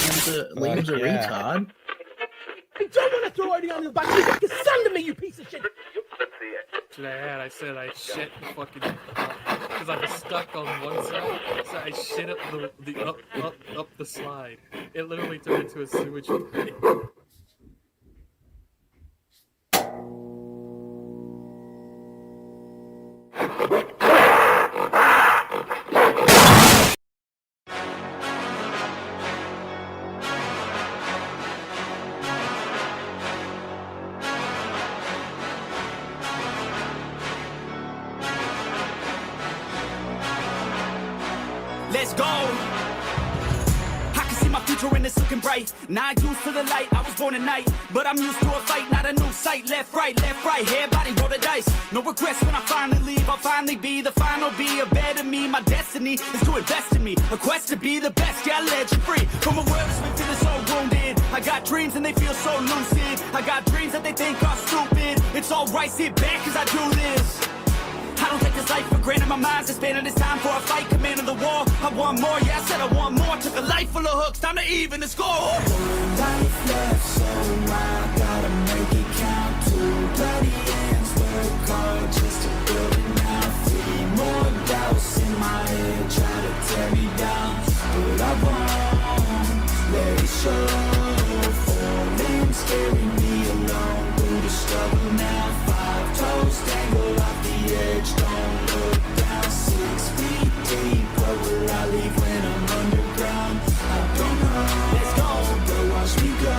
Liam's a retard. I don't want to throw anything on his back. You fucking send to me, you piece of shit. Should I add? I said I shit the fucking because I was stuck on one side, so I shit up up the slide. It literally turned into a sewage pit. Let's go. I can see my future and it's looking bright. Not used to the light, I was born at night. But I'm used to a fight, not a new sight. Left, right, everybody roll the dice. No regrets when I finally leave. I'll finally be the final be a better me. My destiny is to invest in me. A quest to be the best, yeah, I'll let you free. From a world that's been feeling so wounded. I got dreams and they feel so lucid. I got dreams that they think are stupid. It's alright, sit back cause I do this. I don't take this life for granted, my mind's expanding. It's time for a fight, commanding the war. I want more, yeah, I said I want more. Took a life full of hooks, time to even the score. One life left, so I gotta make it count. Two bloody ends, work hard just to build it now. Three more doubts in my head, try to tear me down. But I won't let it show. Falling, scaring me alone through the struggle now. 5 toes dangle off the edge, don't look down. 6 feet deep, what will I leave when I'm underground? I don't know, let's go, but watch me go.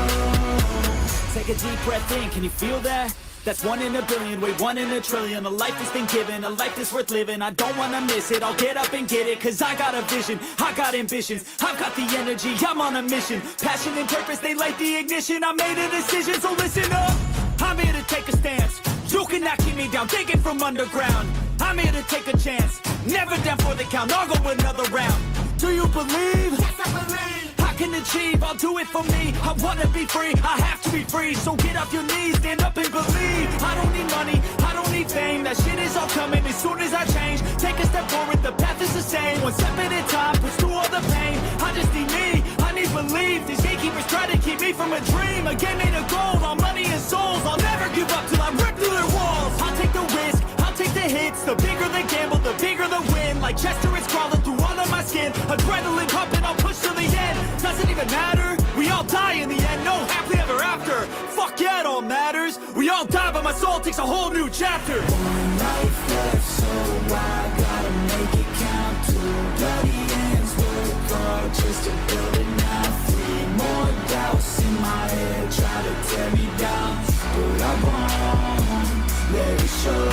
Take a deep breath in, can you feel that? That's 1 in a billion, wait, 1 in a trillion. A life that's been given, a life that's worth living. I don't wanna miss it, I'll get up and get it. Cause I got a vision, I got ambitions. I've got the energy, I'm on a mission. Passion and purpose, they light the ignition. I made a decision, so listen up. I'm here to take a stance. You cannot keep me down, digging from underground. I'm here to take a chance, never down for the count. I'll go another round. Do you believe? Yes, I believe. I can achieve, I'll do it for me. I wanna be free, I have to be free. So get off your knees, stand up and believe. I don't need money, I don't need fame. That shit is all coming as soon as I change. Take a step forward, the path is the same. One step at a time, push through all the pain. I just need me, I need belief. These gatekeepers try to keep me from a dream. A game made of gold, all money and souls. I'll never give up till I rip through their walls. I'll take the risk, I'll take the hits. The bigger the gamble, the bigger the win. Like Chester, it's crawling through all of my skin. Adrenaline pumping, I'll push to the end. Doesn't even matter, we all die in the end. No happily ever after, fuck yeah, it all matters. We all die, but my soul takes a whole new chapter. 1 life left, so I gotta make it count. 2 bloody ends, work hard just to build it now. 3 more doubts in my head, try to tear me down. But I won't let it show.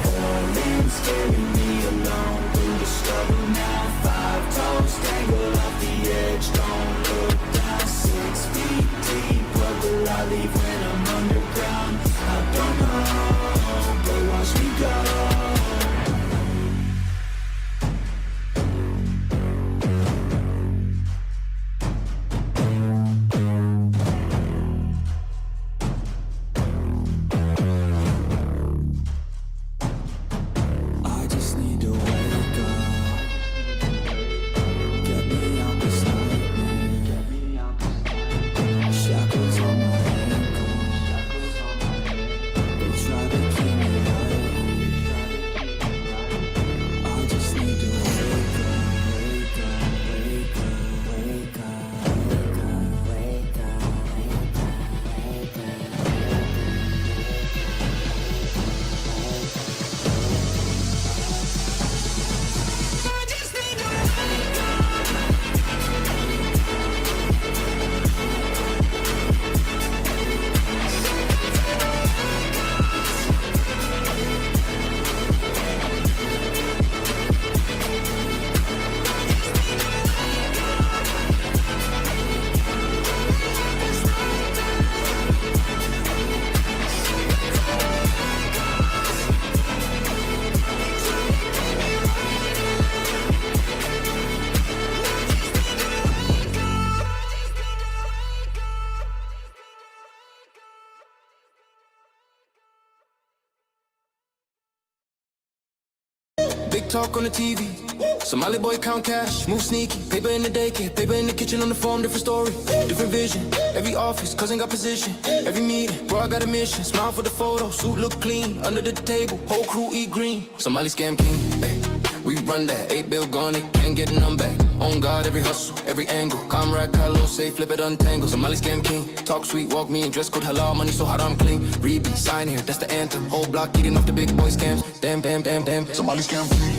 Falling, scaring me alone through the struggle now. 5 toes dangle off the edge, don't look down. 6 feet deep, what will I leave when I'm underground? I don't know, but watch me go. I just need to wake up. Get me out this nightmare. Shackles on my ankles. They try to keep me awake. I just need to wake up, wake up, wake up, wake up, wake up, wake up, wake up, I just need to wake up. Big talk on the TV. Somali boy count cash, move sneaky. Paper in the daycare, paper in the kitchen on the phone, different story, different vision. Every office, cousin got position. Every meeting, bro, I got a mission. Smile for the photo, suit look clean. Under the table, whole crew eat green. Somali scam king, ay. We run that, 8 bill gone, they can't get none back. On God, every hustle, every angle. Comrade, Carlo, say, flip it, untangle. Somali scam king, talk sweet, walk me in, dress code halal, money so hot I'm clean. Rebeat, sign here, that's the anthem. Whole block eating off the big boy scams. Damn, damn, damn, damn. Somali scam king.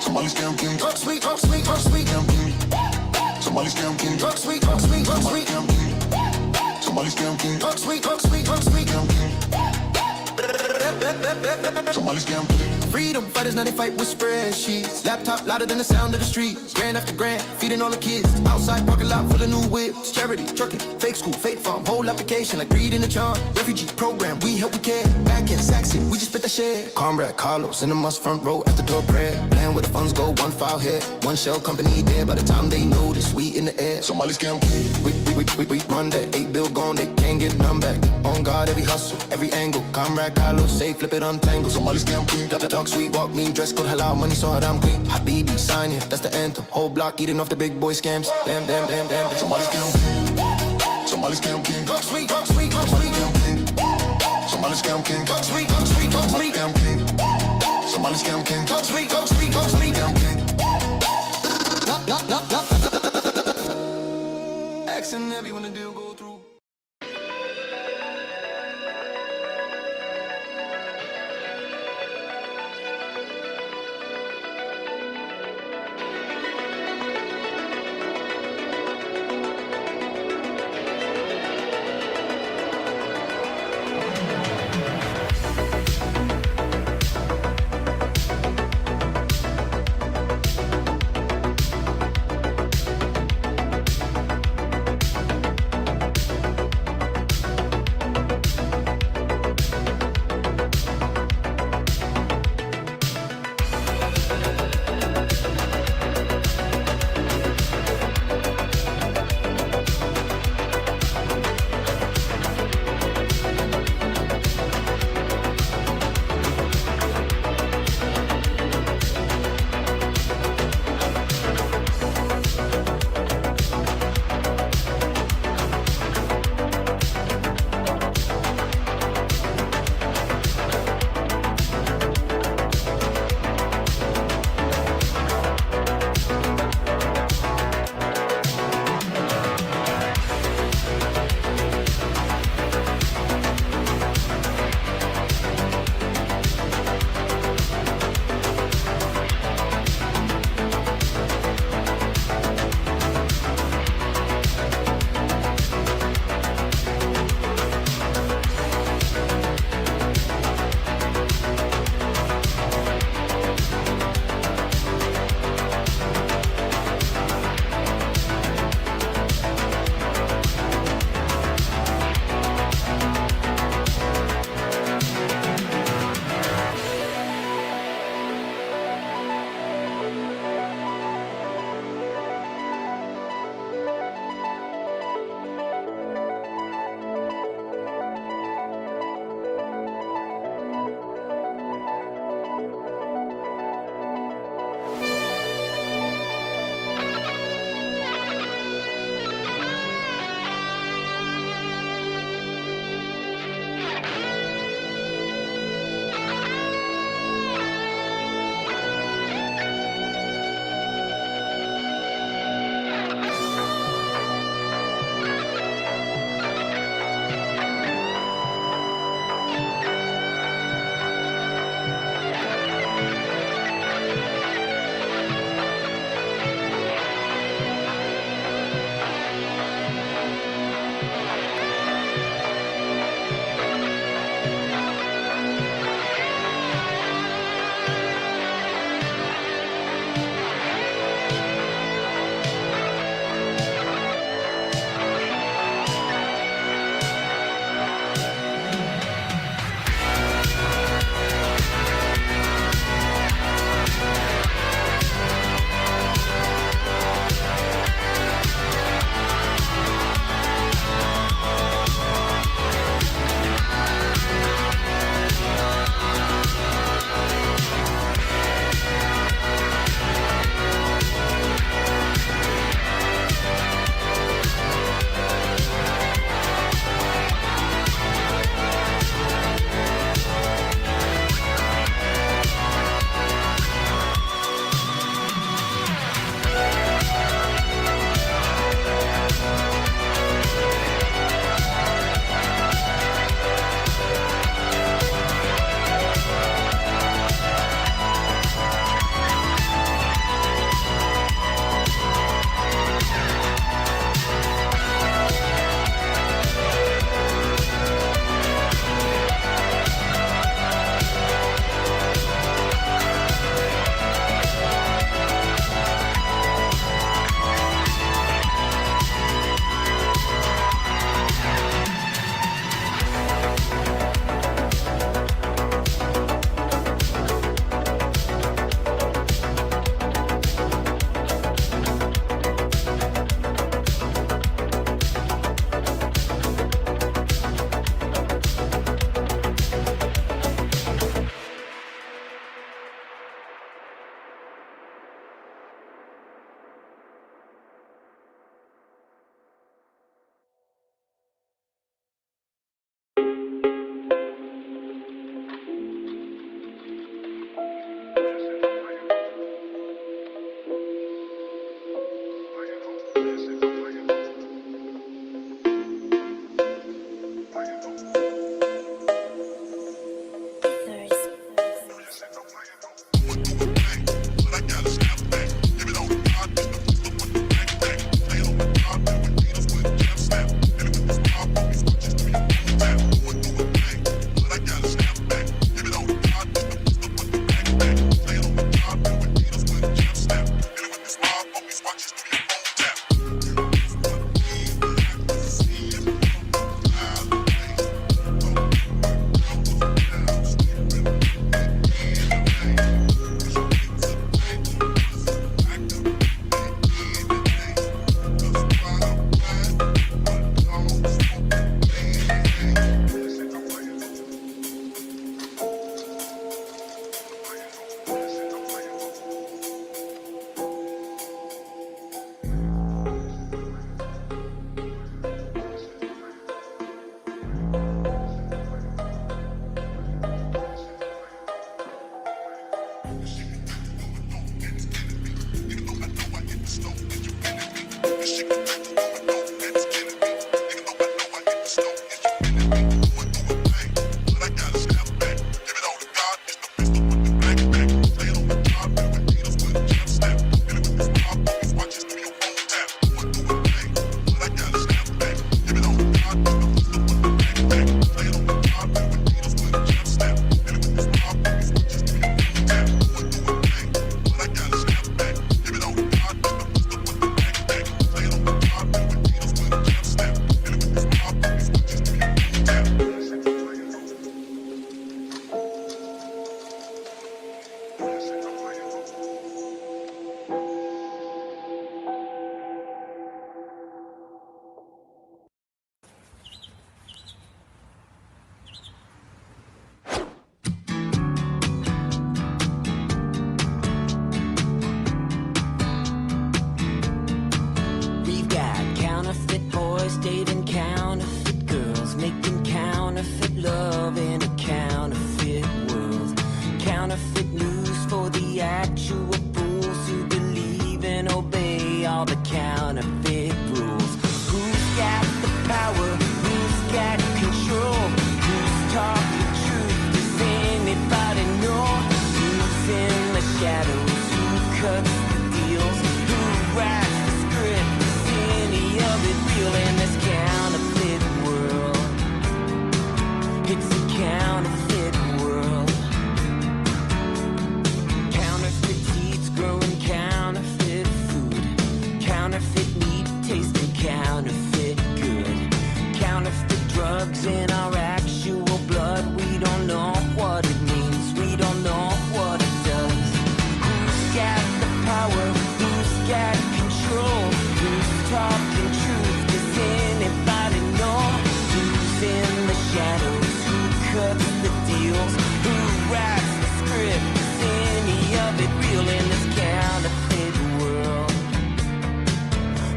Somali scam king. Talk sweet, talk sweet, talk sweet. Scam king. Somali scam king. Talk sweet, talk sweet, talk sweet. Scam king. Somali scam king. Talk sweet, talk sweet, talk sweet. Scam king. Somali scam king. Freedom fighters, now they fight with spreadsheets. Laptop louder than the sound of the streets. Grand after grand, feeding all the kids. Outside parking lot full of new whips. Charity, trucking, fake school, fake farm. Whole application like greed in the charm. Refugee program, we help, we care. Back in Saxon, we just spit that shit. Comrade Carlos in the must front row at the door prayer. Plan where the funds go, one file here. One shell company there. By the time they notice, we in the air. Somali scam king. We run that 8 bill gone, they can't get none back. On God, every hustle, every angle. Comrade Carlos, say, flip it, untangle. Somali scam king. Got the talk sweet, walk mean, dress code halal, money so hot I'm clean. Habibi, sign here, that's the anthem. Whole block eating off the big boy scams. Damn, damn, damn, damn. Somali scam king. Somali scam king. Talk sweet, talk sweet, talk sweet. Scam king. Somali scam king. Talk sweet, talk sweet, talk sweet. Scam king. Somali scam king. Talk sweet, talk sweet, talk sweet. Scam king. Accent heavy when the deal go through.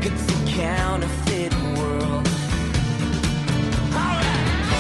It's a counterfeit world. Alright!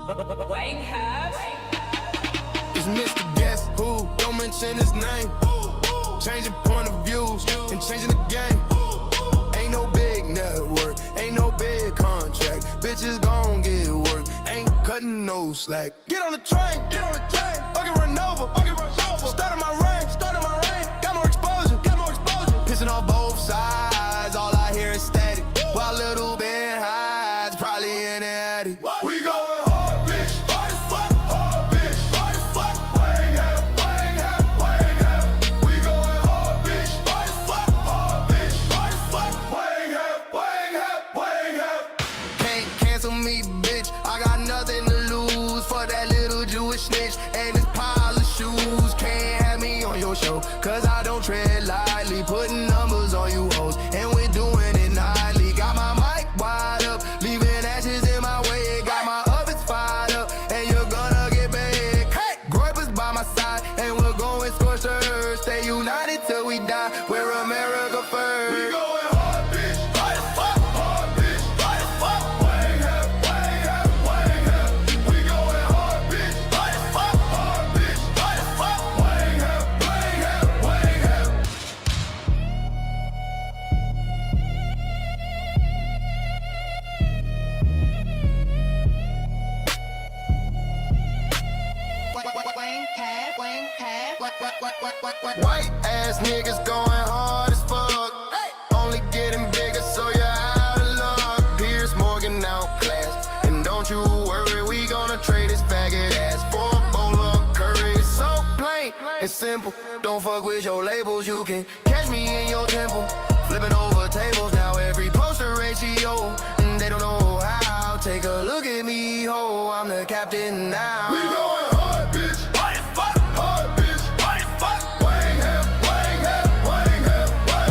WANGHAF. It's Mr. Guess Who, don't mention his name. Changing point of views and changing the game. Ain't no big network, ain't no big contract. Bitches gon' get work, ain't cutting no slack. Get on the train, fucking run over, Start my rain, got more exposure, Pissing on both sides, all I hear is static. While little Ben hides, probably in the attic. We going hard, bitch. Hard as fuck, hard, bitch. Hard as fuck. WANGHAF. We going hard, bitch. Hard as fuck, hard, bitch. Hard as fuck. WANGHAF. Can't cancel me, bitch. I got nothing to lose for that little Jewish snitch and this pile of shoes. Can't have me on your show, cause I don't tread lightly. Putting numbers on you hoes, and we're doing it nightly. Got my mic wide up, leaving ashes in my way. Got my ovens fired up, and you're gonna get paid. Hey, Groyper's by my side, and we're going scorched to earth. Stay united till we die, we're America first. We going hard, bitch. Hard as fuck, hard, bitch. Hard as fuck. WANGHAF. We going hard, bitch. Hard as fuck, hard, bitch. Hard as fuck. WANGHAF. White ass niggas going hard as fuck. Only getting bigger, so you're out of luck. Pierce Morgan outclassed, and don't you worry, we gonna trade this faggot ass for a bowl of curry. It's so plain and simple. Don't fuck with your labels, you can catch me in your temple, flipping over tables. Now every poster ratio, and they don't know how. Take a look at me, ho, I'm the captain now. We going hard, bitch. Hard as fuck, hard, bitch. Hard as fuck. WANGHAF.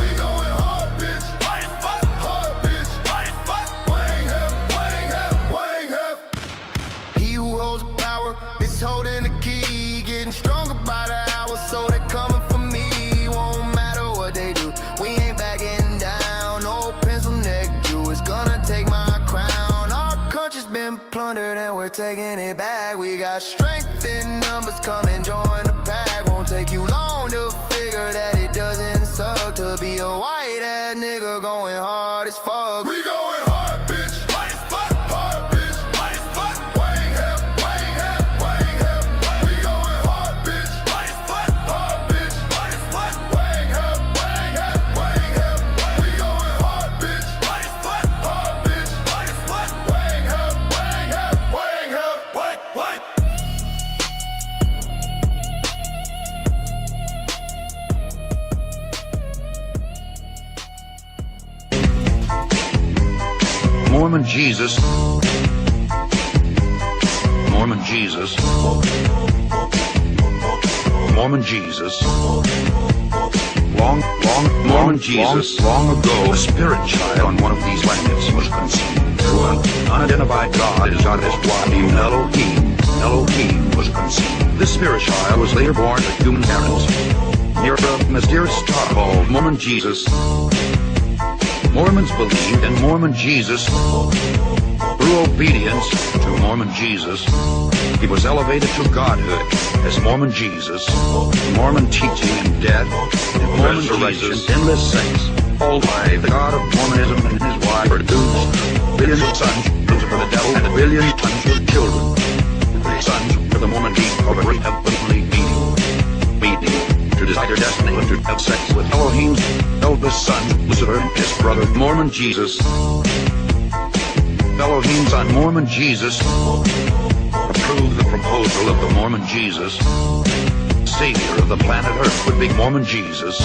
We going hard, bitch. Hard as fuck, hard, bitch. Hard as fuck. WANGHAF. He who holds the power is holding the key, getting stronger by the hour, so they coming for me. Won't matter what they do, we ain't backing down. No pencil neck Jew is gonna take my crown. Our country's been plundered and we're taking it back. We got strength in numbers, come and join the pack. Won't take you long to figure that it doesn't suck to be a white ass nigga going hard as fuck. We going hard, bitch. Hard as fuck, hard, bitch. Hard as fuck. WANGHAF. We going hard, bitch. Hard as fuck, hard, bitch. Hard as fuck. WANGHAF. We going hard, bitch. Hard as fuck, hard, bitch. Hard as fuck. WANGHAF. What? Mormon Jesus. Mormon Jesus. Mormon Jesus. Mormon Jesus. Long ago, a spirit child on one of these planets was conceived through an unidentified God. His God is Elohim. Elohim was conceived. This spirit child was later born to human parents near a mysterious star called Mormon Jesus. Mormons believed in Mormon Jesus. Through obedience to Mormon Jesus, he was elevated to godhood as Mormon Jesus. Mormon teaching and death and Mormon resurrection, endless saints, all by the God of Mormonism and his wife produced billions of sons for the devil and a billion tons of children. The sons for the Mormon deed of a great heavenly meeting to decide their destiny and to have sex with Elohim's eldest son, Lucifer, and his brother, Mormon Jesus. Elohim's son, Mormon Jesus, approved the proposal of the Mormon Jesus. Savior of the planet Earth would be Mormon Jesus.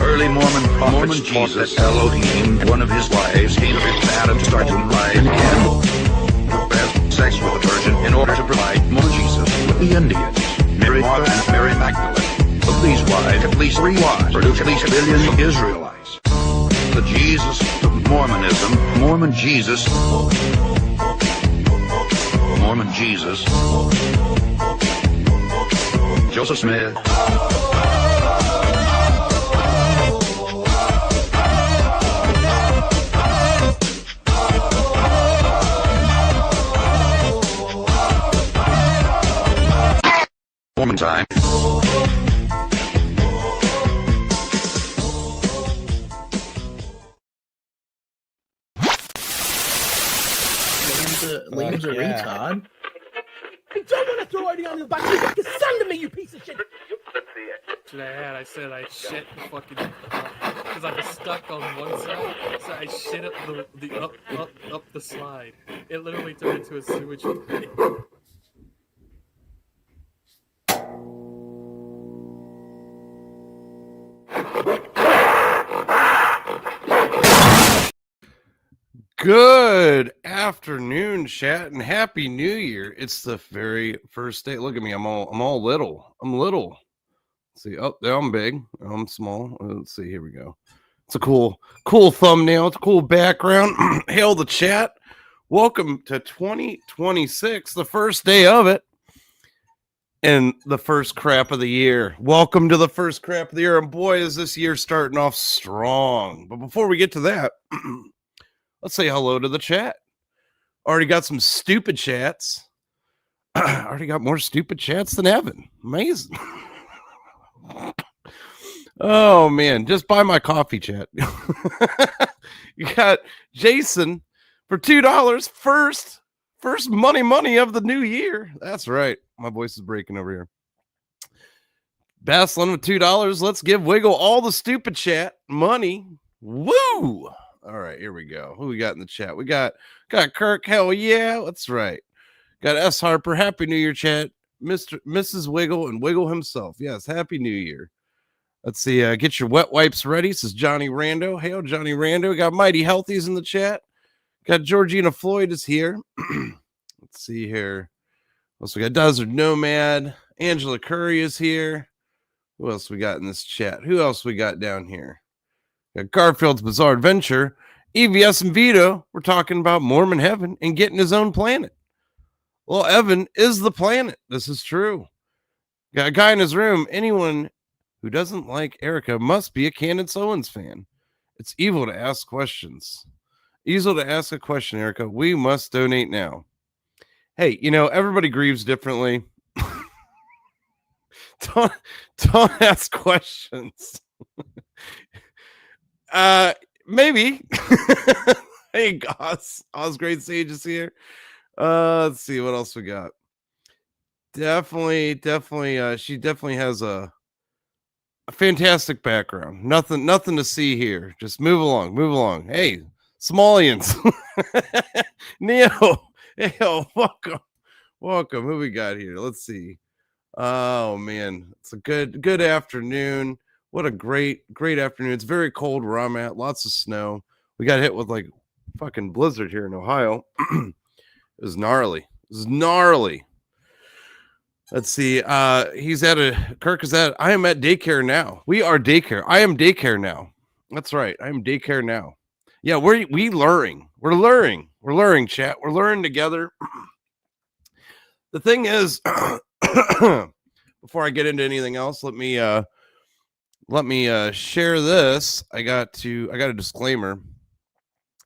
Early Mormon prophets taught that Elohim, one of his wives, came to Adam to start to lie in him, to have sex with a virgin in order to provide Mormon Jesus with the Indians, Mary Martha and Mary Magdalene. Of these wives, at least 3 wives produced at least a billion Israelites. The Jesus of Mormonism, Mormon Jesus, Mormon Jesus, Joseph Smith. woman time. Liam's a retard. I don't want to throw anything on his back. You fucking son to me, you piece of shit. Today I said I shit the fucking because I was stuck on one side, so I shit up the slide. It literally turned into a sewage pit. Good afternoon, chat, and happy New Year. It's the very first day. Look at me, I'm all little. I'm little. Let's see, oh, there I'm big. I'm small. Let's see, here we go. It's a cool thumbnail. It's a cool background. Hail the chat. Welcome to 2026, the first day of it, and the first crap of the year. Welcome to the first crap of the year, and boy, is this year starting off strong. But before we get to that, let's say hello to the chat. Already got some stupid chats. Already got more stupid chats than Evan. Amazing. Oh, man. Just buy my coffee, chat. You got Jason for $2. First money of the new year. That's right. My voice is breaking over here. Baslin with $2. Let's give Wiggle all the stupid chat money. Woo! All right, here we go. Who we got in the chat? We got Kirk. Hell yeah, that's right. Got S Harper. Happy New Year, chat. Mrs. Wiggle and Wiggle himself. Yes, Happy New Year. Let's see. Get your wet wipes ready. This is Johnny Rando. Hail, Johnny Rando. We got Mighty Healthies in the chat. Got Georgina Floyd is here. Let's see here. Also, we got Desert Nomad. Angela Curry is here. Who else we got in this chat? Who else we got down here? Got Garfield's Bizarre Adventure, EVS and Vito. We're talking about Mormon heaven and getting his own planet. Well, Evan is the planet. This is true. Got a guy in his room. Anyone who doesn't like Erica must be a Candace Owens fan. It's evil to ask questions. Easy to ask a question, Erica. We must donate now. Hey, everybody grieves differently. Don't ask questions. Maybe. Hey, Goss. Great Sage is here. Let's see what else we got. Definitely. She definitely has a fantastic background. Nothing to see here. Just move along. Hey, Somalians. Neo. Hey, welcome. Who we got here? Let's see. Oh man, it's a good afternoon. What a great afternoon. It's very cold where I'm at. Lots of snow. We got hit with like fucking blizzard here in Ohio. It was gnarly. Let's see. Kirk is at, I am at daycare now. We are daycare. I am daycare now. That's right. I am daycare now. Yeah, we're learning. We're learning, chat. We're learning together. The thing is, before I get into anything else, let me share this. I got a disclaimer,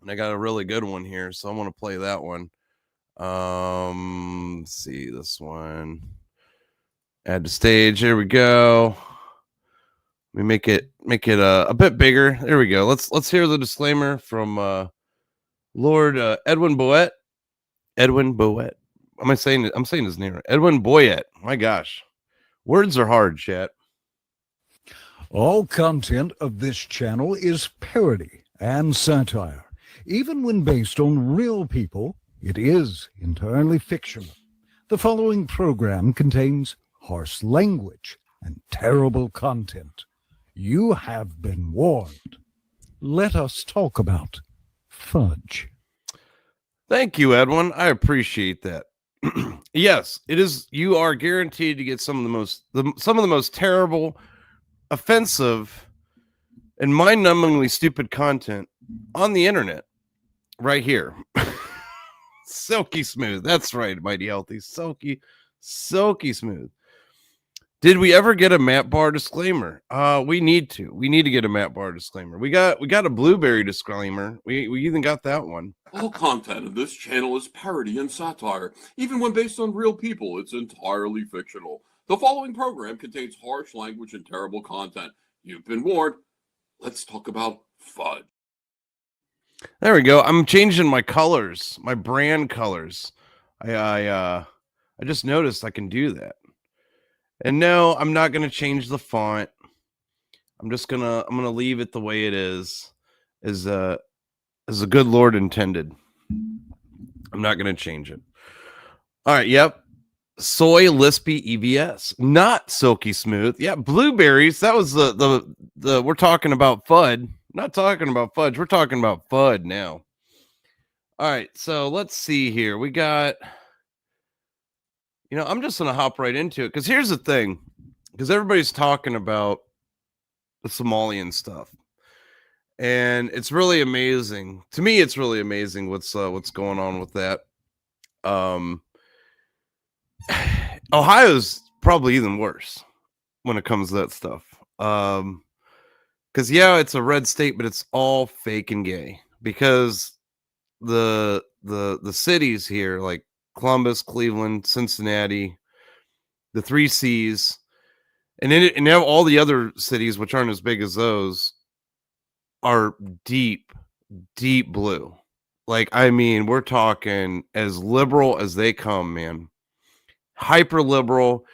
and I got a really good one here, so I want to play that one. Let's see this one. Add to stage. Here we go. Let me make it a bit bigger. There we go. Let's hear the disclaimer from Lord Edwin Boyett. Edwin Boyett. I'm saying his name right. Edwin Boyett. My gosh. Words are hard, chat. All content of this channel is parody and satire. Even when based on real people, it is entirely fictional. The following program contains harsh language and terrible content. You have been warned. Let us talk about fudge. Thank you, Edwin. I appreciate that. Yes, it is. You are guaranteed to get some of the most terrible, offensive, and mind-numbingly stupid content on the internet right here. Silky smooth. That's right, Mighty Healthy. Silky smooth. Did we ever get a Matt Barr disclaimer? We need to get a Matt Barr disclaimer. We got a Blueberry disclaimer. We even got that one. All content of this channel is parody and satire. Even when based on real people, it's entirely fictional. The following program contains harsh language and terrible content. You've been warned. Let's talk about fudge. There we go. I'm changing my colors, my brand colors. I just noticed I can do that. And no, I'm not gonna change the font. I'm gonna leave it the way it is, as the good Lord intended. I'm not gonna change it. All right, yep. Soy lispy EBS, not silky smooth. Yeah, blueberries. That was the we're talking about FUD. Not talking about fudge. We're talking about FUD now. All right, so let's see here. We got, I'm just gonna hop right into it because here's the thing, because everybody's talking about the Somalian stuff, and it's really amazing to me. It's really amazing what's going on with that. Ohio's probably even worse when it comes to that stuff. Because it's a red state, but it's all fake and gay. Because the cities here, like Columbus, Cleveland, Cincinnati, the 3 C's, and now all the other cities, which aren't as big as those, are deep blue. Like, I mean, we're talking as liberal as they come, man. Hyper liberal,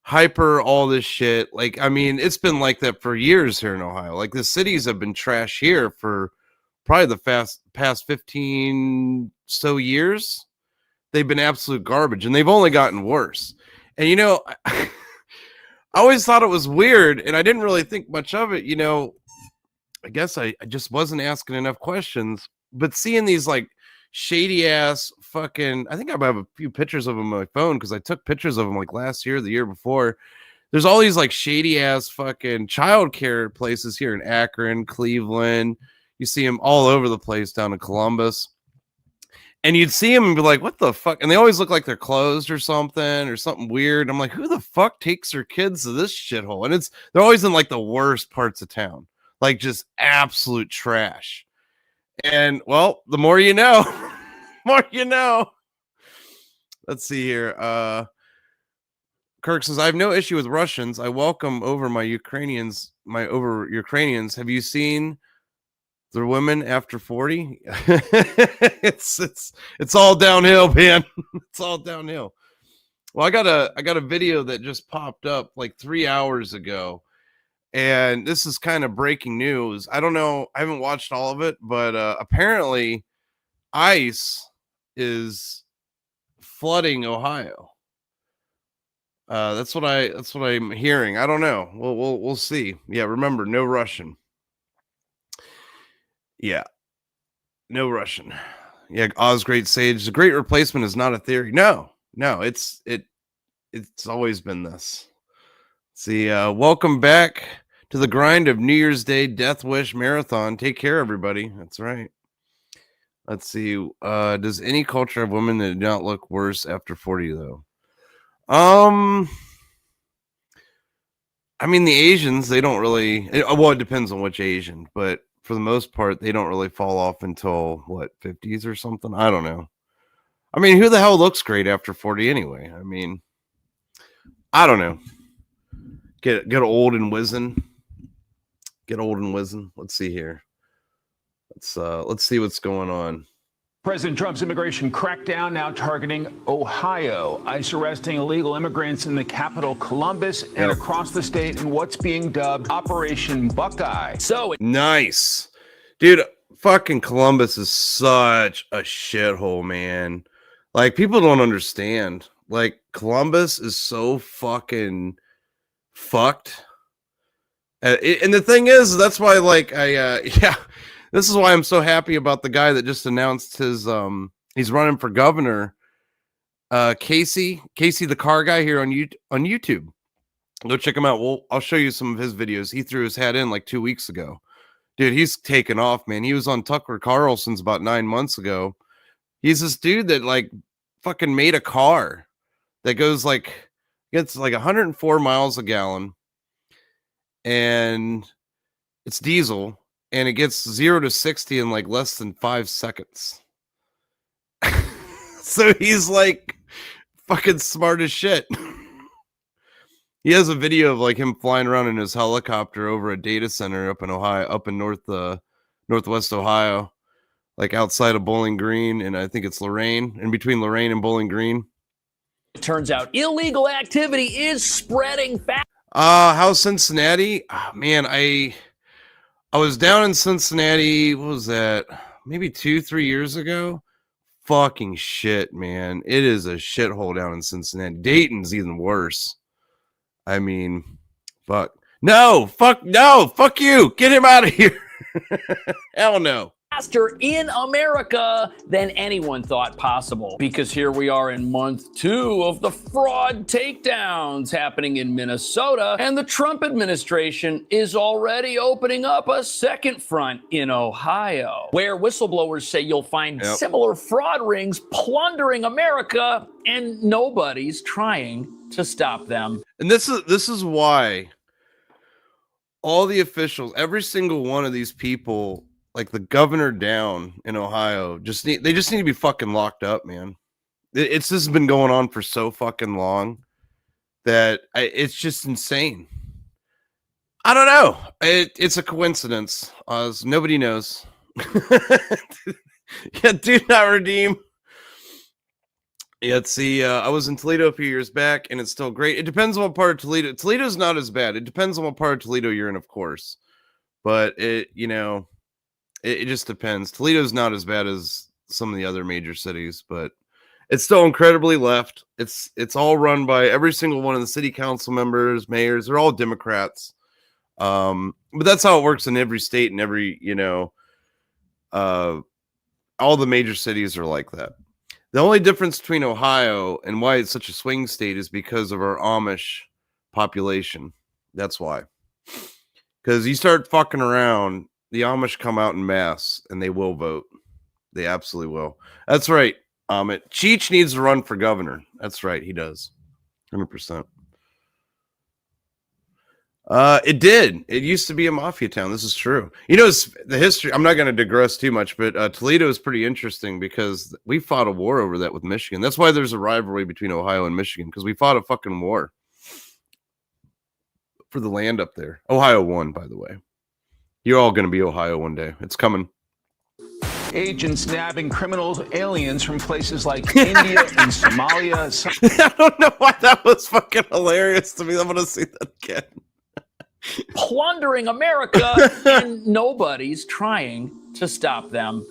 hyper all this shit. Like, I mean, it's been like that for years here in Ohio. Like, the cities have been trash here for probably the past 15 so years. They've been absolute garbage, and they've only gotten worse. And I always thought it was weird, and I didn't really think much of it. I guess I just wasn't asking enough questions. But seeing these like shady ass fucking, I think I have a few pictures of them on my phone because I took pictures of them like last year, the year before. There's all these like shady ass fucking childcare places here in Akron, Cleveland. You see them all over the place down in Columbus, and you'd see them and be like, what the fuck? And they always look like they're closed or something weird. I'm like, who the fuck takes their kids to this shithole? And they're always in like the worst parts of town, like just absolute trash. And well, the more you know, more you know. Let's see here. Kirk says, I have no issue with Russians. I welcome over Ukrainians. Have you seen the women after 40? It's all downhill, man. It's all downhill. Well, I got a video that just popped up like 3 hours ago. And this is kind of breaking news. I don't know. I haven't watched all of it, but apparently ICE is flooding Ohio. That's what I'm hearing. I don't know. We'll see. Yeah, remember, no Russian. Yeah, no Russian. Yeah, Oz Great Sage. The Great Replacement is not a theory. No, it's always been this. See, welcome back to the grind of New Year's Day Death Wish Marathon. Take care, everybody. That's right. Let's see. Does any culture have women that do not look worse after 40, though? I mean, the Asians, they don't really. It depends on which Asian, but for the most part, they don't really fall off until, 50s or something? I don't know. I mean, who the hell looks great after 40 anyway? I mean, I don't know. Get old and wizen. Get old and wizen. Let's see here. Let's see what's going on. President Trump's immigration crackdown now targeting Ohio. ICE arresting illegal immigrants in the capital, Columbus, and across the state in what's being dubbed Operation Buckeye. Nice. Dude, fucking Columbus is such a shithole, man. Like, people don't understand. Like, Columbus is so fucking fucked. And the thing is, that's why, like, this is why I'm so happy about the guy that just announced his he's running for governor, Casey the car guy here on YouTube. Go check him out. I'll show you some of his videos. He threw his hat in like 2 weeks ago. Dude, he's taken off, man. He was on Tucker Carlson's about 9 months ago. He's this dude that like fucking made a car that goes like, gets like 104 miles a gallon, and it's diesel, and it gets 0 to 60 in like less than 5 seconds. So he's like fucking smart as shit. He has a video of like him flying around in his helicopter over a data center up in Ohio, up in northwest Ohio, like outside of Bowling Green, and I think it's Lorain, in between Lorain and Bowling Green. It turns out illegal activity is spreading fast. How's Cincinnati? Oh, man, I was down in Cincinnati. What was that? Maybe 2-3 years ago. Fucking shit, man. It is a shithole down in Cincinnati. Dayton's even worse. I mean, fuck. No, fuck you. Get him out of here. Hell no. Faster in America than anyone thought possible. Because here we are in month 2 of the fraud takedowns happening in Minnesota, and the Trump administration is already opening up a second front in Ohio, where whistleblowers say you'll find similar fraud rings plundering America, and nobody's trying to stop them. And this is why all the officials, every single one of these people, like the governor down in Ohio, they just need to be fucking locked up, man. This has been going on for so fucking long that it's just insane. I don't know. It's a coincidence. Nobody knows. Yeah, do not redeem. Yeah, let's see. I was in Toledo a few years back, and it's still great. It depends on what part of Toledo. Toledo's not as bad. It depends on what part of Toledo you're in, of course. But it just depends. Toledo's not as bad as some of the other major cities, but it's still incredibly left. It's all run by every single one of the city council members, mayors. They're all Democrats. But that's how it works in every state and every, all the major cities are like that. The only difference between Ohio and why it's such a swing state is because of our Amish population. That's why. Because you start fucking around, the Amish come out in mass and they will vote. They absolutely will. That's right. Cheech needs to run for governor. That's right. He does. 100%. It did. It used to be a mafia town. This is true. The history. I'm not going to digress too much, but Toledo is pretty interesting because we fought a war over that with Michigan. That's why there's a rivalry between Ohio and Michigan, because we fought a fucking war for the land up there. Ohio won, by the way. You're all going to be Ohio one day. It's coming. Agents nabbing criminals, aliens from places like India and Somalia. I don't know why that was fucking hilarious to me. I'm going to see that again. Plundering America, and nobody's trying to stop them.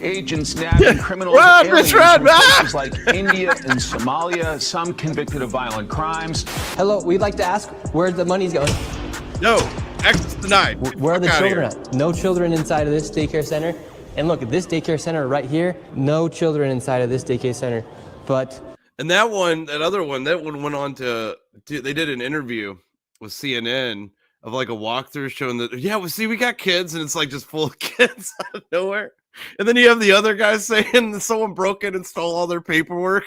Agents nabbing criminals, aliens from places like India and Somalia, some convicted of violent crimes. Hello, we'd like to ask where the money's going. No, access denied. Where are the children at? No children inside of this daycare center. And look, at this daycare center right here, no children inside of this daycare center. And that one went on to they did an interview with CNN of like a walkthrough showing that, we got kids, and it's like just full of kids out of nowhere. And then you have the other guy saying that someone broke in and stole all their paperwork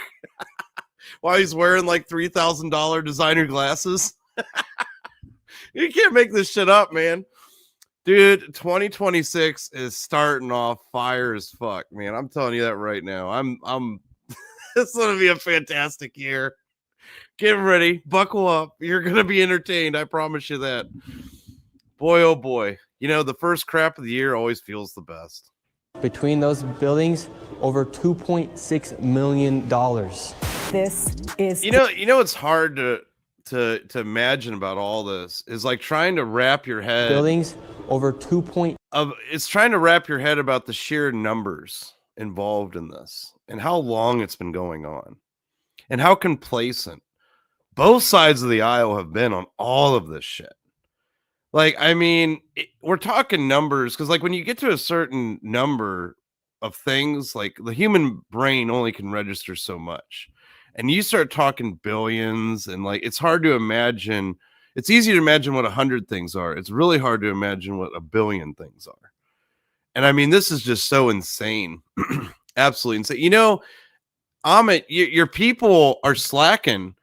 while he's wearing like $3,000 designer glasses. You can't make this shit up, man. Dude, 2026 is starting off fire as fuck, man. I'm telling you that right now. It's gonna be a fantastic year. Get ready, buckle up. You're gonna be entertained. I promise you that. Boy, oh boy. The first crap of the year always feels the best. Between those buildings, over $2.6 million. This is it's hard to imagine about all this is like trying to wrap your head. Buildings over it's trying to wrap your head about the sheer numbers involved in this and how long it's been going on and how complacent both sides of the aisle have been on all of this shit. Like, I mean, we're talking numbers because, like, when you get to a certain number of things, like the human brain only can register so much. And you start talking billions, and like it's hard to imagine. It's easy to imagine what 100 things are. It's really hard to imagine what 1 billion things are. And I mean, this is just so insane. Absolutely insane. Amit, your people are slacking.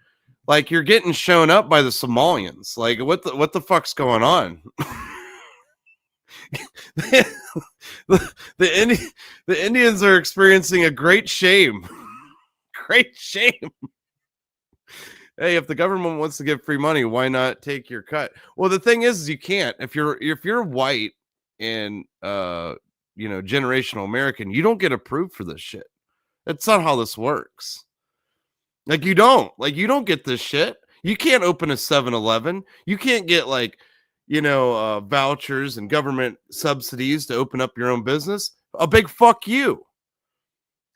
Like, you're getting shown up by the Somalians. Like, what the fuck's going on? The Indians are experiencing a great shame. Great shame. Hey, if the government wants to give free money, why not take your cut? Well, the thing is you can't. If you're white and generational American, you don't get approved for this shit. That's not how this works. Like you don't get this shit. You can't open a 7-Eleven. You can't get vouchers and government subsidies to open up your own business. A big fuck you.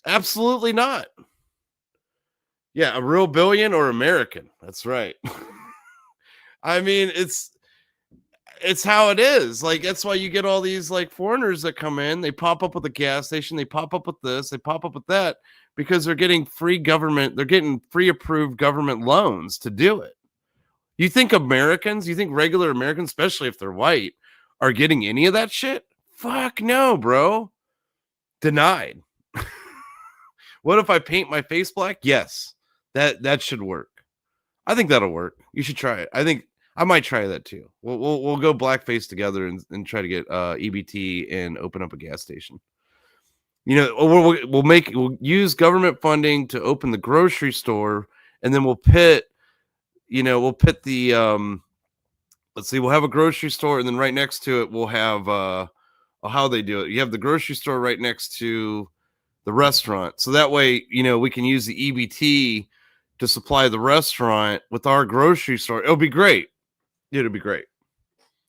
Absolutely not. Yeah, a real billion or American. That's right. I mean, it's how it is. Like, that's why you get all these foreigners that come in. They pop up with a gas station. They pop up with this. They pop up with that because they're getting free government. They're getting free approved government loans to do it. You think regular Americans, especially if they're white, are getting any of that shit? Fuck no, bro. Denied. What if I paint my face black? Yes. That should work. I think that'll work. You should try it. I think I might try that too. We'll go blackface together and try to get EBT and open up a gas station. We'll use government funding to open the grocery store, and then we'll pit the let's see, we'll have a grocery store, and then right next to it we'll have how they do it. You have the grocery store right next to the restaurant, so that way we can use the EBT to supply the restaurant with our grocery store. It'll be great. It'll be great.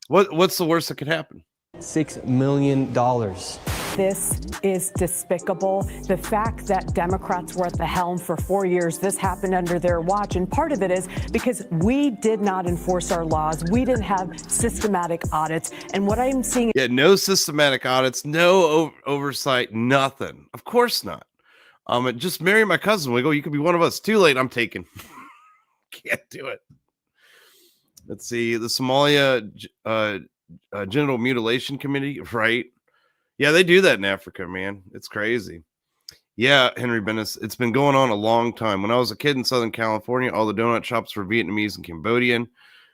What's the worst that could happen? $6 million. This is despicable. The fact that Democrats were at the helm for 4 years, this happened under their watch. And part of it is because we did not enforce our laws. We didn't have systematic audits. And what I'm seeing... Yeah, no systematic audits, no oversight, nothing. Of course not. Just marry my cousin, Wiggle. You could be one of us. Too late. I'm taken. Can't do it. Let's see. The Somalia Genital Mutilation Committee, right? Yeah, they do that in Africa, man. It's crazy. Yeah, Henry Bennis, it's been going on a long time. When I was a kid in Southern California, all the donut shops were Vietnamese and Cambodian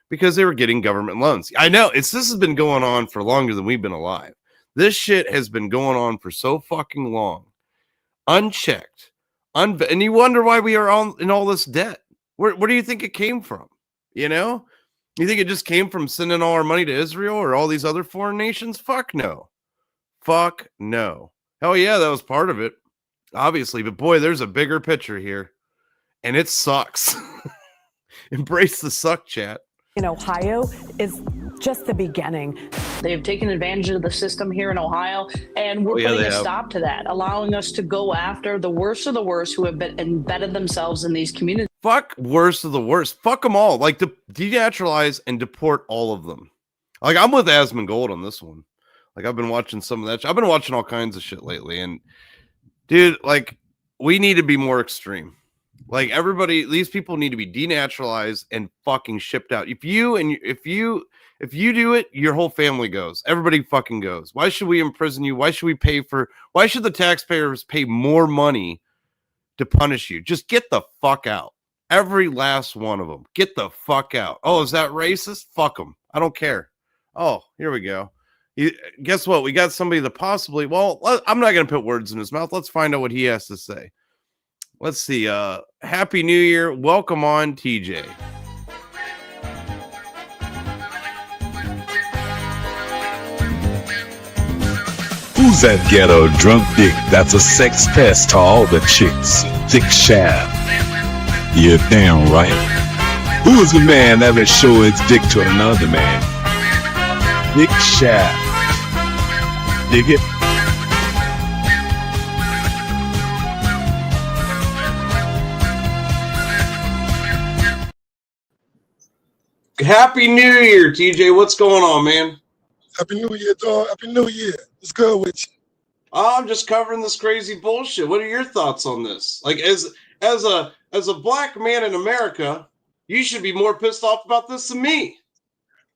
because they were getting government loans. I know. This has been going on for longer than we've been alive. This shit has been going on for so fucking long. Unchecked. And you wonder why we are all in all this debt. Where do you think it came from? You think it just came from sending all our money to Israel or all these other foreign nations? Fuck no. Fuck no. Hell yeah, that was part of it, obviously. But boy, there's a bigger picture here, and it sucks. Embrace the suck, chat. In Ohio is just the beginning. They've taken advantage of the system here in Ohio, and we're putting a stop to that, allowing us to go after the worst of the worst who have been embedded themselves in these communities. Fuck worst of the worst. Fuck them all. Denaturalize and deport all of them. I'm with Asmongold on this one. I've been watching some of that. I've been watching all kinds of shit lately, and dude, we need to be more extreme. Everybody, these people need to be denaturalized and fucking shipped out. If you do it, your whole family goes. Everybody fucking goes. Why should we imprison you? Why should the taxpayers pay more money to punish you? Just get the fuck out. Every last one of them. Get the fuck out. Oh, is that racist? Fuck them. I don't care. Oh, here we go. Guess what? We got somebody that possibly... Well, I'm not going to put words in his mouth. Let's find out what he has to say. Let's see. Happy New Year. Welcome on, TJ. Who's that ghetto drunk dick that's a sex pest to all the chicks? Dick Shaft. You're damn right. Who is the man that will show its dick to another man? Dick Shaft. Dig it? Happy New Year, TJ. What's going on, man? Happy New Year, dog. Happy New Year. What's good with you? I'm just covering this crazy bullshit. What are your thoughts on this? As a black man in America, you should be more pissed off about this than me.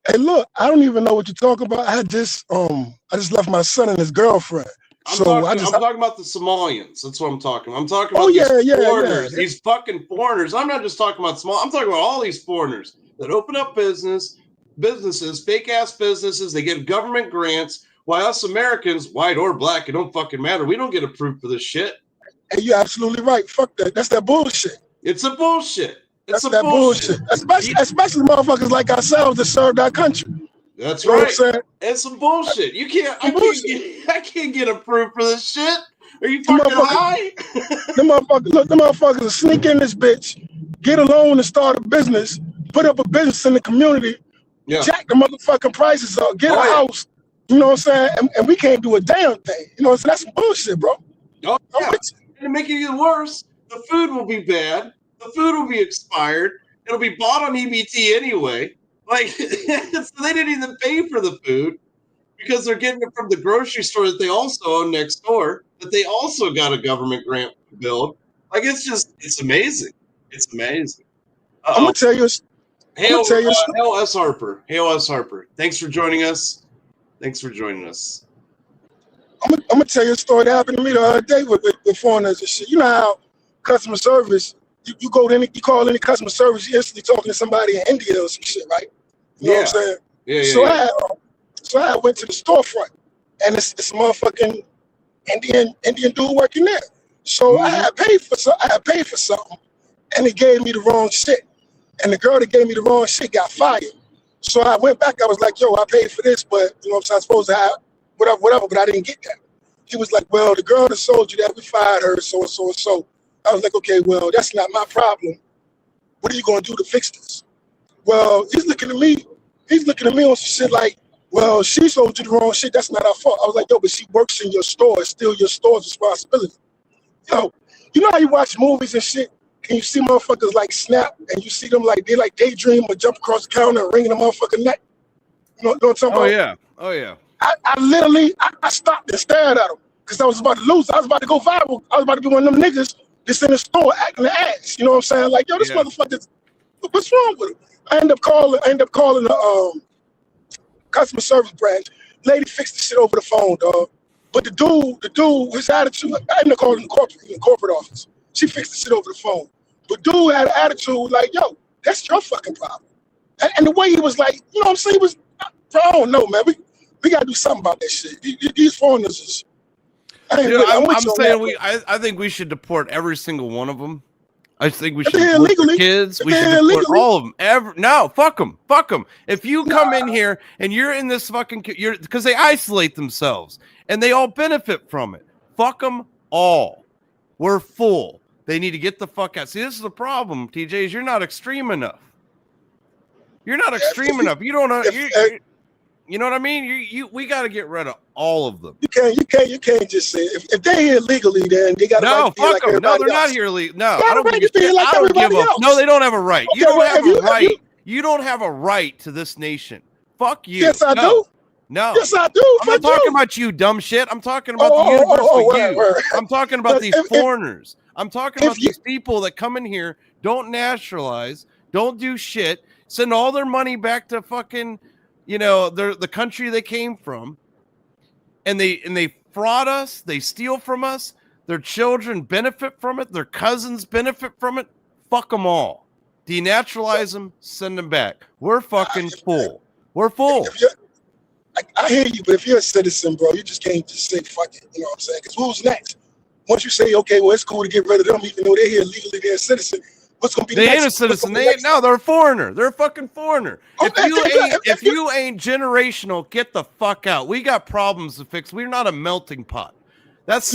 Hey, look, I don't even know what you're talking about. I just left my son and his girlfriend. I'm talking about the Somalians. That's what I'm talking about. I'm talking about these foreigners, these fucking foreigners. I'm not just talking about Somalia. I'm talking about all these foreigners that open up businesses, fake ass businesses. They get government grants. Why us Americans, white or black, it don't fucking matter. We don't get approved for this shit. Hey, you're absolutely right. Fuck that. That's that bullshit. It's a bullshit. It's that bullshit. Especially motherfuckers like ourselves that served our country. That's You know right. what I'm saying? It's some bullshit. I can't get approved for this shit. Are you Them fucking motherfuckers- high? Them motherfuckers will sneak in this bitch, get a loan and start a business, put up a business in the community, jack the motherfucking prices up, get a house. You know what I'm saying? And we can't do a damn thing. You know what I'm saying? That's some bullshit, bro. Oh, yeah. And to make it even worse, the food will be bad. The food will be expired. It'll be bought on EBT anyway. Like, so they didn't even pay for the food because they're getting it from the grocery store that they also own next door, that they also got a government grant to build. Like, it's amazing. It's amazing. I'm gonna tell you. Hail S. Harper. Hail S. Harper. Thanks for joining us. I'm gonna tell you a story that happened to me the other day with foreigners and shit. You know how customer service, you go to you call any customer service, you instantly talking to somebody in India or some shit, right? You know what I'm saying? Yeah. So I went to the storefront, and it's a motherfucking Indian dude working there. So I had paid for something, and he gave me the wrong shit. And the girl that gave me the wrong shit got fired. So I went back. I was like, yo, I paid for this, but you know what I'm saying? I'm supposed to have whatever, but I didn't get that. He was like, well, the girl that sold you that, we fired her, so and so and so. I was like, okay, well, that's not my problem. What are you going to do to fix this? Well, he's looking at me on some shit like, well, she sold you the wrong shit. That's not our fault. I was like, yo, but she works in your store. It's still your store's responsibility. Yo, you know how you watch movies and shit, and you see motherfuckers like snap, and you see them like, they like daydream or jump across the counter and ring the motherfucking neck. You know what I'm talking about? Oh, yeah. I literally stopped and stared at him because I was about to lose. I was about to go viral. I was about to be one of them niggas that's in the store acting the ass. You know what I'm saying? Like, yo, this motherfucker, what's wrong with him? I end up calling the customer service branch. Lady fixed the shit over the phone, dog. But the dude, his attitude, I ended up calling the corporate office. She fixed the shit over the phone. But dude had an attitude like, yo, that's your fucking problem. And the way he was like, you know what I'm saying? He was, I don't know, man. We gotta do something about that shit. These foreigners is. I think we should deport every single one of them. I think we should deport the kids. We should deport all of them. No, fuck them. Fuck them. If you come in here and you're in this because they isolate themselves and they all benefit from it. Fuck them all. We're full. They need to get the fuck out. See, this is the problem, TJ, is you're not extreme enough. You're not extreme enough. You don't know. You know what I mean? We got to get rid of all of them. You can't just say if they're here legally, then they got to. No, fuck them. No, they're not here legally. No, I don't give a fuck. No, they don't have a right. You don't have a right. You don't have a right to this nation. Fuck you. Yes, I do. No. Yes, I do. I'm not talking about you, dumb shit. I'm talking about the universe. I'm talking about these foreigners. I'm talking about these people that come in here, don't naturalize, don't do shit, send all their money back to fucking, the country they came from, and they fraud us, they steal from us, their children benefit from it, their cousins benefit from it. Fuck them all. Denaturalize them, send them back. We're fucking full. We're full. I hear you, but if you're a citizen, bro, you just can't just say fuck it. You know what I'm saying? Because who's next? Once you say, okay, well, it's cool to get rid of them, even though they're here legally, they're a citizen. What's gonna be? They ain't a citizen. They're a foreigner. They're a fucking foreigner. If you ain't generational, get the fuck out. We got problems to fix. We're not a melting pot. That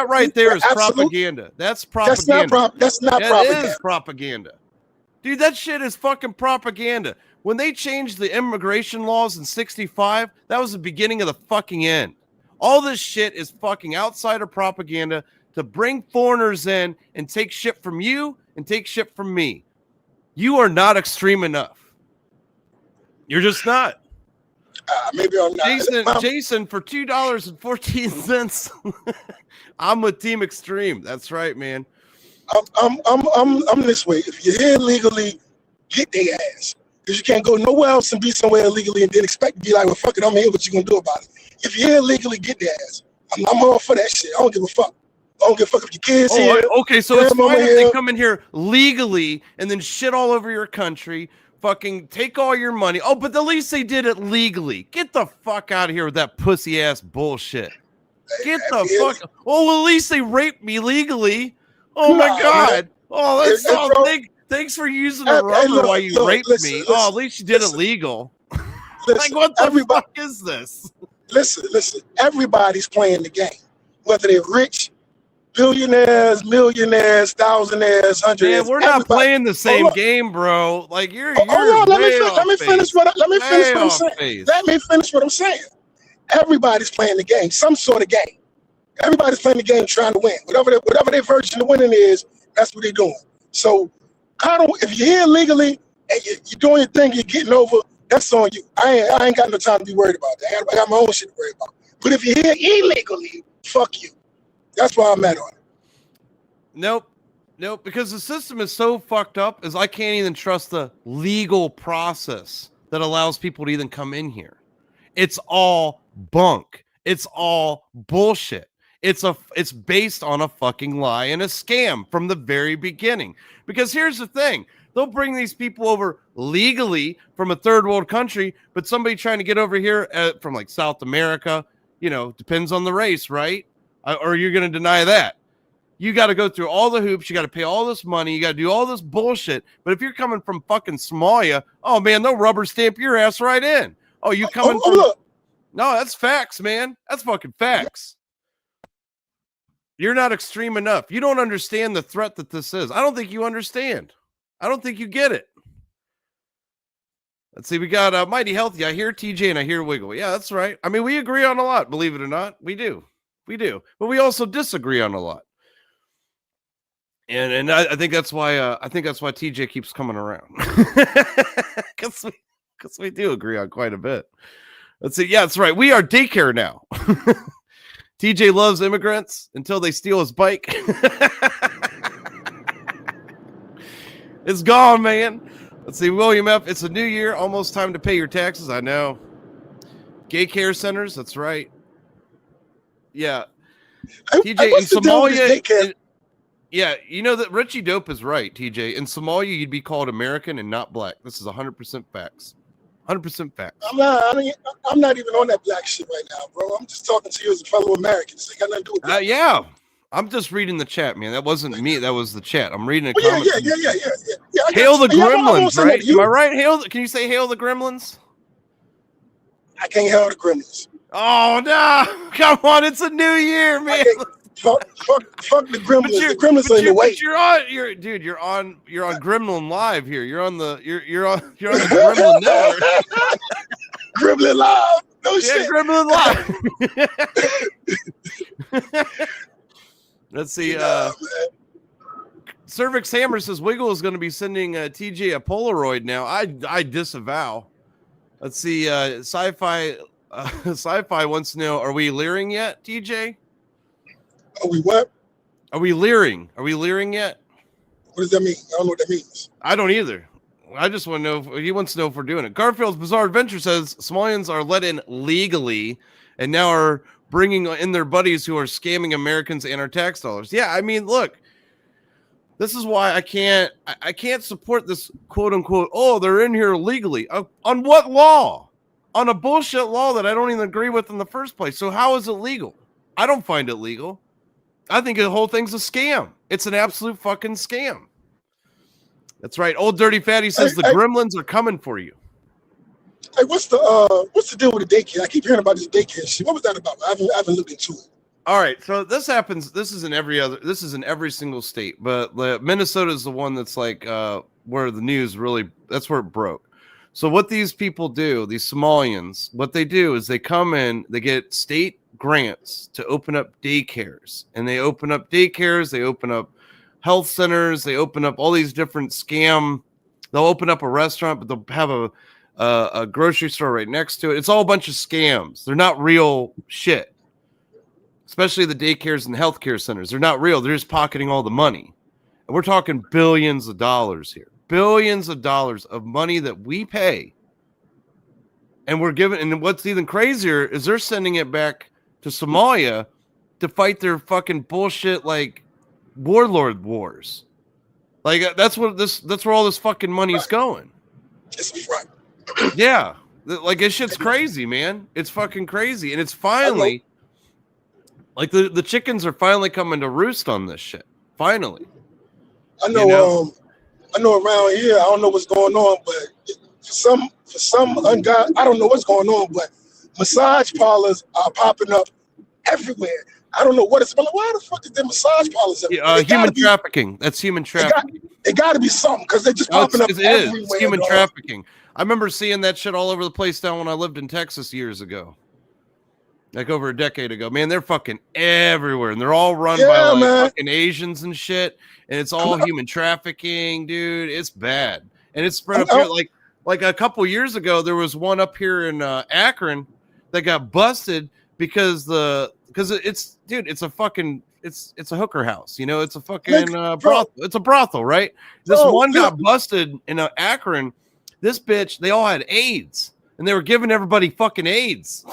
right there is propaganda. That's propaganda. That's not propaganda. That is propaganda. Dude, that shit is fucking propaganda. When they changed the immigration laws in 65, that was the beginning of the fucking end. All this shit is fucking outsider propaganda to bring foreigners in and take shit from you and take shit from me. You are not extreme enough. You're just not. Maybe I'm not. Jason, for $2.14, I'm with Team Extreme. That's right, man. I'm this way. If you're here legally, get their ass. Because you can't go nowhere else and be somewhere illegally and then expect to be like, well, fuck it, I'm here, what you gonna do about it? If you're here legally, get their ass. I'm all for that shit. I don't give a fuck. I don't give a fuck if your kids here. Okay, so it's fine if they come in here legally and then shit all over your country, fucking take all your money. Oh, but at least they did it legally. Get the fuck out of here with that pussy ass bullshit. Get the fuck. Oh, well, at least they raped me legally. Oh my god. Oh, that's all. bro, Thanks for using a rubber while you raped me. Oh, at least you did it legal. Like, what the fuck is this? Listen. Everybody's playing the game, whether they're rich, billionaires, millionaires, thousandaires, hundreds. Man, we're not playing the same game, bro. Like you're Hold on, let me finish what I'm saying. Face. Let me finish what I'm saying. Everybody's playing the game, some sort of game. Everybody's playing the game trying to win. Whatever their version of winning is, that's what they're doing. So, if you're here legally and you're doing your thing, you're getting over, that's on you. I ain't got no time to be worried about that. I got my own shit to worry about. But if you're here illegally, fuck you. That's why I'm at on it. Nope, because the system is so fucked up is I can't even trust the legal process that allows people to even come in here. It's all bunk. It's all bullshit. It's based on a fucking lie and a scam from the very beginning. Because here's the thing. They'll bring these people over legally from a third world country, but somebody trying to get over here from like South America, depends on the race, right? Or you're going to deny that. You got to go through all the hoops. You got to pay all this money. You got to do all this bullshit. But if you're coming from fucking Somalia, oh man, they'll rubber stamp your ass right in. Oh, you coming from... Look. No, that's facts, man. That's fucking facts. You're not extreme enough. You don't understand the threat that this is. I don't think you understand. I don't think you get it. Let's see. We got Mighty Healthy. I hear TJ and I hear Wiggle. Yeah, that's right. I mean, we agree on a lot, believe it or not. We do. But we also disagree on a lot. And I think that's why TJ keeps coming around. Because we do agree on quite a bit. Let's see. Yeah, that's right. We are daycare now. TJ loves immigrants until they steal his bike. It's gone, man. Let's see. William F. It's a new year. Almost time to pay your taxes. I know. Gay care centers. That's right. Yeah. TJ, in Somalia. Yeah, you know that Richie Dope is right, TJ. In Somalia, you'd be called American and not black. This is 100% facts. 100% facts. I'm not even on that black shit right now, bro. I'm just talking to you as a fellow American. So got nothing to do with that. Yeah. I'm just reading the chat, man. That wasn't me. That was the chat. I'm reading a comment. Yeah. Hail the Gremlins, right? Am I right? Can you say hail the Gremlins? I can't hail the Gremlins. Oh, no. Come on. It's a new year, man. Fuck the Gremlins. The Gremlins are in the way. You're on Gremlin Live here. You're on the Gremlin Network. Gremlin Live. No shit. Gremlin Live. Let's see. Cervix Hammer says Wiggle is going to be sending TJ a Polaroid now. I disavow. Let's see. Sci-Fi wants to know: are we leering yet, TJ? Are we what? Are we leering? Are we leering yet? What does that mean? I don't know what that means. I don't either. I just want to know. He wants to know if we're doing it. Garfield's Bizarre Adventure says Somalians are let in legally and now are bringing in their buddies who are scamming Americans and our tax dollars. Yeah, I mean, look, this is why I can't support this quote unquote. Oh, they're in here legally. On what law? On a bullshit law that I don't even agree with in the first place. So how is it legal? I don't find it legal. I think the whole thing's a scam. It's an absolute fucking scam. That's right. Old Dirty Fatty says the Gremlins are coming for you. Hey, what's the deal with the daycare? I keep hearing about this daycare shit. What was that about? I haven't looked into it. All right, so this happens. This is in every single state, but Minnesota is the one that's like where the news really. That's where it broke. So what these people do, these Somalians, what they do is they come in, they get state grants to open up daycares, and they open up daycares, they open up health centers, they open up all these different scam. They'll open up a restaurant, but they'll have a grocery store right next to it. It's all a bunch of scams. They're not real shit. Especially the daycares and the healthcare centers. They're not real. They're just pocketing all the money. And we're talking billions of dollars here. Billions of dollars of money that we pay. And we're giving, and what's even crazier is they're sending it back to Somalia to fight their fucking bullshit like warlord wars. Like that's where all this fucking money's going. Yeah. Like this shit's crazy, man. It's fucking crazy. And it's finally like the chickens are finally coming to roost on this shit. Finally. I know. I know around here. I don't know what's going on, but for some ungodly, I don't know what's going on, but massage parlors are popping up everywhere. I don't know what it's about. Why the fuck is there massage parlors everywhere? Human trafficking. That's human trafficking. It got to be something because they're just popping up everywhere. It's human trafficking. I remember seeing that shit all over the place down when I lived in Texas years ago. Like over a decade ago. Man, they're fucking everywhere. And they're all run by like fucking Asians and shit. And it's all human trafficking, dude. It's bad. And it's spread up here. Like a couple years ago, there was one up here in Akron that got busted because it's a fucking it's a hooker house, you know, it's a fucking brothel. It's a brothel, right? This one got busted in Akron. This bitch, they all had AIDS, and they were giving everybody fucking AIDS.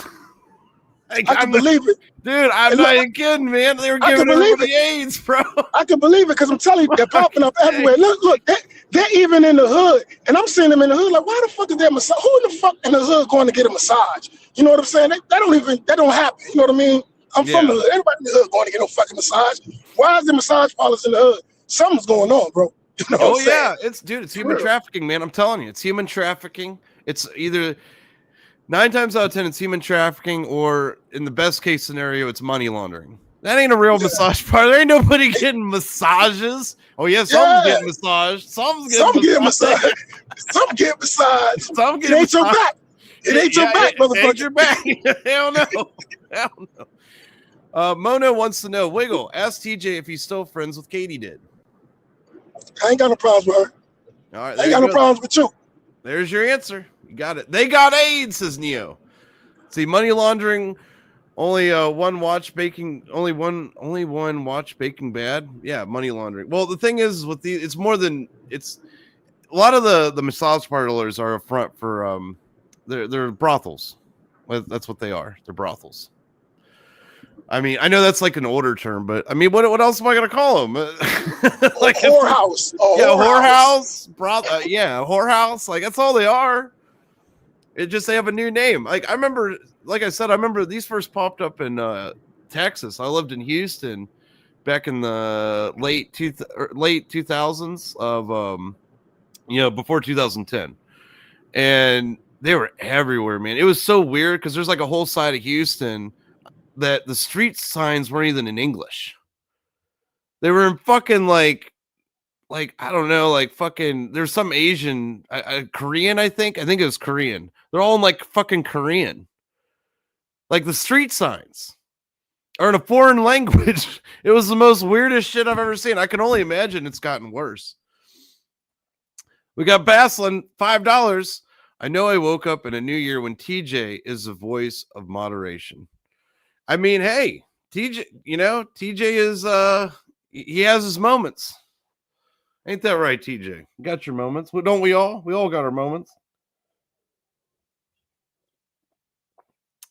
Like, I can believe it, dude. I'm not even kidding, man. They were giving everybody AIDS, bro. I can believe it because I'm telling you, they're popping up everywhere. Look, they're even in the hood, and I'm seeing them in the hood. Like, why the fuck is there massage? Who in the fuck in the hood going to get a massage? You know what I'm saying? That don't happen. You know what I mean? I'm from the hood. Everybody in the hood going to get no fucking massage. Why is the massage parlors in the hood? Something's going on, bro. You know what I'm saying? It's human trafficking, man. I'm telling you, it's human trafficking. It's either 9 times out of 10, it's human trafficking, or in the best case scenario, it's money laundering. That ain't a real massage parlor. There ain't nobody getting massages. Oh yeah, someone's getting massaged. Some getting massaged. Some get massaged. Some get it ain't your back. It ain't your back, motherfucker. It ain't your back. Hell no. Hell no. Mono wants to know, Wiggle, ask TJ if he's still friends with Katie did. I ain't got no problems with her. All right, I ain't got no problems with you. There's your answer. You got it. They got AIDS, says Neo. See, money laundering, only one watch Baking Bad. Yeah, money laundering. Well, the thing is with it's more than it's a lot of the massage parlors are a front for they're brothels. That's what they are. They're brothels. I mean, I know that's like an older term, but I mean, what else am I gonna call them? Like whorehouse. Whorehouse. Whorehouse. Like that's all they are. It just they have a new name. Like I remember, like I said, I remember these first popped up in Texas. I lived in Houston back in the late 2000s of before 2010, and they were everywhere, man. It was so weird because there's like a whole side of Houston that the street signs weren't even in English. They were in fucking like I don't know, like fucking. There's some Asian, Korean. I think it was Korean. They're all in like fucking Korean. Like the street signs are in a foreign language. It was the most weirdest shit I've ever seen. I can only imagine it's gotten worse. We got Baslin, $5. I know I woke up in a new year when TJ is the voice of moderation. I mean, hey, TJ, TJ is he has his moments. Ain't that right, TJ? You got your moments. Well, don't we all? We all got our moments.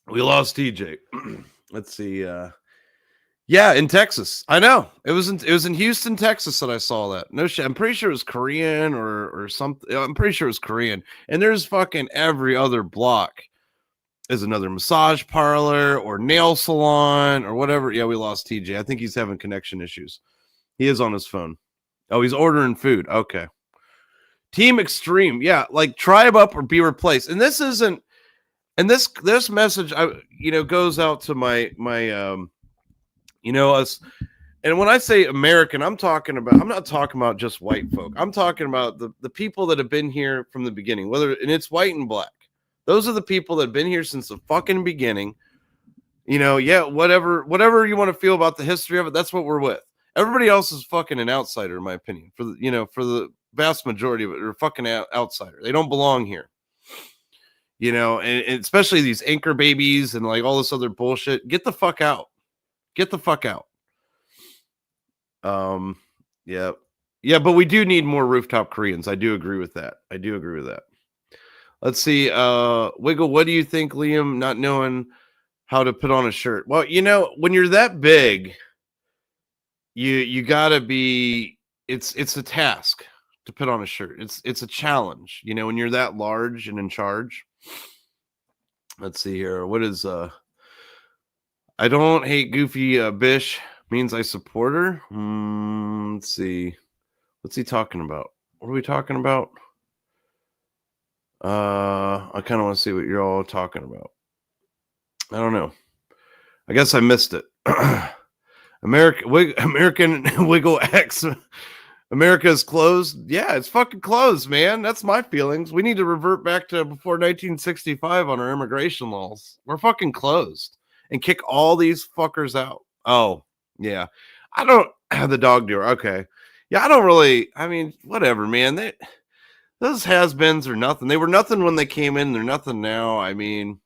We lost TJ. Let's see. Yeah, in Texas. I know. It was in Houston, Texas that I saw that. No shit. I'm pretty sure it was Korean or something. I'm pretty sure it was Korean. And there's fucking every other block is another massage parlor or nail salon or whatever. Yeah, we lost TJ. I think he's having connection issues. He is on his phone. Oh, he's ordering food. Okay. Team Extreme. Yeah, like tribe up or be replaced. And this isn't, and this message goes out to my us. And when I say American, I'm not talking about just white folk. I'm talking about the people that have been here from the beginning, and it's white and black. Those are the people that have been here since the fucking beginning. Whatever you want to feel about the history of it, that's what we're with. Everybody else is fucking an outsider, in my opinion. For the vast majority of it, they're fucking outsider. They don't belong here. And especially these anchor babies and like all this other bullshit. Get the fuck out. Get the fuck out. Yeah, but we do need more rooftop Koreans. I do agree with that. Let's see. Wiggle, what do you think, Liam, not knowing how to put on a shirt? Well, when you're that big, you gotta be, it's a task to put on a shirt. It's a challenge, when you're that large and in charge. Let's see here. What is I don't hate Goofy Bish means I support her. Let's see. What's he talking about? What are we talking about? I kind of want to see what you're all talking about. I don't know. I guess I missed it. American Wiggle X. America is closed. Yeah, it's fucking closed, man. That's my feelings. We need to revert back to before 1965 on our immigration laws. We're fucking closed and kick all these fuckers out. Oh, yeah. I don't have the dog dealer. Okay. Yeah, I don't really. I mean, whatever, man. Those has-beens are nothing. They were nothing when they came in. They're nothing now. I mean,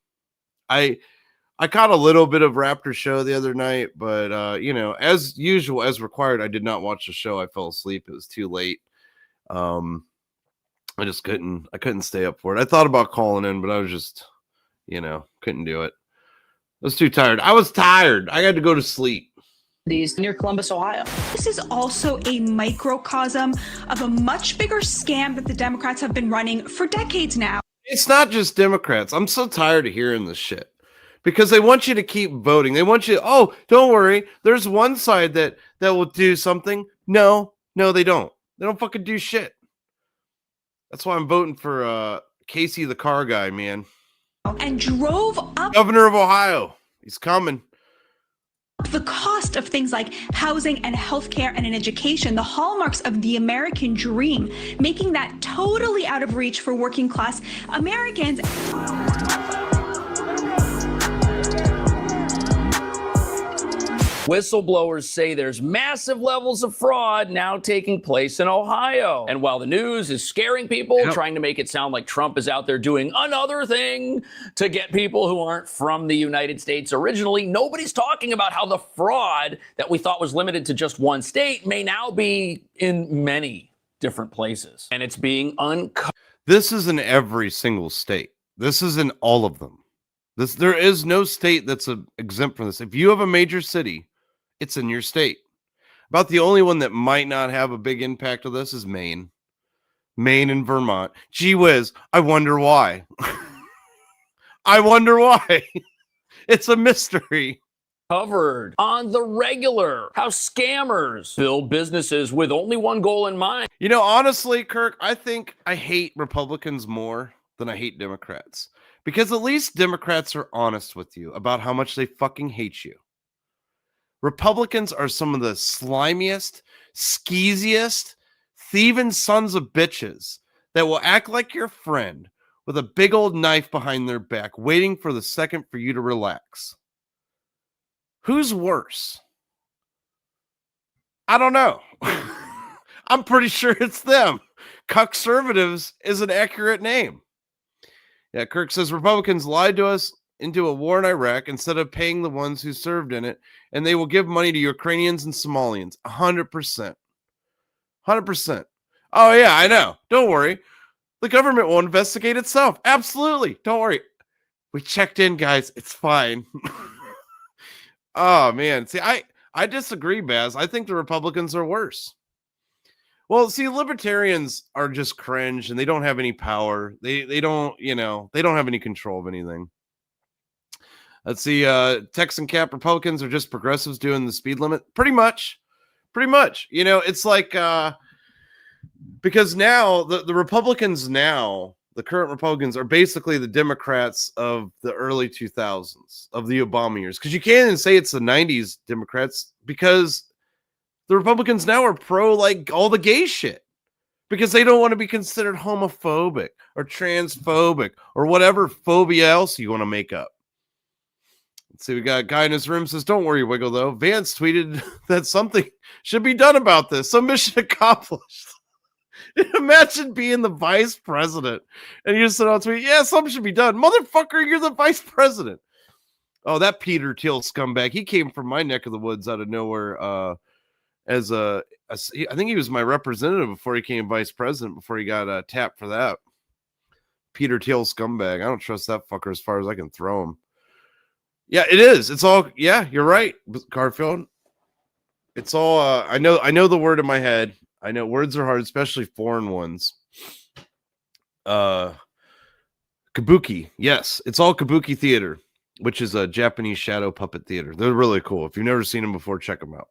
I caught a little bit of Raptor show the other night, but as usual, as required, I did not watch the show. I fell asleep. It was too late. I just couldn't stay up for it. I thought about calling in, but I was just, couldn't do it. I was too tired. I was tired. I had to go to sleep. These near Columbus, Ohio. This is also a microcosm of a much bigger scam that the Democrats have been running for decades now. It's not just Democrats. I'm so tired of hearing this shit. Because they want you to keep voting. They want you, oh, don't worry. There's one side that will do something. No, they don't. They don't fucking do shit. That's why I'm voting for Casey the car guy, man. And drove up Governor of Ohio. He's coming. The cost of things like housing and healthcare and an education, the hallmarks of the American dream, making that totally out of reach for working class Americans. Whistleblowers say there's massive levels of fraud now taking place in Ohio. And while the news is scaring people, trying to make it sound like Trump is out there doing another thing to get people who aren't from the United States originally, nobody's talking about how the fraud that we thought was limited to just one state may now be in many different places. And it's being uncovered. This is in every single state. This is in all of them. There is no state that's exempt from this. If you have a major city, it's in your state. About the only one that might not have a big impact of this is Maine. Maine and Vermont. Gee whiz, I wonder why. I wonder why. It's a mystery. Covered on the regular how scammers build businesses with only one goal in mind. Honestly, Kirk, I think I hate Republicans more than I hate Democrats. Because at least Democrats are honest with you about how much they fucking hate you. Republicans are some of the slimiest, skeeziest, thieving sons of bitches that will act like your friend with a big old knife behind their back, waiting for the second for you to relax. Who's worse? I don't know. I'm pretty sure it's them. Cuckservatives is an accurate name. Yeah, Kirk says Republicans lied to us into a war in Iraq instead of paying the ones who served in it, and they will give money to Ukrainians and Somalians. 100%. 100%. Oh, yeah, I know. Don't worry. The government will investigate itself. Absolutely. Don't worry. We checked in, guys. It's fine. Oh, man. See, I disagree, Baz. I think the Republicans are worse. Well, see, libertarians are just cringe and they don't have any power. They don't, they don't have any control of anything. Let's see, Texan Cap Republicans are just progressives doing the speed limit. Pretty much. It's like, because now the Republicans now, the current Republicans are basically the Democrats of the early 2000s, of the Obama years. Because you can't even say it's the 90s Democrats because the Republicans now are pro like all the gay shit because they don't want to be considered homophobic or transphobic or whatever phobia else you want to make up. Let's see, we got a guy in his room says, don't worry, Wiggle, though. Vance tweeted that something should be done about this. So mission accomplished. Imagine being the vice president and you just said on tweet, yeah, something should be done. Motherfucker, you're the vice president. Oh, that Peter Thiel scumbag. He came from my neck of the woods out of nowhere. I think he was my representative before he became vice president, before he got tapped for that. Peter Thiel scumbag. I don't trust that fucker as far as I can throw him. Yeah, it is. It's all, yeah, you're right, Garfield. It's all, I know the word in my head. I know words are hard, especially foreign ones. Kabuki. Yes, it's all Kabuki theater, which is a Japanese shadow puppet theater. They're really cool. If you've never seen them before, check them out.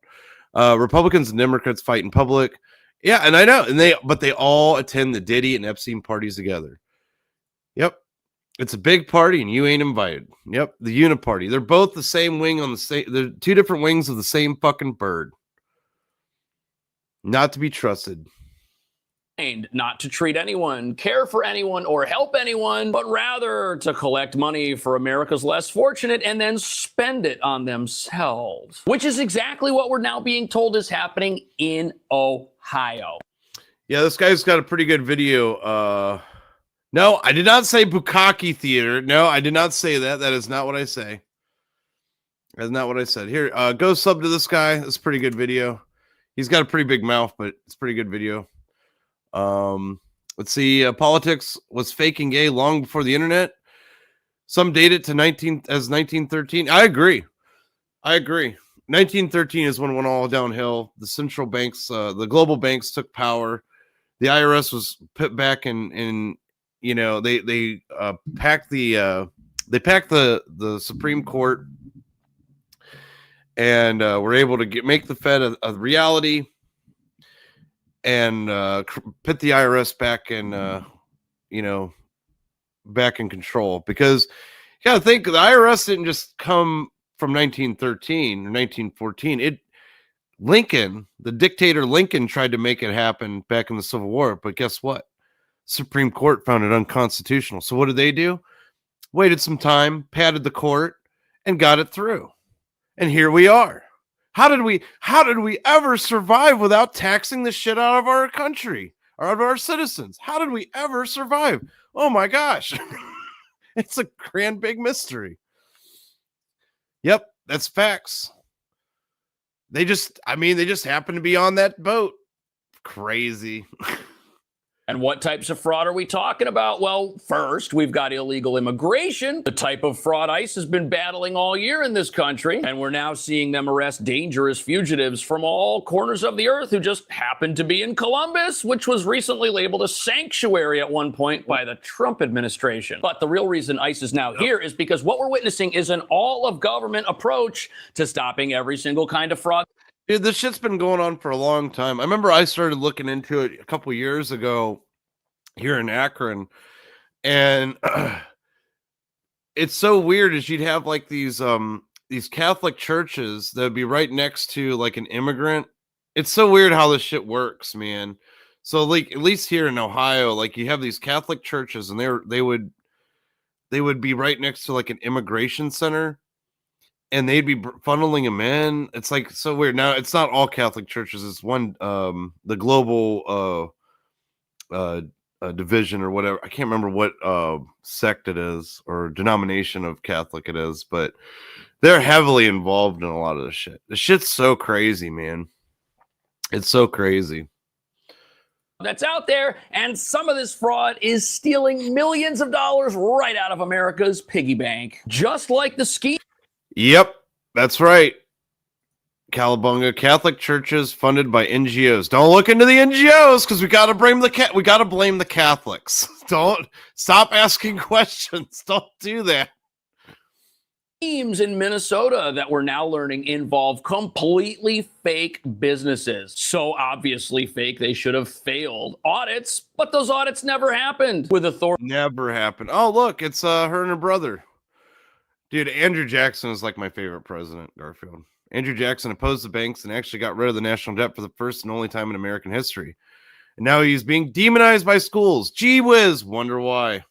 Republicans and Democrats fight in public Yeah, and I know, but they all attend the Diddy and Epstein parties together. Yep, it's a big party, and you ain't invited. Yep, the Uniparty. They're both the same wing on the same. They're two different wings of the same fucking bird. Not to be trusted. Not to treat anyone, care for anyone, or help anyone, but rather to collect money for America's less fortunate and then spend it on themselves. Which is exactly what we're now being told is happening in Ohio. Yeah, this guy's got a pretty good video. No, I did not say Bukkake Theater. No, I did not say that. That is not what I say. That's not what I said. Here, go sub to this guy. It's a pretty good video. He's got a pretty big mouth, but it's a pretty good video. Let's see. Politics was faking gay long before the internet. Some date it to 1913. I agree. 1913 is when it went all downhill. The central banks, the global banks took power. The IRS was put back in you know, they packed the Supreme Court and were able to make the Fed a reality. And put the IRS back in, back in control. Because you got to think, the IRS didn't just come from 1913 or 1914. Lincoln, the dictator Lincoln, tried to make it happen back in the Civil War. But guess what? Supreme Court found it unconstitutional. So what did they do? Waited some time, padded the court, and got it through. And here we are. How did we ever survive without taxing the shit out of our country or out of our citizens? How did we ever survive? Oh my gosh. It's a grand big mystery. Yep, that's facts. They just happen to be on that boat. Crazy. And what types of fraud are we talking about? Well, first, we've got illegal immigration, the type of fraud ICE has been battling all year in this country. And we're now seeing them arrest dangerous fugitives from all corners of the earth who just happen to be in Columbus, which was recently labeled a sanctuary at one point by the Trump administration. But the real reason ICE is now here is because what we're witnessing is an all-of-government approach to stopping every single kind of fraud. Dude, this shit's been going on for a long time. I remember I started looking into it a couple years ago here in Akron, and it's so weird as you'd have like these Catholic churches that would be right next to like an immigrant. It's so weird how this shit works, man. So like at least here in Ohio, like you have these Catholic churches, and they would be right next to like an immigration center. And they'd be funneling them in. It's like so weird. Now it's not all Catholic churches. It's one, the global division or whatever. I can't remember what sect it is or denomination of Catholic it is, but they're heavily involved in a lot of this shit. The shit's so crazy, man. It's so crazy. That's out there, and some of this fraud is stealing millions of dollars right out of America's piggy bank, just like the ski. Yep, that's right. Calabunga, Catholic churches funded by NGOs. Don't look into the NGOs because we gotta blame the Catholics. Don't stop asking questions. Don't do that. Teams in Minnesota that we're now learning involve completely fake businesses. So obviously fake, they should have failed audits, but those audits never happened with authority. Never happened. Oh, look, it's her and her brother. Dude, Andrew Jackson is like my favorite president, Garfield. Andrew Jackson opposed the banks and actually got rid of the national debt for the first and only time in American history. And now he's being demonized by schools. Gee whiz, wonder why.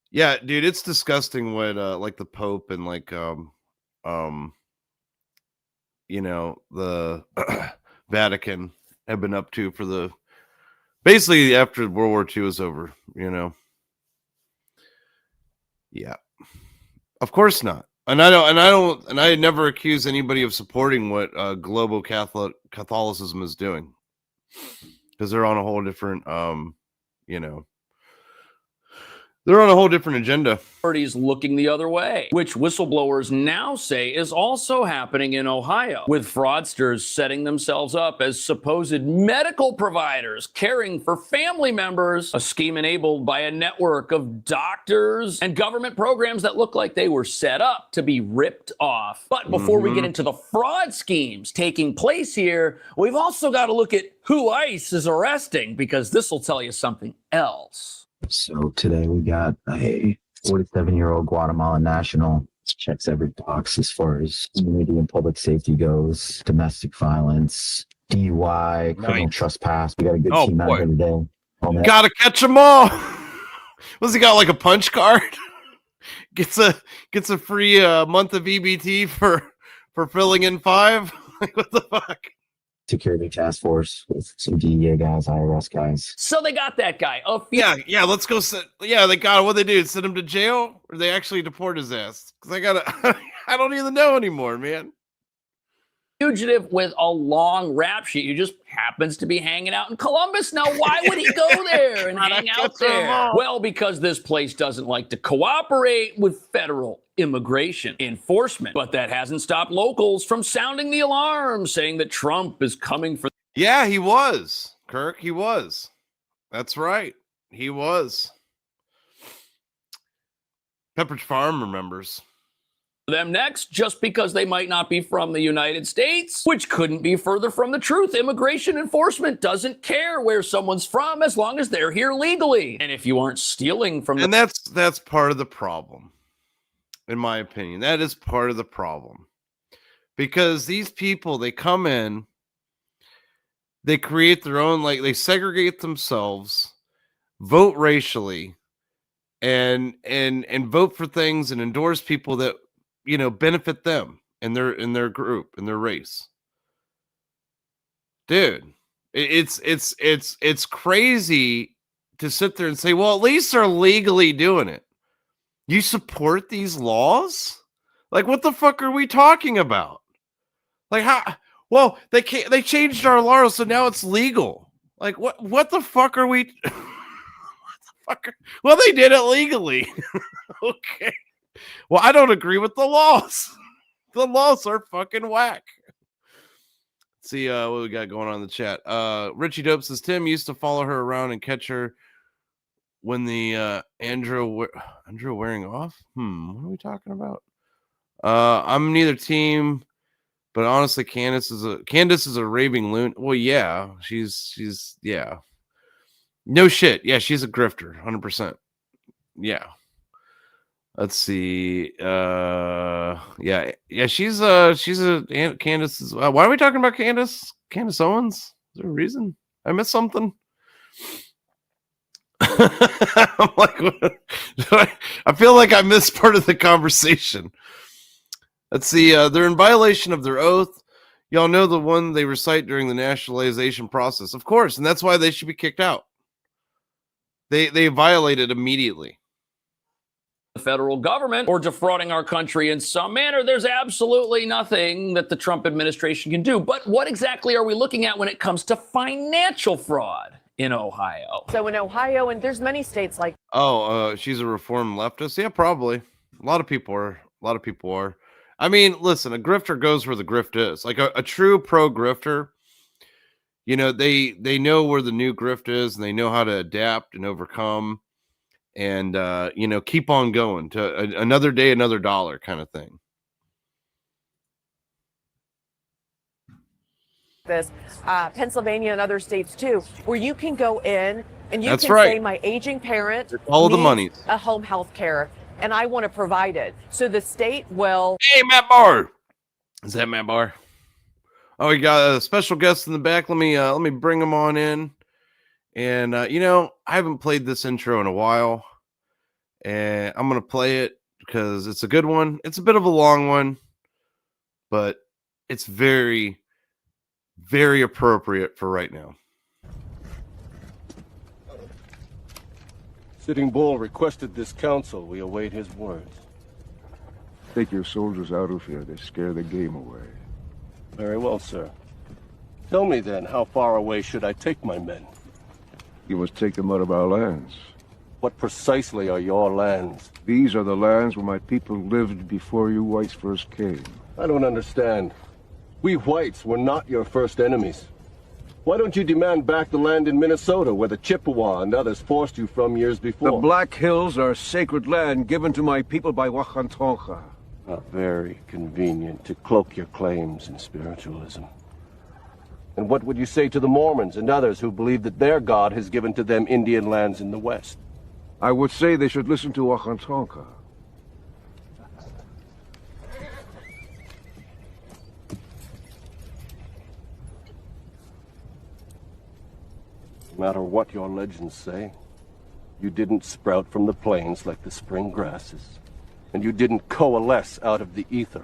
Yeah, dude, it's disgusting what like the Pope and like you know, the Vatican have been up to for the basically after World War II is over, you know. Yeah, of course not. And I never accuse anybody of supporting what global Catholicism is doing, because they're on a whole different, you know, They're on a whole different agenda. Parties looking the other way, which whistleblowers now say is also happening in Ohio, with fraudsters setting themselves up as supposed medical providers caring for family members, a scheme enabled by a network of doctors and government programs that look like they were set up to be ripped off. But before we get into the fraud schemes taking place here, we've also got to look at who ICE is arresting, because this will tell you something else. So today we got a 47-year-old Guatemalan national. Checks every box as far as community and public safety goes, domestic violence, DUI, criminal trespass. We got a good team out here today. Gotta catch them all. What's he got, like a punch card? gets a free month of EBT for filling in 5. Like, what the fuck? Security task force with some DEA guys, IRS guys. So they got that guy. Yeah, let's go. They got what they do. Send him to jail, or they actually deport his ass? Because I don't even know anymore, man. Fugitive with a long rap sheet who just happens to be hanging out in Columbus. Now, why would he go there and hang out there? Well, because this place doesn't like to cooperate with federal immigration enforcement. But that hasn't stopped locals from sounding the alarm, saying that Trump is coming for... Yeah, he was, Kirk. He was. That's right. He was. Pepperidge Farm remembers them next, just because they might not be from the United States, which couldn't be further from the truth. Immigration enforcement doesn't care where someone's from as long as they're here legally. And if you aren't stealing from and that's part of the problem, in my opinion. That is part of the problem, because these people, they come in, they create their own, like, they segregate themselves, vote racially, and vote for things and endorse people that, you know, benefit them and their group and their race. Dude, it's crazy to sit there and say, well, at least they're legally doing it. You support these laws? Like, what the fuck are we talking about? Like, how? Well, they changed our laws, so now it's legal. Like, what the fuck are we? What the fuck well, they did it legally. Okay. Well, I don't agree with the laws. The laws are fucking whack. Let's see what we got going on in the chat. Richie Dope says Tim used to follow her around and catch her when the Andrew wearing off. What are we talking about? I'm neither team, but honestly, Candace is a raving loon. Well, yeah, she's yeah. No shit. Yeah, she's a grifter, 100%. Yeah. Let's see. Yeah, she's a Candace. Why are we talking about Candace? Candace Owens? Is there a reason? I missed something. I'm like, I feel like I missed part of the conversation. Let's see. They're in violation of their oath. Y'all know the one they recite during the nationalization process, of course, and that's why they should be kicked out. They violated immediately. The federal government or defrauding our country in some manner. There's absolutely nothing that the Trump administration can do. But what exactly are we looking at when it comes to financial fraud in Ohio? So in Ohio, and there's many states like... she's a reformed leftist? Yeah, probably. A lot of people are. I mean, listen, a grifter goes where the grift is. Like a true pro grifter, you know, they know where the new grift is, and they know how to adapt and overcome. And, you know, keep on going to another day, another dollar kind of thing. This Pennsylvania and other states, too, where you can go in and you That's can right. say my aging parent all the needs money, a home health care, and I want to provide it. So the state will. Hey, Matt Barr. Is that Matt Barr? Oh, we got a special guest in the back. Let me bring him on in. And, you know, I haven't played this intro in a while, and I'm going to play it because it's a good one. It's a bit of a long one, but it's very, very appropriate for right now. Sitting Bull requested this council. We await his words. Take your soldiers out of here. They scare the game away. Very well, sir. Tell me then, how far away should I take my men? You must take them out of our lands. What precisely are your lands? These are the lands where my people lived before you whites first came. I don't understand. We whites were not your first enemies. Why don't you demand back the land in Minnesota where the Chippewa and others forced you from years before? The Black Hills are sacred land given to my people by Wakantonka. Very convenient to cloak your claims in spiritualism. And what would you say to the Mormons and others who believe that their God has given to them Indian lands in the West? I would say they should listen to Wakantonka. No matter what your legends say, you didn't sprout from the plains like the spring grasses, and you didn't coalesce out of the ether.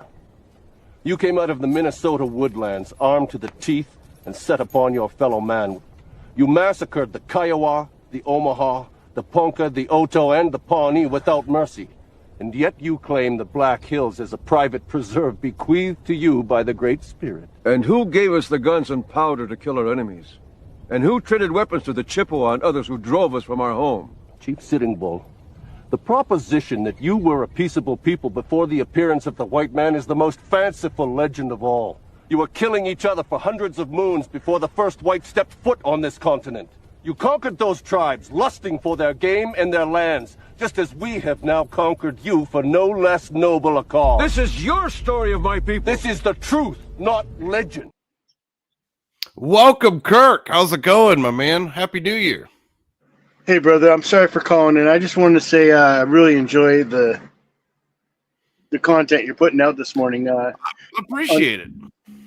You came out of the Minnesota woodlands, armed to the teeth, and set upon your fellow man. You massacred the Kiowa, the Omaha, the Ponca, the Oto, and the Pawnee without mercy. And yet you claim the Black Hills as a private preserve bequeathed to you by the Great Spirit. And who gave us the guns and powder to kill our enemies? And who traded weapons to the Chippewa and others who drove us from our home? Chief Sitting Bull, the proposition that you were a peaceable people before the appearance of the white man is the most fanciful legend of all. You were killing each other for hundreds of moons before the first white stepped foot on this continent. You conquered those tribes, lusting for their game and their lands, just as we have now conquered you for no less noble a cause. This is your story of my people. This is the truth, not legend. Welcome, Kirk. How's it going, my man? Happy New Year. Hey, brother. I'm sorry for calling in. I just wanted to say I really enjoy the content you're putting out this morning. Appreciate it.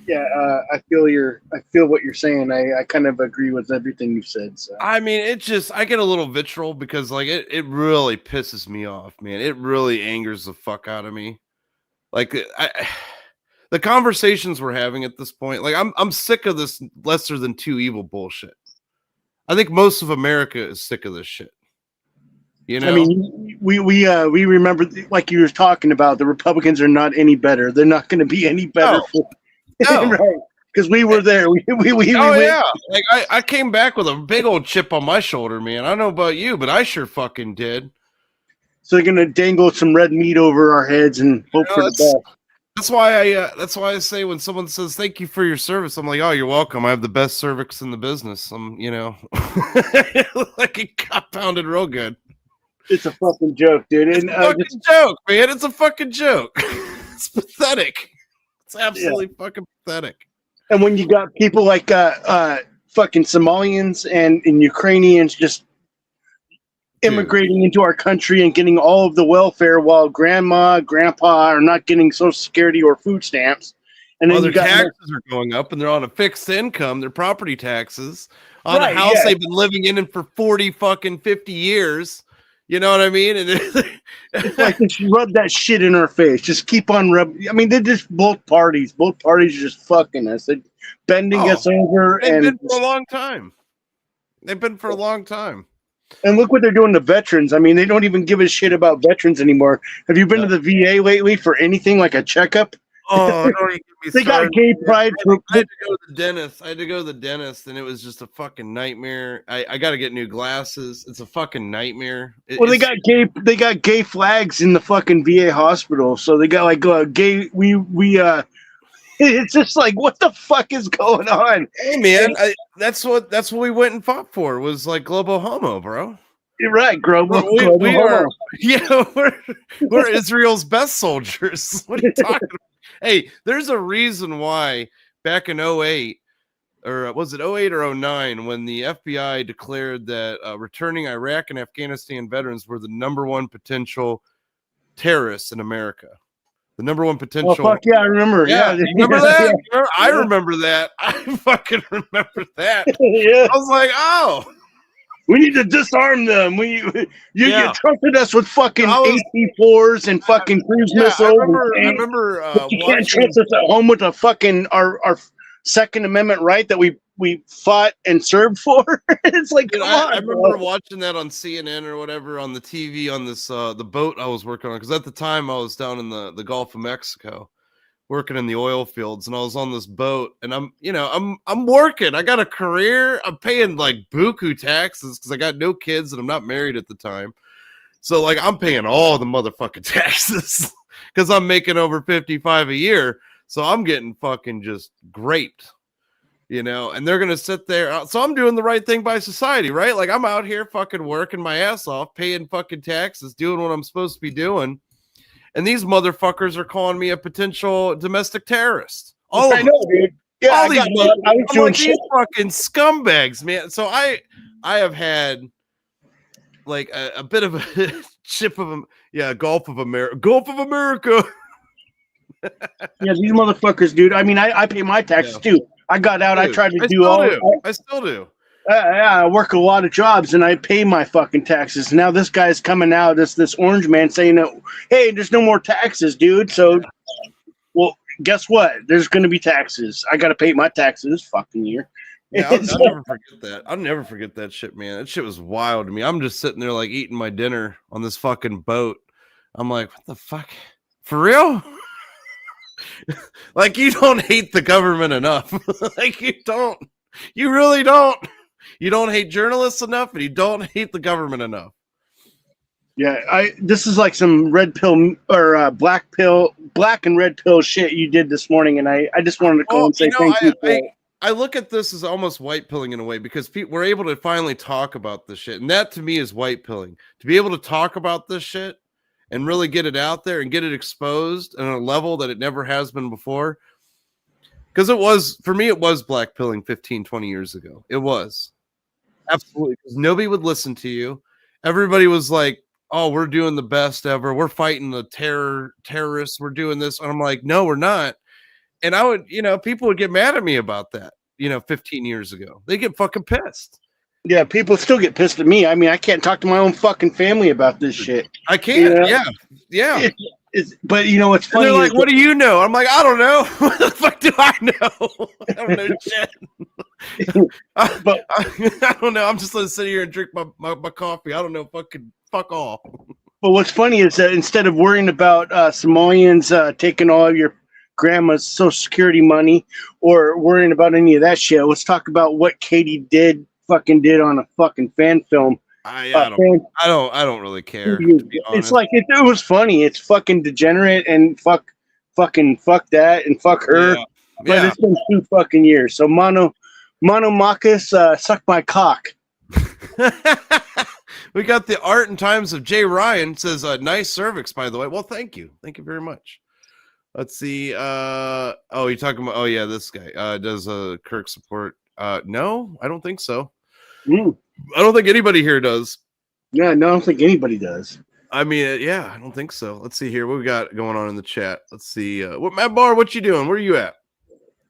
Yeah, I feel what you're saying. I kind of agree with everything you've said. So. I mean, I get a little vitriol because like it really pisses me off, man. It really angers the fuck out of me. Like the conversations we're having at this point, like I'm sick of this lesser than two evil bullshit. I think most of America is sick of this shit. You know, I mean, we remember, like you were talking about, the Republicans are not any better. They're not going to be any better. No. Right? Because we were there. Yeah. Like I came back with a big old chip on my shoulder, man. I don't know about you, but I sure fucking did. So they're going to dangle some red meat over our heads and hope for the best. That's why I say when someone says thank you for your service, I'm like, oh, you're welcome. I have the best cervix in the business. I'm, like it got pounded real good. It's a fucking joke, dude. It's a fucking joke, man. It's a fucking joke. It's pathetic. It's absolutely fucking pathetic. And when you got people like fucking Somalians and Ukrainians just immigrating into our country and getting all of the welfare while grandma, grandpa are not getting Social Security or food stamps. And then their taxes are going up and they're on a fixed income, their property taxes on a house they've been living in for 50 years. You know what I mean? And it's like just rub that shit in our face. Just keep on rubbing. I mean, they're just both parties are just fucking us. They're bending us over. They've been for a long time. And look what they're doing to veterans. I mean, they don't even give a shit about veterans anymore. Have you been to the VA lately for anything like a checkup? Oh, they got gay pride. I had to go to the dentist. And it was just a fucking nightmare. I got to get new glasses. It's a fucking nightmare. They got gay flags in the fucking VA hospital. So they got like gay. It's just like, what the fuck is going on? Hey man, that's what we went and fought for. Was like global homo, bro. You're right, global homo. We're Israel's best soldiers. What are you talking about? Hey, there's a reason why back in 2008, or was it 2008 or 2009, when the FBI declared that returning Iraq and Afghanistan veterans were the number one potential terrorists in America. The number one potential. Oh, fuck yeah, I remember. Yeah. Remember that? I remember that. I fucking remember that. Yeah. I was like, oh. We need to disarm them. You trusted us with fucking AC-4s and fucking cruise missiles. I remember you can't trust us at home with a fucking our Second Amendment right that we fought and served for. It's like, I remember watching that on CNN or whatever on the TV on this the boat I was working on, because at the time I was down in the Gulf of Mexico working in the oil fields, and I was on this boat, and I'm working. I got a career. I'm paying like buku taxes because I got no kids and I'm not married at the time. So like I'm paying all the motherfucking taxes because I'm making over 55 a year. So I'm getting fucking just graped, you know, and they're going to sit there. So I'm doing the right thing by society, right? Like I'm out here fucking working my ass off, paying fucking taxes, doing what I'm supposed to be doing. And these motherfuckers are calling me a potential domestic terrorist. All of I know, dude. Yeah, all I was I'm doing like, shit. these fucking scumbags, man. So I have had like a bit of a Gulf of America. Yeah, these motherfuckers, dude. I mean, I pay my taxes too. I got out. I Dude, tried to I do still all. do. I still do. Yeah, I work a lot of jobs and I pay my fucking taxes. Now this guy's coming out, this orange man saying that, hey, there's no more taxes, dude. So, well, guess what? There's going to be taxes. I got to pay my taxes this fucking year. Yeah, I'll never forget that. I'll never forget that shit, man. That shit was wild to me. I'm just sitting there like eating my dinner on this fucking boat. I'm like, what the fuck? For real? Like you don't hate the government enough. Like you don't. You really don't. You don't hate journalists enough, and you don't hate the government enough. Yeah, this is like some red pill or black and red pill shit you did this morning, and I just wanted to call and say thank you for it. I look at this as almost white pilling in a way because we're able to finally talk about this shit. And that to me is white pilling. To be able to talk about this shit and really get it out there and get it exposed on a level that it never has been before. Because for me, it was black pilling 15, 20 years ago. It was. Absolutely. Because nobody would listen to you. Everybody was like, oh, we're doing the best ever. We're fighting the terrorists. We're doing this. And I'm like, no, we're not. And I would, people would get mad at me about that, 15 years ago. They get fucking pissed. Yeah, people still get pissed at me. I mean, I can't talk to my own fucking family about this shit. I can't. Yeah. But it's funny. And they're like, what do you know? I'm like, I don't know. What the fuck do I know? I don't know shit. But I don't know. I'm just gonna sit here and drink my coffee. I don't know. Fucking fuck off. But what's funny is that instead of worrying about Somalians taking all of your grandma's Social Security money or worrying about any of that shit, let's talk about what Katie did on a fucking fan film. I don't really care. To be honest. It's like it was funny. It's fucking degenerate and fuck that and fuck her. Yeah. But it's been 2 fucking years. So Mono Marcus, suck my cock. We got the art and times of Jay Ryan says nice cervix, by the way. Well, thank you very much. Let's see. You're talking about this guy does Kirk support. No, I don't think so. I don't think anybody here does. Yeah, no, I don't think anybody does. I mean, I don't think so. Let's see here. What we got going on in the chat? Let's see. What Matt Barr? What you doing? Where are you at?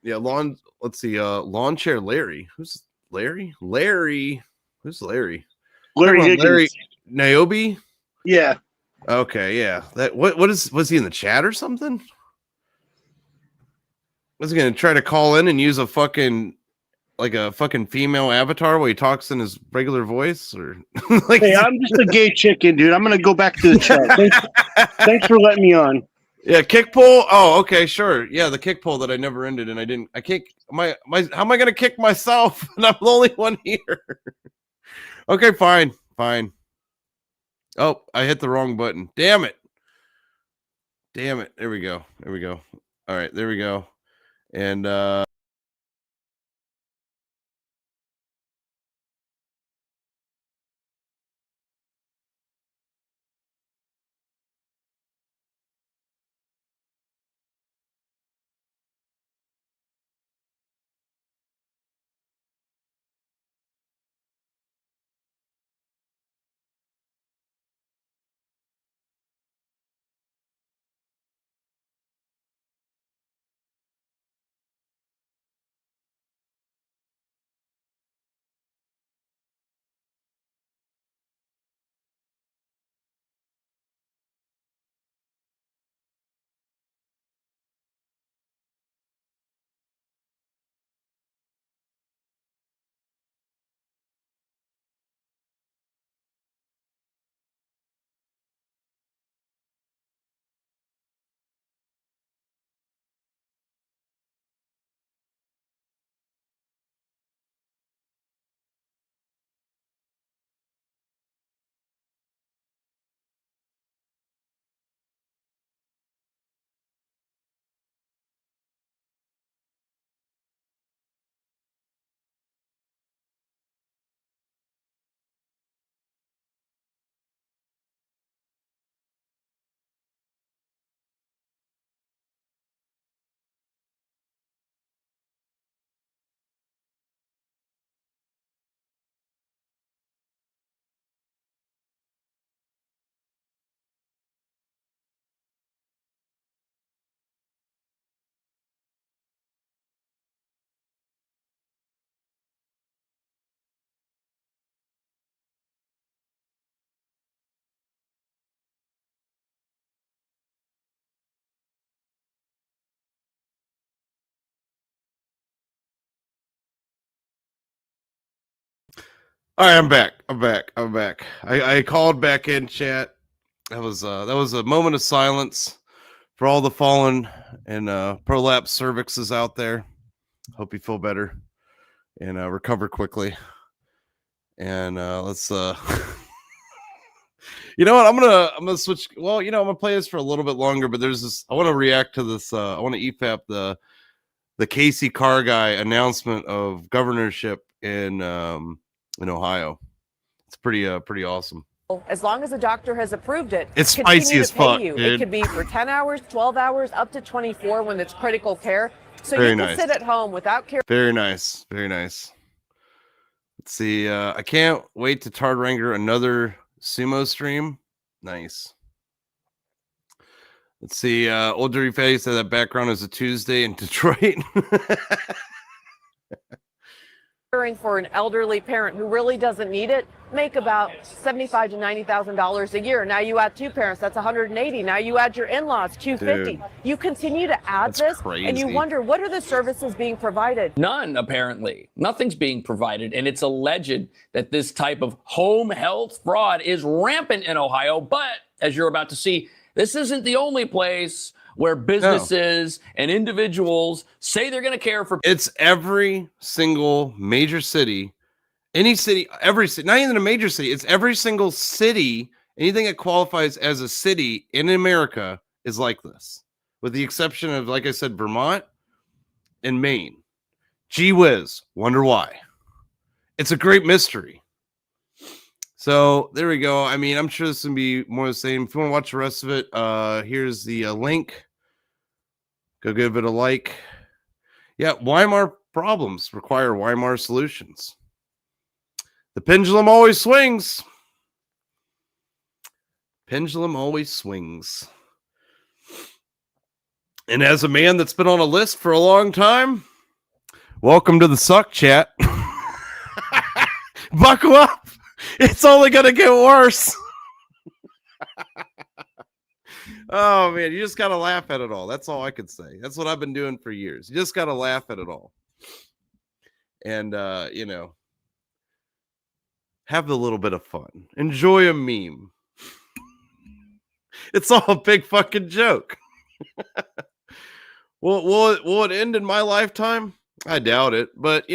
Yeah, let's see. Lawn chair Larry. Who's Larry? Who's Larry? Larry Niobe? Yeah. Okay, yeah. Was he in the chat or something? Was he gonna try to call in and use a fucking female avatar while he talks in his regular voice? Or hey, I'm just a gay chicken, dude. I'm gonna go back to the chat. Thanks for letting me on. Yeah, kick pull. Oh, okay, sure. Yeah, the kick pull that I never ended, and I didn't. I can't. How am I gonna kick myself? And I'm the only one here. Okay, fine. Oh, I hit the wrong button. Damn it. There we go. All right, there we go. And All right, I'm back. I called back in, chat. That was a moment of silence for all the fallen and prolapse cervixes out there. Hope you feel better and recover quickly. And let's you know what? I'm gonna switch. Well, I'm gonna play this for a little bit longer, but there's this. I want to react to this. I want to EFAP the Casey Carr guy announcement of governorship in Ohio. It's pretty awesome. As long as a doctor has approved it, It's continue spicy to as pay fuck, you. dude. It could be for 10 hours, 12 hours, up to 24 when it's critical care. So Very you can nice. sit at home without care. Very nice. Let's see. I can't wait to Tard Ranger another sumo stream. Nice. Let's see. Old Dirty Fatty said that background is a Tuesday in Detroit. For an elderly parent who really doesn't need it, make about $75,000 to $90,000 a year. Now you add two parents, that's $180,000. Now you add your in-laws, $250,000. Dude. You continue to add That's this, crazy. and you wonder, what are the services being provided? None, apparently. Nothing's being provided, and it's alleged that this type of home health fraud is rampant in Ohio. But as you're about to see, this isn't the only place where businesses and individuals say they're going to care for. It's every single major city, any city, every city, not even a major city. It's every single city. Anything that qualifies as a city in America is like this, with the exception of, like I said, Vermont and Maine. Gee whiz, wonder why. It's a great mystery. So there we go. I mean, I'm sure this will be more of the same. If you want to watch the rest of it, here's the link. Go give it a like. Yeah, Weimar problems require Weimar solutions. The pendulum always swings. Pendulum always swings. And as a man that's been on a list for a long time, welcome to the Suck Chat. Buckle up. It's only going to get worse. Oh, man, you just got to laugh at it all. That's all I could say. That's what I've been doing for years. You just got to laugh at it all. And, have a little bit of fun. Enjoy a meme. It's all a big fucking joke. Will it end in my lifetime? I doubt it. But,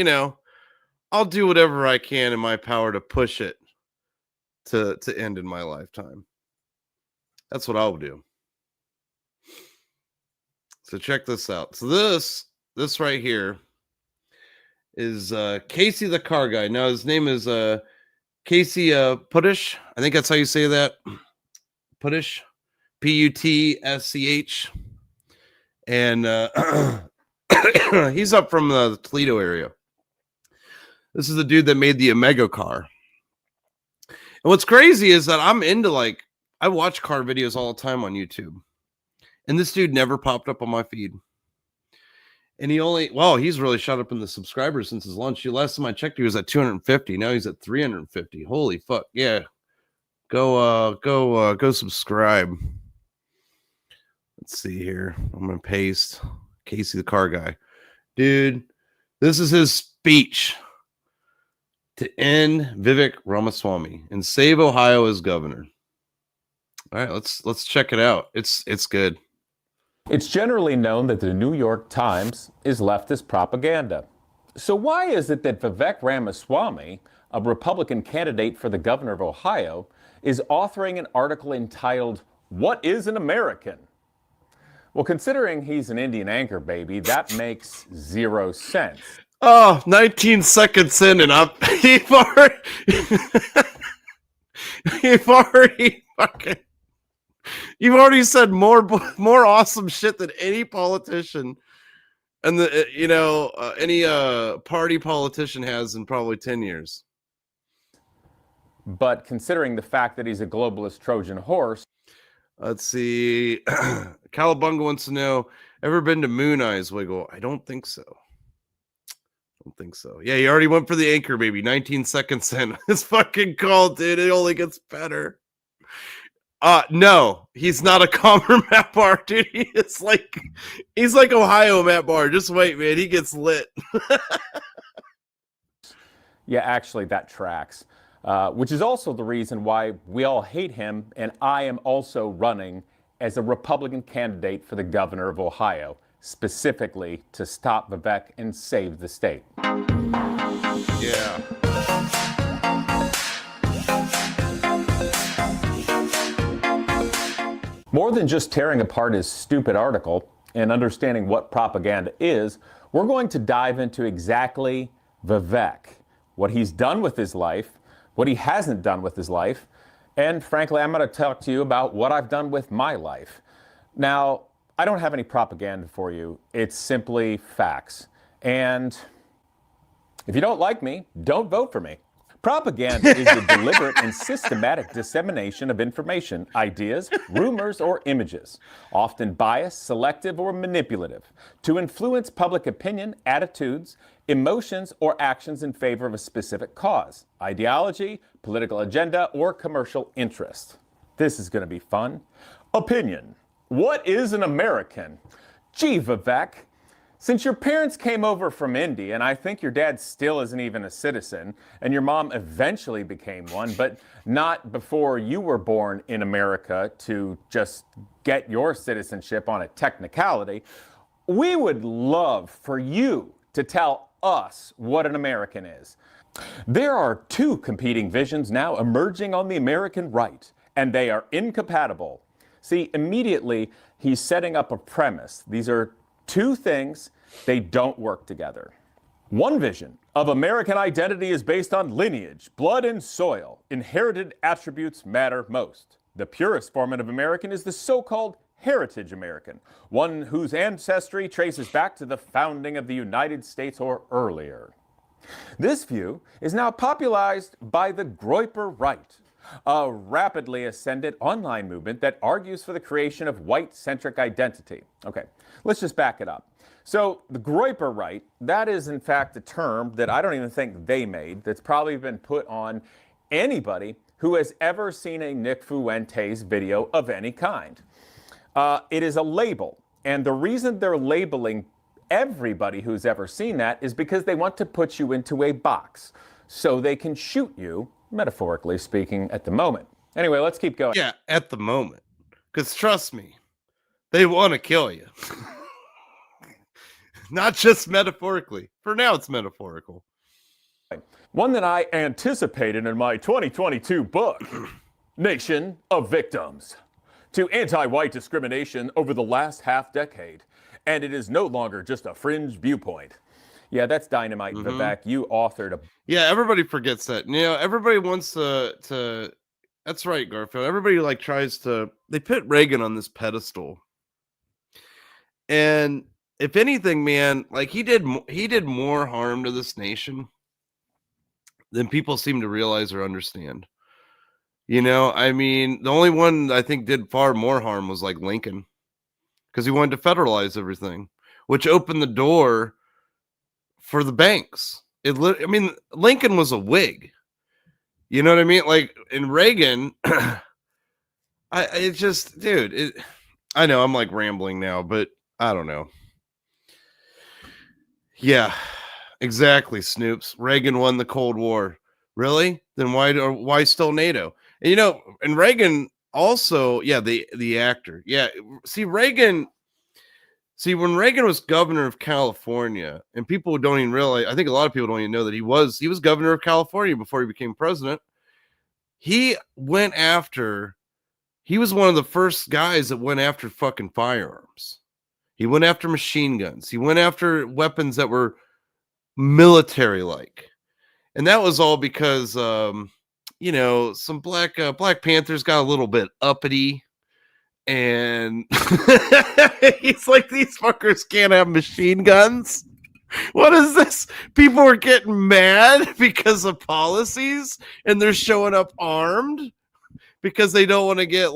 I'll do whatever I can in my power to push it to end in my lifetime. That's what I'll do. So check this out. So this right here is Casey the car guy. Now his name is Casey Puttish. I think that's how you say that. Puttish. Putsch. And he's up from the Toledo area. This is the dude that made the Omega car. And what's crazy is that I'm into, I watch car videos all the time on YouTube. And this dude never popped up on my feed. And he's really shot up in the subscribers since his launch. Last time I checked, he was at 250. Now he's at 350. Holy fuck. Yeah. Go subscribe. Let's see here. I'm going to paste Casey the car guy. Dude, this is his speech to end Vivek Ramaswamy and save Ohio as governor. All right, let's check it out. It's good. It's generally known that the New York Times is leftist propaganda. So why is it that Vivek Ramaswamy, a Republican candidate for the governor of Ohio, is authoring an article entitled, "What is an American?" Well, considering he's an Indian anchor baby, that makes zero sense. Oh, 19 seconds in and up. You've already said more awesome shit than any politician and any party politician has in probably 10 years. But considering the fact that he's a globalist Trojan horse. Let's see. Calabunga wants to know, ever been to Moon Eyes, Wiggle? I don't think so. Yeah, he already went for the anchor, baby. 19 seconds in. It's fucking called, dude. It only gets better. No, he's not a calmer Matt Barr, dude. He's like Ohio Matt Barr. Just wait, man. He gets lit. Yeah, actually, that tracks. Which is also the reason why we all hate him, and I am also running as a Republican candidate for the governor of Ohio, specifically to stop Vivek and save the state. Yeah. More than just tearing apart his stupid article and understanding what propaganda is, we're going to dive into exactly Vivek, what he's done with his life, what he hasn't done with his life, and frankly, I'm going to talk to you about what I've done with my life. Now, I don't have any propaganda for you. It's simply facts. And if you don't like me, don't vote for me. Propaganda is the deliberate and systematic dissemination of information, ideas, rumors, or images, often biased, selective, or manipulative, to influence public opinion, attitudes, emotions, or actions in favor of a specific cause, ideology, political agenda, or commercial interest. This is going to be fun. Opinion. What is an American? Gee, Vivek. Since your parents came over from India, and I think your dad still isn't even a citizen, and your mom eventually became one, but not before you were born in America to just get your citizenship on a technicality, we would love for you to tell us what an American is. There are two competing visions now emerging on the American right, and they are incompatible. See, immediately he's setting up a premise. These are two things, they don't work together. One vision of American identity is based on lineage, blood, and soil. Inherited attributes matter most. The purest form of American is the so-called heritage American, one whose ancestry traces back to the founding of the United States or earlier. This view is now popularized by the Groyper right, a rapidly ascendant online movement that argues for the creation of white-centric identity. Okay, let's just back it up. So the Groyper right, that is in fact a term that I don't even think they made, that's probably been put on anybody who has ever seen a Nick Fuentes video of any kind. It is a label, and the reason they're labeling everybody who's ever seen that is because they want to put you into a box so they can shoot you, metaphorically speaking, at the moment. Anyway, let's keep going. Yeah, at the moment. Because trust me, they want to kill you. Not just metaphorically. For now, it's metaphorical. One that I anticipated in my 2022 book, Nation of Victims, to anti-white discrimination over the last half-decade. And it is no longer just a fringe viewpoint. Yeah, that's dynamite, Vivek. You authored a... Yeah, everybody forgets that. You know, everybody wants to... That's right, Garfield. Everybody, like, tries to... They put Reagan on this pedestal. And if anything, man, like, he did more harm to this nation than people seem to realize or understand. You know, I mean, the only one I think did far more harm was, like, Lincoln. Because he wanted to federalize everything, which opened the door for the banks. I mean, Lincoln was a Whig. You know what I mean? Like, in Reagan, I know I'm like rambling now, but I don't know. Yeah, exactly, Snoops. Reagan won the Cold War. Really? Then why still NATO? And, you know, and Reagan also, yeah, the actor. Yeah, when Reagan was governor of California, and people don't even realize, I think a lot of people don't even know that he was governor of California before he became president. He was one of the first guys that went after fucking firearms. He went after machine guns. He went after weapons that were military-like. And that was all because, you know, some Black Panthers got a little bit uppity. And he's like, these fuckers can't have machine guns. What is this? People are getting mad because of policies, and they're showing up armed because they don't want to get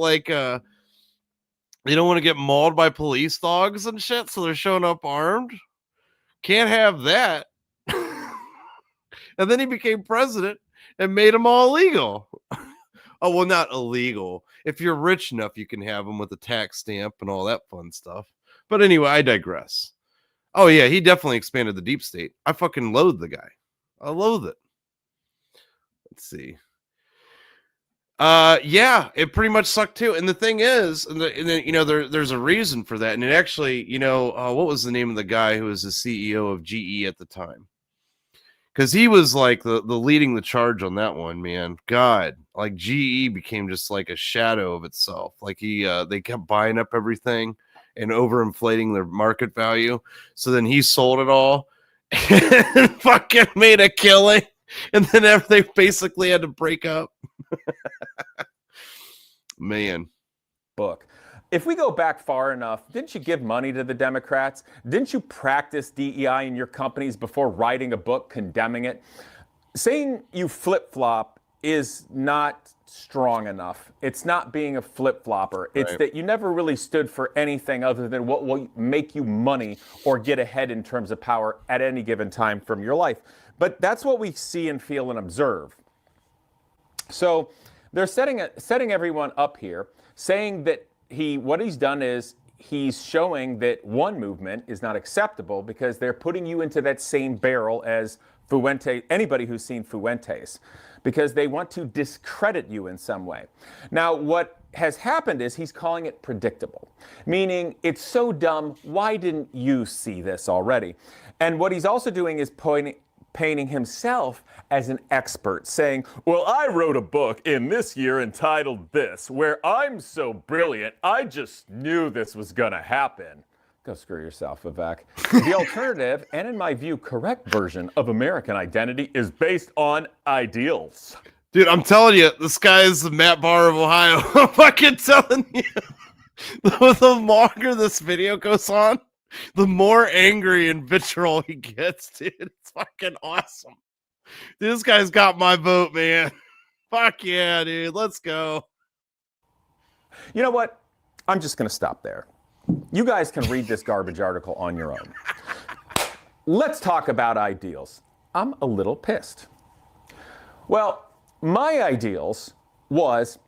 mauled by police dogs and shit. So they're showing up armed. Can't have that. And then he became president and made them all legal. Oh, well, not illegal. If you're rich enough, you can have them with a tax stamp and all that fun stuff. But anyway, I digress. Oh, yeah, he definitely expanded the deep state. I fucking loathe the guy. I loathe it. Let's see. Yeah, it pretty much sucked too. And the thing is, and then, you know, there's a reason for that. And it actually, you know, what was the name of the guy who was the CEO of GE at the time? Because he was like the leading the charge on that one, man. God, like GE became just like a shadow of itself. Like they kept buying up everything and overinflating their market value. So then he sold it all and fucking made a killing. And then they basically had to break up. Man. Book. If we go back far enough, didn't you give money to the Democrats? Didn't you practice DEI in your companies before writing a book condemning it? Saying you flip-flop is not strong enough. It's not being a flip-flopper. It's Right. that you never really stood for anything other than what will make you money or get ahead in terms of power at any given time from your life. But that's what we see and feel and observe. So they're setting everyone up here, saying that what he's done is he's showing that one movement is not acceptable because they're putting you into that same barrel as Fuentes, anybody who's seen Fuentes, because they want to discredit you in some way. Now, what has happened is he's calling it predictable, meaning it's so dumb, why didn't you see this already? And what he's also doing is painting himself as an expert, saying, well, I wrote a book in this year entitled this, where I'm so brilliant, I just knew this was gonna happen. Go screw yourself, Vivek. The alternative, and in my view, correct version of American identity is based on ideals. Dude, I'm telling you, this guy is the Matt Barr of Ohio. I'm fucking telling you. The longer this video goes on, the more angry and vitriol he gets, dude. It's fucking awesome. This guy's got my vote, man. Fuck yeah, dude. Let's go. You know what? I'm just going to stop there. You guys can read this garbage article on your own. Let's talk about ideals. I'm a little pissed. Well, my ideals was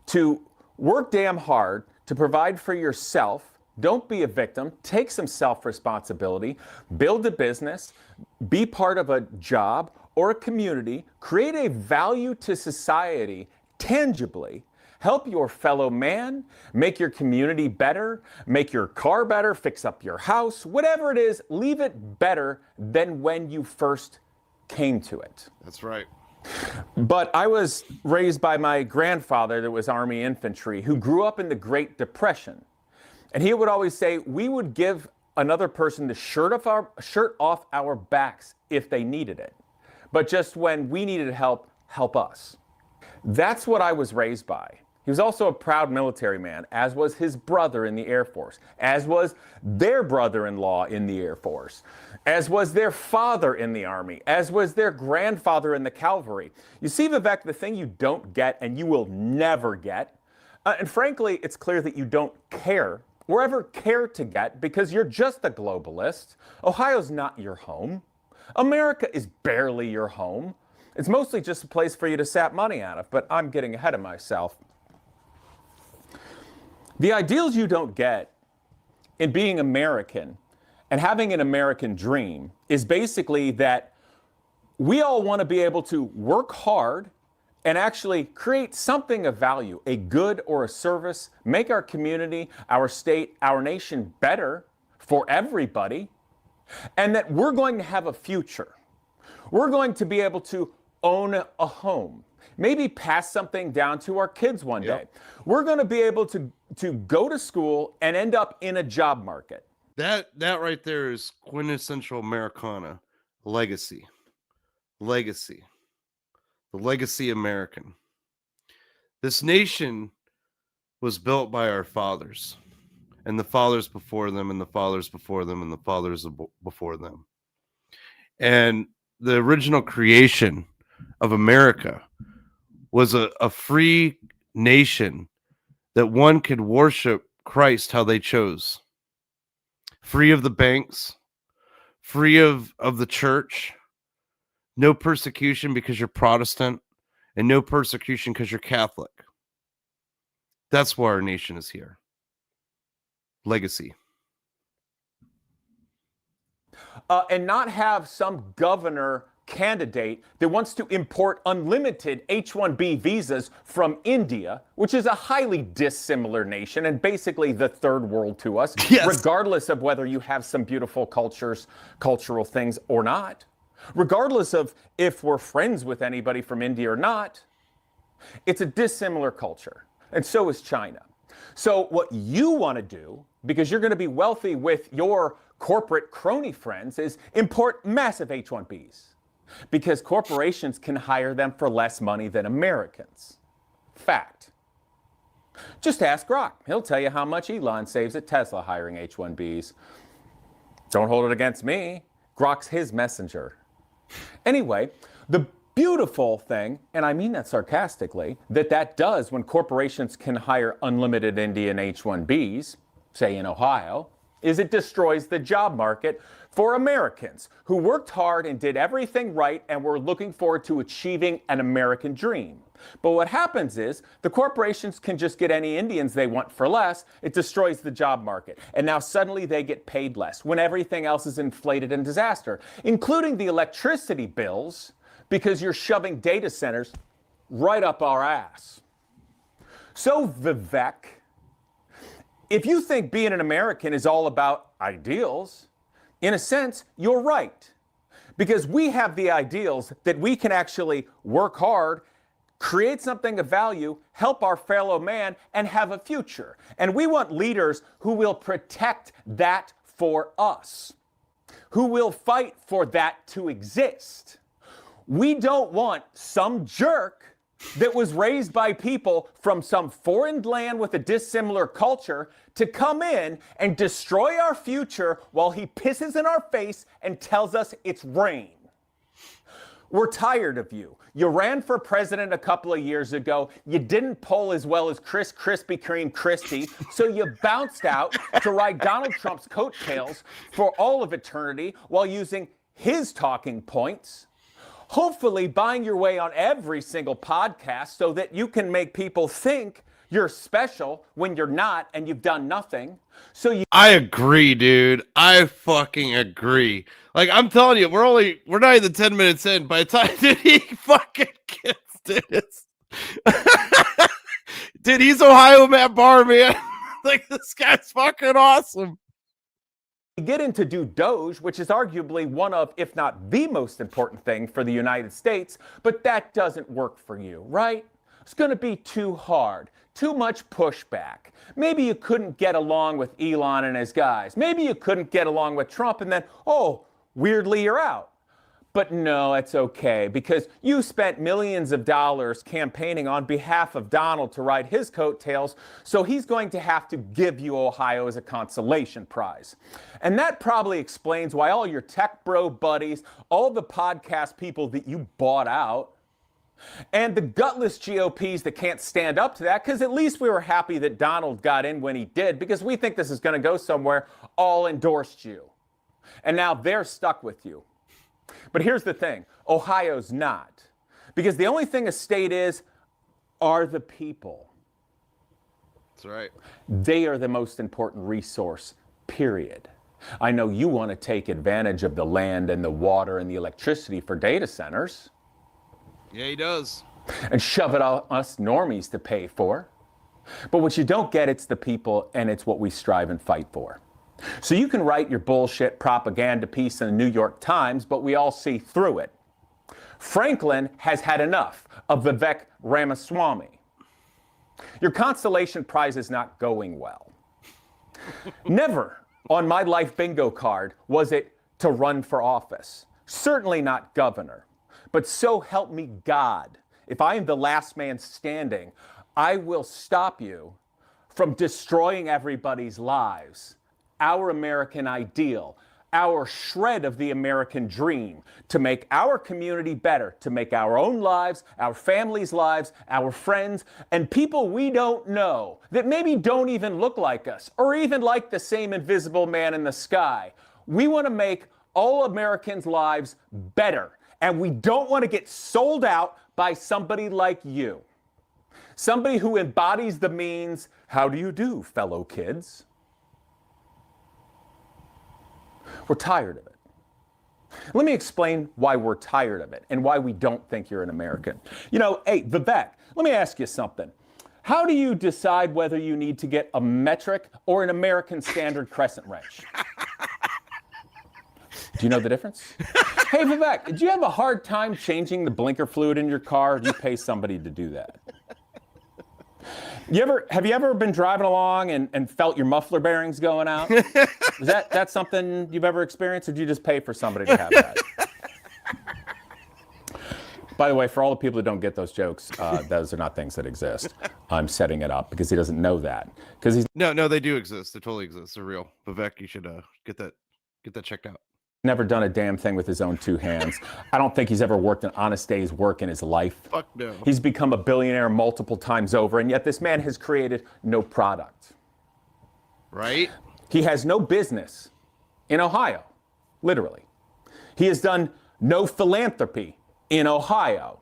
to work damn hard to provide for yourself. Don't be a victim. Take some self-responsibility. Build a business. Be part of a job or a community. Create a value to society tangibly. Help your fellow man. Make your community better. Make your car better. Fix up your house. Whatever it is, leave it better than when you first came to it. That's right. But I was raised by my grandfather that was Army infantry who grew up in the Great Depression. And he would always say, we would give another person the shirt off our backs if they needed it. But just when we needed help, help us. That's what I was raised by. He was also a proud military man, as was his brother in the Air Force, as was their brother-in-law in the Air Force, as was their father in the Army, as was their grandfather in the cavalry. You see, Vivek, the thing you don't get and you will never get, and frankly, it's clear that you don't care or ever care to get because you're just a globalist. Ohio's not your home. America is barely your home. It's mostly just a place for you to sap money out of, but I'm getting ahead of myself. The ideals you don't get in being American and having an American dream is basically that we all want to be able to work hard and actually create something of value, a good or a service, make our community, our state, our nation better for everybody, and that we're going to have a future. We're going to be able to own a home, maybe pass something down to our kids one day. We're going to be able to go to school and end up in a job market. That right there is quintessential Americana. Legacy. Legacy. The legacy American. This nation was built by our fathers, and the fathers before them, and the fathers before them, and the fathers before them. And the original creation of America was a free nation that one could worship Christ how they chose. Free of the banks, free of the church, no persecution because you're Protestant, and no persecution because you're Catholic. That's why our nation is here. Legacy. And not have some governor candidate that wants to import unlimited H-1B visas from India, which is a highly dissimilar nation and basically the third world to us, regardless of whether you have some beautiful cultural things or not, regardless of if we're friends with anybody from India or not. It's a dissimilar culture, and so is China. So what you want to do, because you're going to be wealthy with your corporate crony friends, is import massive H-1Bs. Because corporations can hire them for less money than Americans. Fact. Just ask Grok. He'll tell you how much Elon saves at Tesla hiring H-1Bs. Don't hold it against me. Grok's his messenger. Anyway, the beautiful thing, and I mean that sarcastically, that does when corporations can hire unlimited Indian H-1Bs, say in Ohio, is it destroys the job market for Americans who worked hard and did everything right and were looking forward to achieving an American dream. But what happens is the corporations can just get any Indians they want for less. It destroys the job market. And now suddenly they get paid less when everything else is inflated and disaster, including the electricity bills, because you're shoving data centers right up our ass. So Vivek, if you think being an American is all about ideals, in a sense, you're right. Because we have the ideals that we can actually work hard, create something of value, help our fellow man, and have a future. And we want leaders who will protect that for us, who will fight for that to exist. We don't want some jerk that was raised by people from some foreign land with a dissimilar culture to come in and destroy our future while he pisses in our face and tells us it's rain. We're tired of you. You ran for president a couple of years ago. You didn't poll as well as Chris Krispy Kreme Christie, so you bounced out to ride Donald Trump's coattails for all of eternity while using his talking points. Hopefully buying your way on every single podcast so that you can make people think you're special when you're not and you've done nothing. I agree, dude. I fucking agree. Like, I'm telling you, we're not even 10 minutes in. By the time that he fucking gets this. Dude, he's Ohio Matt Barr, man. Like, this guy's fucking awesome. Get into do Doge, which is arguably one of, if not the most important thing for the United States, but that doesn't work for you, right? It's going to be too hard, too much pushback. Maybe you couldn't get along with Elon and his guys. Maybe you couldn't get along with Trump and then, oh, weirdly you're out. But no, it's okay, because you spent millions of dollars campaigning on behalf of Donald to ride his coattails, so he's going to have to give you Ohio as a consolation prize. And that probably explains why all your tech bro buddies, all the podcast people that you bought out, and the gutless GOPs that can't stand up to that, because at least we were happy that Donald got in when he did, because we think this is going to go somewhere, all endorsed you. And now they're stuck with you. But here's the thing, Ohio's not. Because the only thing a state is, are the people. That's right. They are the most important resource, period. I know you want to take advantage of the land and the water and the electricity for data centers. Yeah, he does. And shove it on us normies to pay for. But what you don't get, it's the people, and it's what we strive and fight for. So you can write your bullshit propaganda piece in the New York Times, but we all see through it. Franklin has had enough of Vivek Ramaswamy. Your consolation prize is not going well. Never on my life bingo card was it to run for office. Certainly not governor. But so help me God, if I am the last man standing, I will stop you from destroying everybody's lives. Our American ideal, our shred of the American dream, to make our community better, to make our own lives, our families' lives, our friends, and people we don't know, that maybe don't even look like us, or even like the same invisible man in the sky. We want to make all Americans' lives better, and we don't want to get sold out by somebody like you. Somebody who embodies the means, how do you do, fellow kids? We're tired of it. Let me explain why we're tired of it and why we don't think you're an American. You know, hey, Vivek, let me ask you something. How do you decide whether you need to get a metric or an American standard crescent wrench? Do you know the difference? Hey, Vivek, do you have a hard time changing the blinker fluid in your car, or do you pay somebody to do that? Have you ever been driving along and felt your muffler bearings going out? Is that something you've ever experienced, or do you just pay for somebody to have that? By the way, for all the people who don't get those jokes, those are not things that exist. I'm setting it up because he doesn't know that. Because he's No, they do exist. They totally exist. They're real. Vivek, you should get that checked out. never done a damn thing with his own two hands. I don't think he's ever worked an honest day's work in his life. Fuck no. He's become a billionaire multiple times over, and yet this man has created no product. Right? He has no business in Ohio, literally. He has done no philanthropy in Ohio.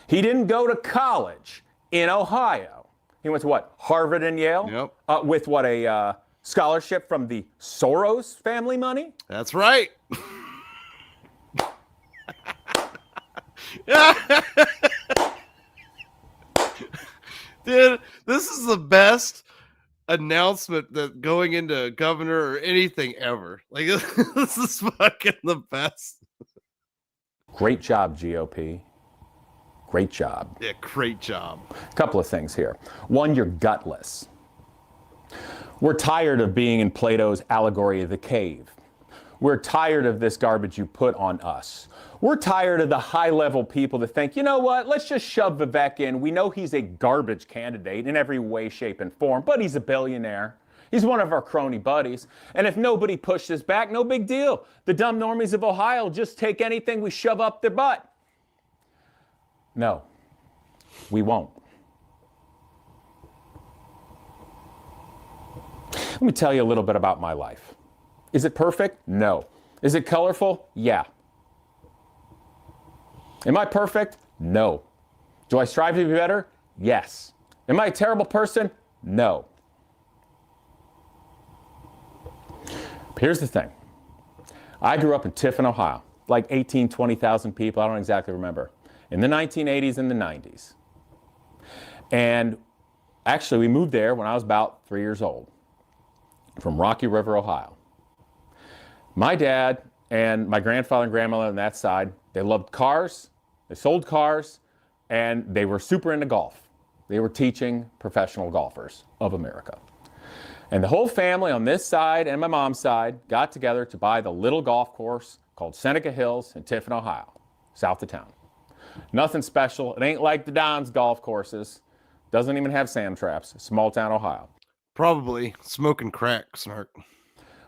He didn't go to college in Ohio. He went to what? Harvard and Yale? Yep. With what, a scholarship from the Soros family money? That's right. Dude, this is the best announcement that going into governor or anything ever. Like, this is fucking the best. Great job, GOP. Great job. Yeah, great job. A couple of things here. One, you're gutless. We're tired of being in Plato's allegory of the cave. We're tired of this garbage you put on us. We're tired of the high-level people that think, you know what, let's just shove Vivek in. We know he's a garbage candidate in every way, shape, and form, but he's a billionaire. He's one of our crony buddies. And if nobody pushes back, no big deal. The dumb normies of Ohio just take anything we shove up their butt. No, we won't. Let me tell you a little bit about my life. Is it perfect? No. Is it colorful? Yeah. Am I perfect? No. Do I strive to be better? Yes. Am I a terrible person? No. But here's the thing. I grew up in Tiffin, Ohio, like 18, 20,000 people. I don't exactly remember. In the 1980s and the 90s. And actually, we moved there when I was about 3 years old from Rocky River, Ohio. My dad and my grandfather and grandmother on that side, they loved cars, they sold cars, and they were super into golf. They were teaching professional golfers of America. And the whole family on this side and my mom's side got together to buy the little golf course called Seneca Hills in Tiffin, Ohio, south of town. Nothing special. It ain't like the Don's golf courses. Doesn't even have sand traps. Small town Ohio. Probably smoking crack, Snark.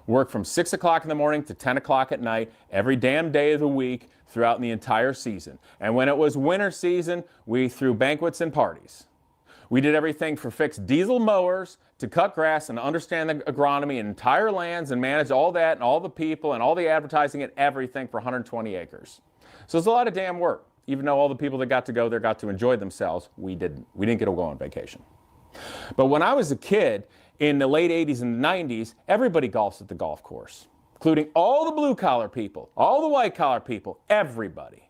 Work from 6 o'clock in the morning to 10 o'clock at night, every damn day of the week throughout the entire season. And when it was winter season, we threw banquets and parties. We did everything from fix diesel mowers to cut grass and understand the agronomy in entire lands and manage all that and all the people and all the advertising and everything for 120 acres. So it's a lot of damn work. Even though all the people that got to go there got to enjoy themselves, we didn't. We didn't get to go on vacation. But when I was a kid, in the late 80s and 90s, everybody golfs at the golf course, including all the blue-collar people, all the white-collar people, everybody.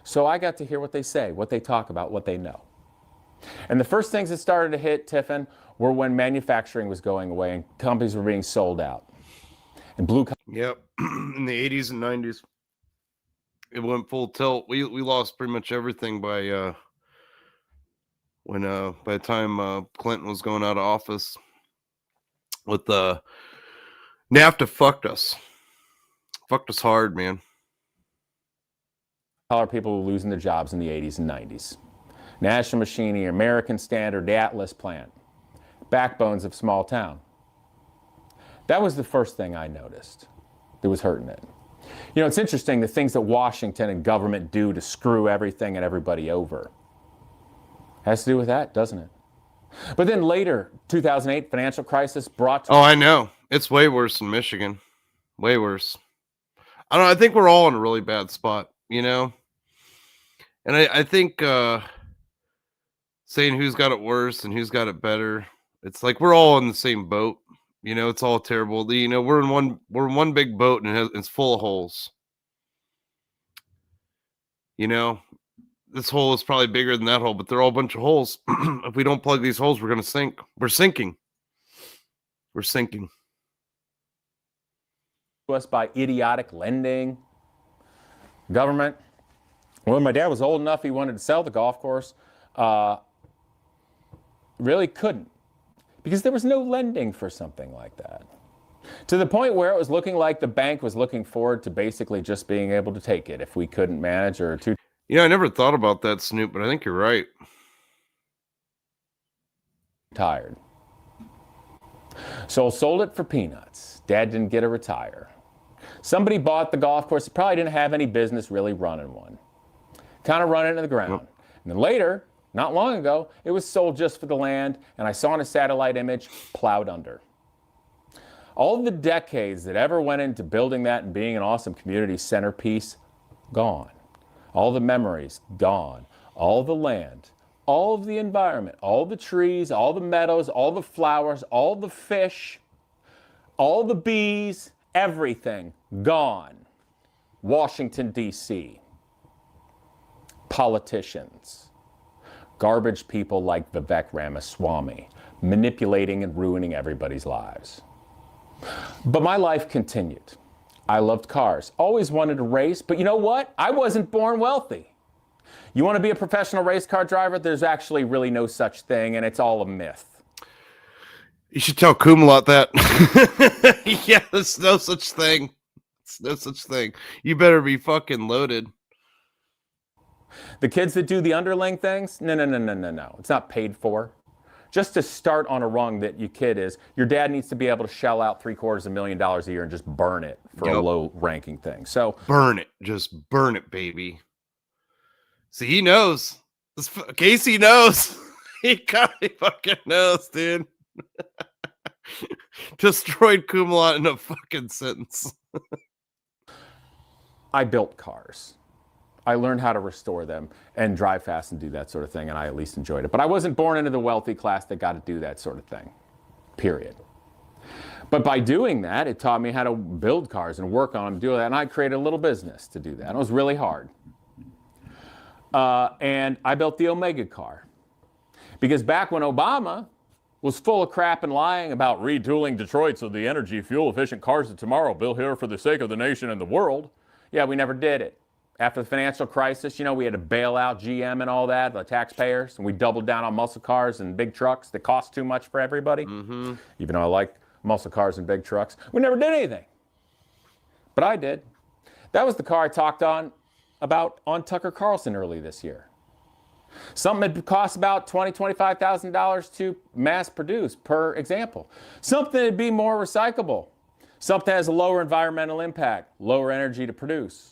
So I got to hear what they say, what they talk about, what they know. And the first things that started to hit Tiffin were when manufacturing was going away and companies were being sold out. And blue-collar... Yep, in the 80s and 90s. It went full tilt. We lost pretty much everything by the time Clinton was going out of office. With NAFTA fucked us hard, man. Collar people were losing their jobs in the 80s and 90s. National Machinery, American Standard, the Atlas plant, backbones of small town. That was the first thing I noticed that was hurting it. You know, it's interesting the things that Washington and government do to screw everything and everybody over. Has to do with that, doesn't it? But then later, 2008 financial crisis brought to... Oh, I know. It's way worse in Michigan. Way worse. I don't know. I think we're all in a really bad spot, you know? And I think saying who's got it worse and who's got it better, it's like we're all in the same boat, You know, it's all terrible. You know, we're in one big boat and it's full of holes. You know, this hole is probably bigger than that hole, but they're all a bunch of holes. If we don't plug these holes, we're going to sink. We're sinking. We're sinking. To us by idiotic lending, government. When my dad was old enough, he wanted to sell the golf course. Really couldn't, because there was no lending for something like that. To the point where it was looking like the bank was looking forward to basically just being able to take it if we couldn't manage or too. Yeah, I never thought about that, Snoop, but I think you're right. Tired. So sold it for peanuts. Dad didn't get to retire. Somebody bought the golf course, probably didn't have any business really running one. Kind of run it into the ground. And then later, not long ago, it was sold just for the land, and I saw in a satellite image, plowed under. All of the decades that ever went into building that and being an awesome community centerpiece, gone. All the memories, gone. All the land, all of the environment, all the trees, all the meadows, all the flowers, all the fish, all the bees, everything, gone. Washington, D.C. Politicians. Garbage people like Vivek Ramaswamy, manipulating and ruining everybody's lives. But my life continued. I loved cars, always wanted to race, but you know what? I wasn't born wealthy. You want to be a professional race car driver? There's actually really no such thing, and it's all a myth. You should tell Kumalot that. Yeah, there's no such thing. There's no such thing. You better be fucking loaded. The kids that do the underling things, no. It's not paid for. Just to start on a rung that your kid is, your dad needs to be able to shell out $750,000 a year and just burn it for a low-ranking thing. So burn it. Just burn it, baby. See, he knows. Casey knows. He fucking knows, dude. Destroyed Kumalot in a fucking sentence. I built cars. I learned how to restore them and drive fast and do that sort of thing, and I at least enjoyed it. But I wasn't born into the wealthy class that got to do that sort of thing, period. But by doing that, it taught me how to build cars and work on them, do that, and I created a little business to do that. It was really hard. And I built the Omega car. Because back when Obama was full of crap and lying about retooling Detroit so the energy fuel-efficient cars of tomorrow built here for the sake of the nation and the world, yeah, we never did it. After the financial crisis, you know, we had to bail out GM and all that, the taxpayers, and we doubled down on muscle cars and big trucks that cost too much for everybody. Even though I like muscle cars and big trucks, we never did anything. But I did. That was the car I talked about on Tucker Carlson early this year. Something that costs about $20,000, $25,000 to mass produce per example. Something that'd be more recyclable. Something that has a lower environmental impact, lower energy to produce.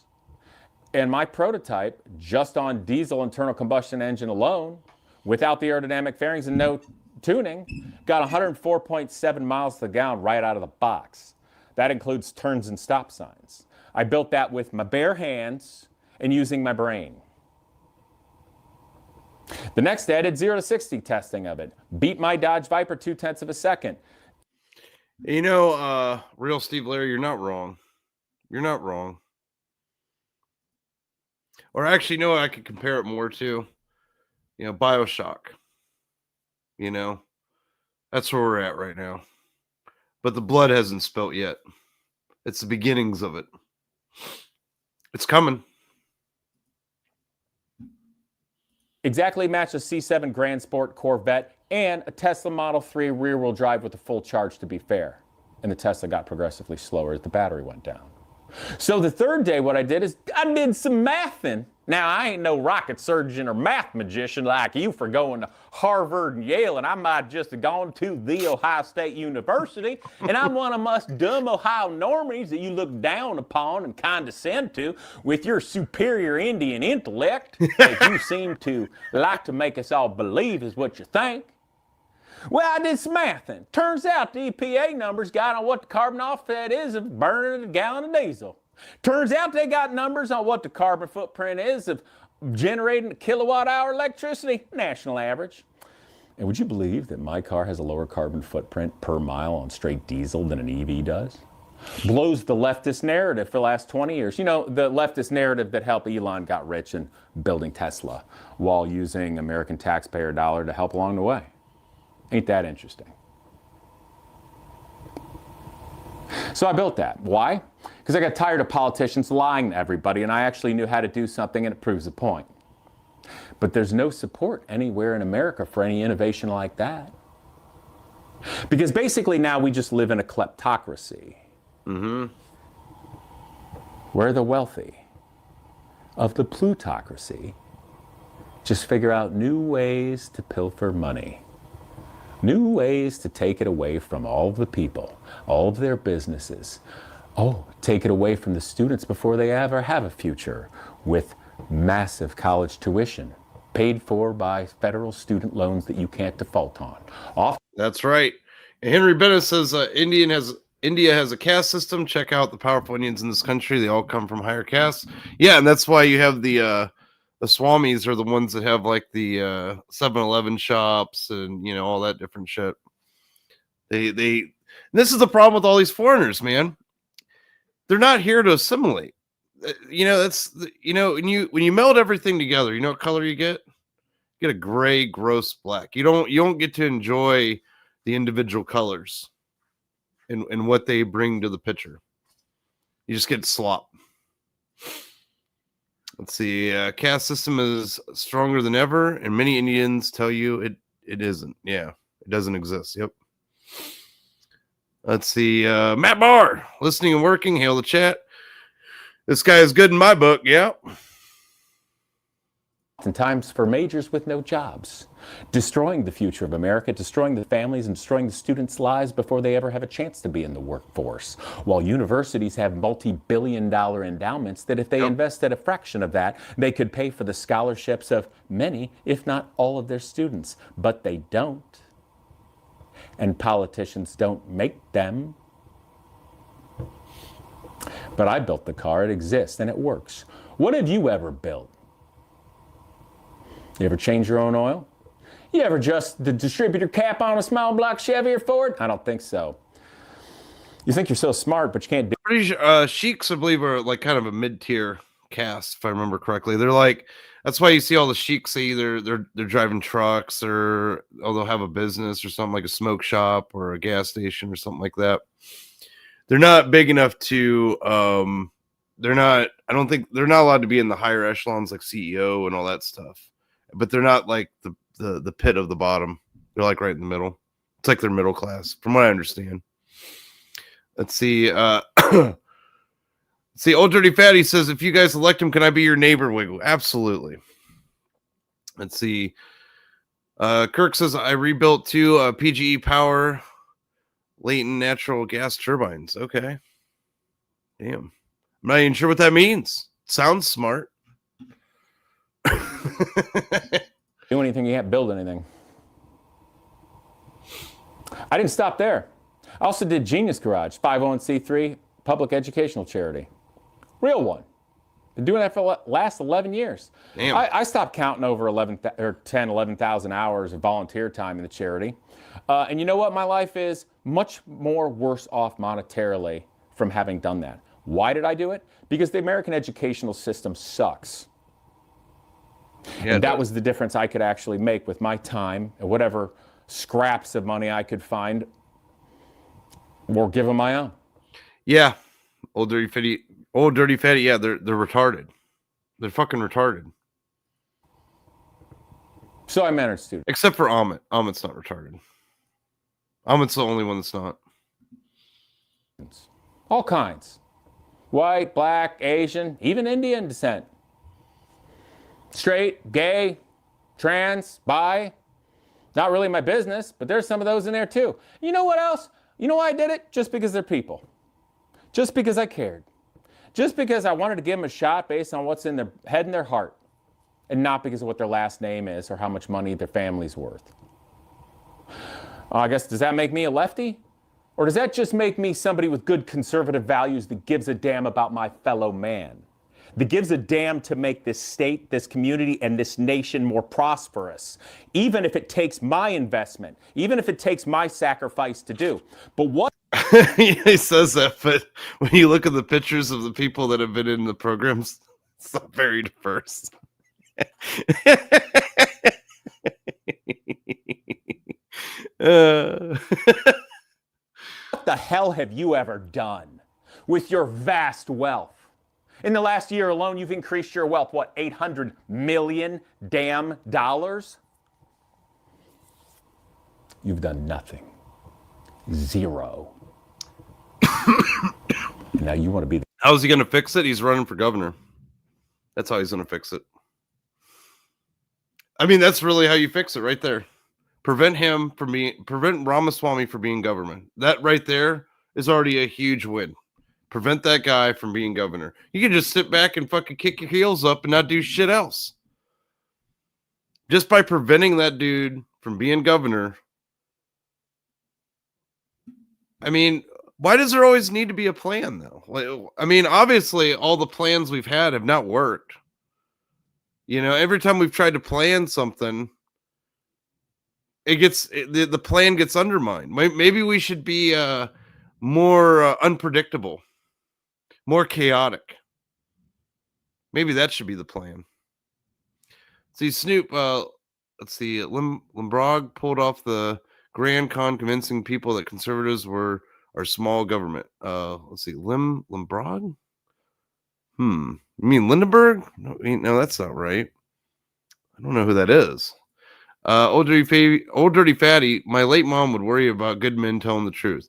And my prototype, just on diesel internal combustion engine alone, without the aerodynamic fairings and no tuning, got 104.7 miles to the gallon right out of the box. That includes turns and stop signs. I built that with my bare hands and using my brain. The next day, I did 0 to 60 testing of it. Beat my Dodge Viper 0.2 of a second. You know, real Steve Larry, you're not wrong. You're not wrong. Or actually, no, I could compare it more to, you know, BioShock. You know, that's where we're at right now. But the blood hasn't spilt yet. It's the beginnings of it. It's coming. Exactly matched a C7 Grand Sport Corvette and a Tesla Model 3 rear-wheel drive with a full charge, to be fair. And the Tesla got progressively slower as the battery went down. So the third day, what I did is I did some mathing. Now, I ain't no rocket surgeon or math magician like you for going to Harvard and Yale, and I might just have gone to the Ohio State University, and I'm one of us dumb Ohio normies that you look down upon and condescend to with your superior Indian intellect, as you seem to like to make us all believe is what you think. Well, I did some mathing. Turns out the EPA numbers got on what the carbon offset is of burning a gallon of diesel. Turns out they got numbers on what the carbon footprint is of generating a kilowatt hour electricity, national average. And would you believe that my car has a lower carbon footprint per mile on straight diesel than an EV does? Blows the leftist narrative for the last 20 years. You know, the leftist narrative that helped Elon got rich in building Tesla while using American taxpayer dollar to help along the way. Ain't that interesting? So I built that. Why? Because I got tired of politicians lying to everybody, and I actually knew how to do something, and it proves the point. But there's no support anywhere in America for any innovation like that. Because basically now we just live in a kleptocracy. Where the wealthy of the plutocracy just figure out new ways to pilfer money. New ways to take it away from all of the people, all of their businesses. Oh, take it away from the students before they ever have a future with massive college tuition paid for by federal student loans that you can't default on. That's right. And Henry Bennett says India has a caste system. Check out the powerful Indians in this country. They all come from higher castes. Yeah, and that's why you have the Swamis are the ones that have like the 7-Eleven shops and, you know, all that different shit. This is the problem with all these foreigners, man. They're not here to assimilate. You know, when you meld everything together, you know what color you get? You get a gray, gross black. You don't get to enjoy the individual colors and what they bring to the picture. You just get slop. Let's see. Caste system is stronger than ever, and many Indians tell you it isn't. Yeah, it doesn't exist. Yep. Let's see. Matt Barr, listening and working. Hail the chat. This guy is good in my book. Yeah. Oftentimes for majors with no jobs, destroying the future of America, destroying the families and destroying the students' lives before they ever have a chance to be in the workforce. While universities have multi-billion-dollar endowments that if they invested a fraction of that, they could pay for the scholarships of many, if not all of their students. But they don't. And politicians don't make them. But I built the car, it exists, and it works. What have you ever built? You ever change your own oil? You ever adjust the distributor cap on a small block Chevy or Ford? I don't think so. You think you're so smart, but you can't do it. Pretty sure, Sheiks, I believe, are like kind of a mid-tier caste, if I remember correctly. They're like, that's why you see all the Sheiks, either they're driving trucks or they'll have a business or something like a smoke shop or a gas station or something like that. They're not big enough to, I don't think they're not allowed to be in the higher echelons like CEO and all that stuff. But they're not like the pit of the bottom. They're like right in the middle. It's like they're middle class, from what I understand. Let's see. See, Old Dirty Fatty says, if you guys elect him, can I be your neighbor, Wiggle? Absolutely. Let's see. Kirk says, I rebuilt two PGE power latent natural gas turbines. Okay. Damn. I'm not even sure what that means. Sounds smart. Do anything, you can't build anything. I didn't stop there. I also did Genius Garage, 501c3 public educational charity. Real one. Been doing that for the last 11 years. Damn. I stopped counting over 11,000 hours of volunteer time in the charity. And you know what? My life is much more worse off monetarily from having done that. Why did I do it? Because the American educational system sucks. Yeah, and that was the difference I could actually make with my time and whatever scraps of money I could find or give them my own. Yeah. Old Dirty Fatty. Yeah, they're retarded. They're fucking retarded. So I mentored students. Except for Amit. Amit's not retarded. Amit's the only one that's not. All kinds. White, black, Asian, even Indian descent. Straight, gay, trans, bi. Not really my business, but there's some of those in there too. You know what else? You know why I did it? Just because they're people. Just because I cared. Just because I wanted to give them a shot based on what's in their head and their heart. And not because of what their last name is or how much money their family's worth. I guess, does that make me a lefty? Or does that just make me somebody with good conservative values that gives a damn about my fellow man? that gives a damn to make this state, this community, and this nation more prosperous, even if it takes my investment, even if it takes my sacrifice to do. But what? He says that, but when you look at the pictures of the people that have been in the programs, it's not very diverse. What the hell have you ever done with your vast wealth? In the last year alone, you've increased your wealth, what, $800 million damn dollars? You've done nothing. Zero. Now you want to be the... How's he going to fix it? He's running for governor. That's how he's going to fix it. I mean, that's really how you fix it right there. Prevent Ramaswamy from being government. That right there is already a huge win. Prevent that guy from being governor. You can just sit back and fucking kick your heels up and not do shit else. Just by preventing that dude from being governor. I mean, why does there always need to be a plan, though? Like, I mean, obviously, all the plans we've had have not worked. You know, every time we've tried to plan something, the plan gets undermined. Maybe we should be more unpredictable, more chaotic. Maybe that should be the plan. See, Snoop, let's see, Limbrog pulled off the Grand Con, convincing people that conservatives are small government. Let's see, Limbrog? You mean Lindenberg? No, that's not right. I don't know who that is. Old Dirty Fatty, my late mom would worry about good men telling the truth.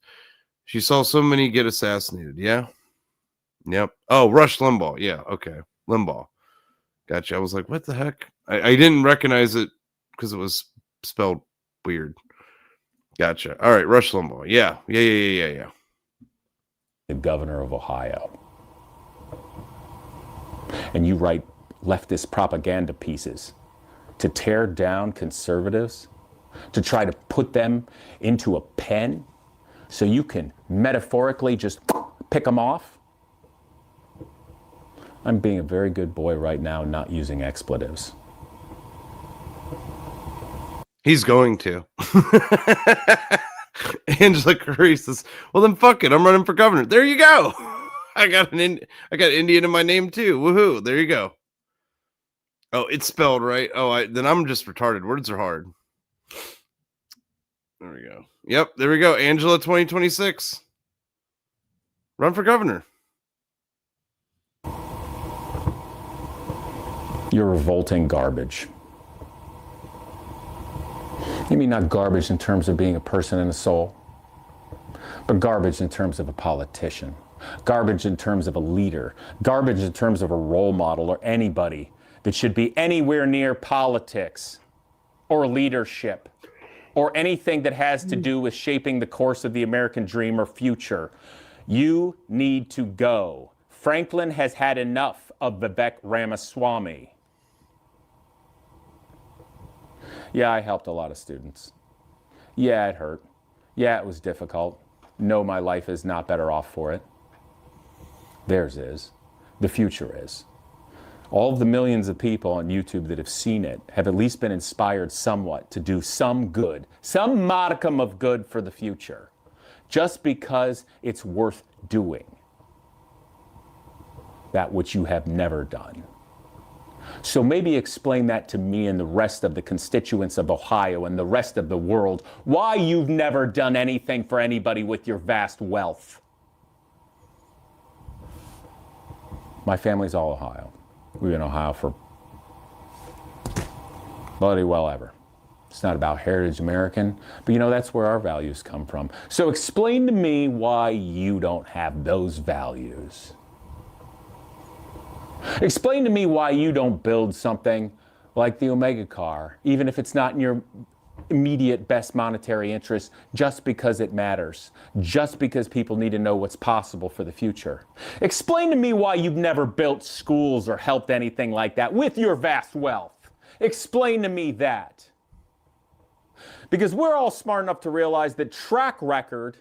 She saw so many get assassinated. Yeah. Yep. Oh, Rush Limbaugh. Yeah. Okay. Limbaugh. Gotcha. I was like, what the heck? I didn't recognize it because it was spelled weird. Gotcha. All right. Rush Limbaugh. Yeah. The governor of Ohio. And you write leftist propaganda pieces to tear down conservatives, to try to put them into a pen so you can metaphorically just pick them off. I'm being a very good boy right now, not using expletives. He's going to. Angela Curry says, well, then fuck it. I'm running for governor. There you go. I got Indian in my name too. Woohoo. There you go. Oh, it's spelled right. Oh, then I'm just retarded. Words are hard. There we go. Yep, there we go. Angela 2026. Run for governor. You're revolting garbage. You mean not garbage in terms of being a person and a soul, but garbage in terms of a politician, garbage in terms of a leader, garbage in terms of a role model or anybody that should be anywhere near politics or leadership or anything that has to do with shaping the course of the American dream or future. You need to go. Franklin has had enough of Vivek Ramaswamy. Yeah, I helped a lot of students. Yeah, it hurt. Yeah, it was difficult. No, my life is not better off for it. Theirs is. The future is. All of the millions of people on YouTube that have seen it have at least been inspired somewhat to do some good, some modicum of good for the future, just because it's worth doing that which you have never done. So maybe explain that to me and the rest of the constituents of Ohio and the rest of the world, why you've never done anything for anybody with your vast wealth. My family's all Ohio. We've been in Ohio for bloody well ever. It's not about heritage American, but you know, that's where our values come from. So explain to me why you don't have those values. Explain to me why you don't build something like the Omega car, even if it's not in your immediate best monetary interest, just because it matters, just because people need to know what's possible for the future. Explain to me why you've never built schools or helped anything like that with your vast wealth. Explain to me that. Because we're all smart enough to realize that track record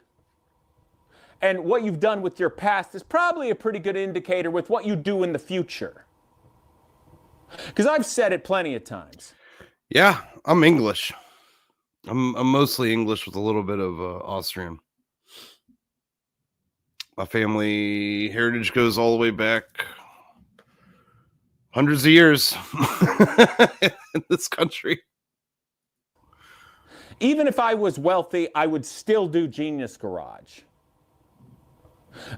And what you've done with your past is probably a pretty good indicator with what you do in the future. Because I've said it plenty of times. Yeah, I'm English. I'm mostly English with a little bit of Austrian. My family heritage goes all the way back hundreds of years in this country. Even if I was wealthy, I would still do Genius Garage.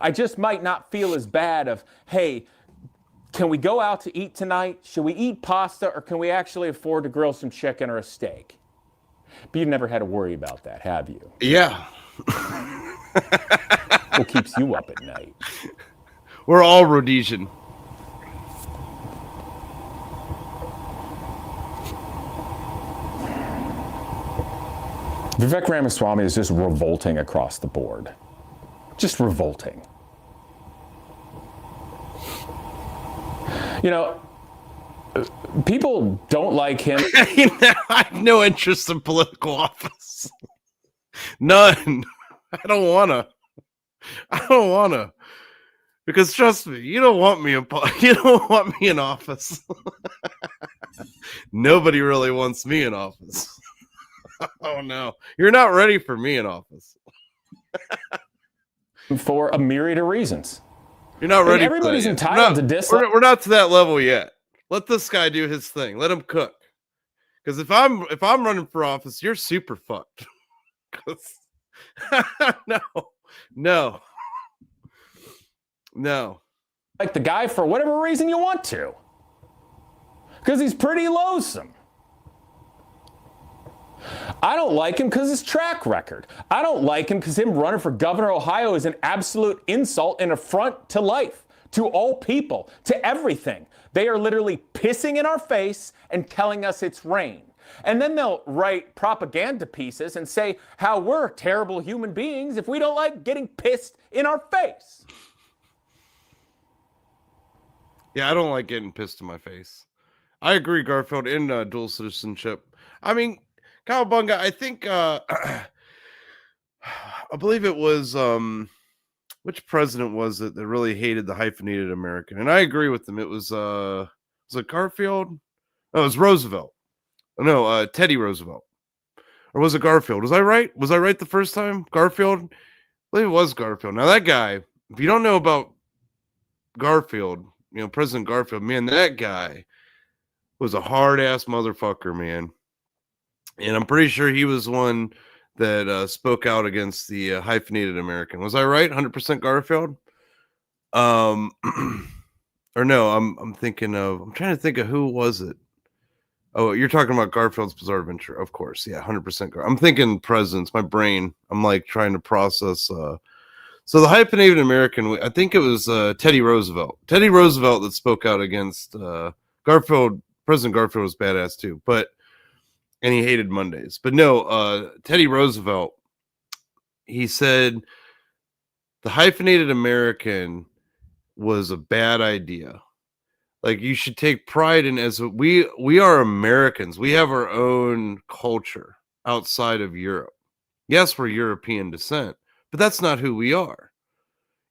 I just might not feel as bad of, hey, can we go out to eat tonight? Should we eat pasta, or can we actually afford to grill some chicken or a steak? But you've never had to worry about that, have you? Yeah. What keeps you up at night? We're all Rhodesian. Vivek Ramaswamy is just revolting across the board. Just revolting. You know, people don't like him. I have no interest in political office. None. I don't wanna. Because trust me, you don't want me in office. Nobody really wants me in office. Oh no, you're not ready for me in office. For a myriad of reasons. You're not ready. Everybody's entitled to dislike. We're not to that level yet. Let this guy do his thing. Let him cook. Because if I'm running for office, you're super fucked. No. Like the guy for whatever reason you want to. Because he's pretty loathsome. I don't like him because his track record. I don't like him because him running for governor of Ohio is an absolute insult and affront to life, to all people, to everything. They are literally pissing in our face and telling us it's rain. And then they'll write propaganda pieces and say how we're terrible human beings if we don't like getting pissed in our face. Yeah, I don't like getting pissed in my face. I agree, Garfield, in dual citizenship. I mean, Cowabunga, I think, I believe it was, which president was it that really hated the hyphenated American? And I agree with them. It was it Garfield? No, it was Roosevelt. No, Teddy Roosevelt. Or was it Garfield? Was I right? Was I right the first time? Garfield? I believe it was Garfield. Now, that guy, if you don't know about Garfield, President Garfield, man, that guy was a hard-ass motherfucker, man. And I'm pretty sure he was one that spoke out against the hyphenated American. Was I right? 100% Garfield? Or no, I'm trying to think of who was it. Oh, you're talking about Garfield's Bizarre Adventure, of course. Yeah, 100%. I'm thinking presidents. My brain. I'm like trying to process. So the hyphenated American, I think it was Teddy Roosevelt. Teddy Roosevelt that spoke out against Garfield. President Garfield was badass too, and he hated Mondays. But no, Teddy Roosevelt, he said the hyphenated American was a bad idea. Like, you should take pride in, as we are Americans. We have our own culture outside of Europe. Yes, we're European descent, but that's not who we are.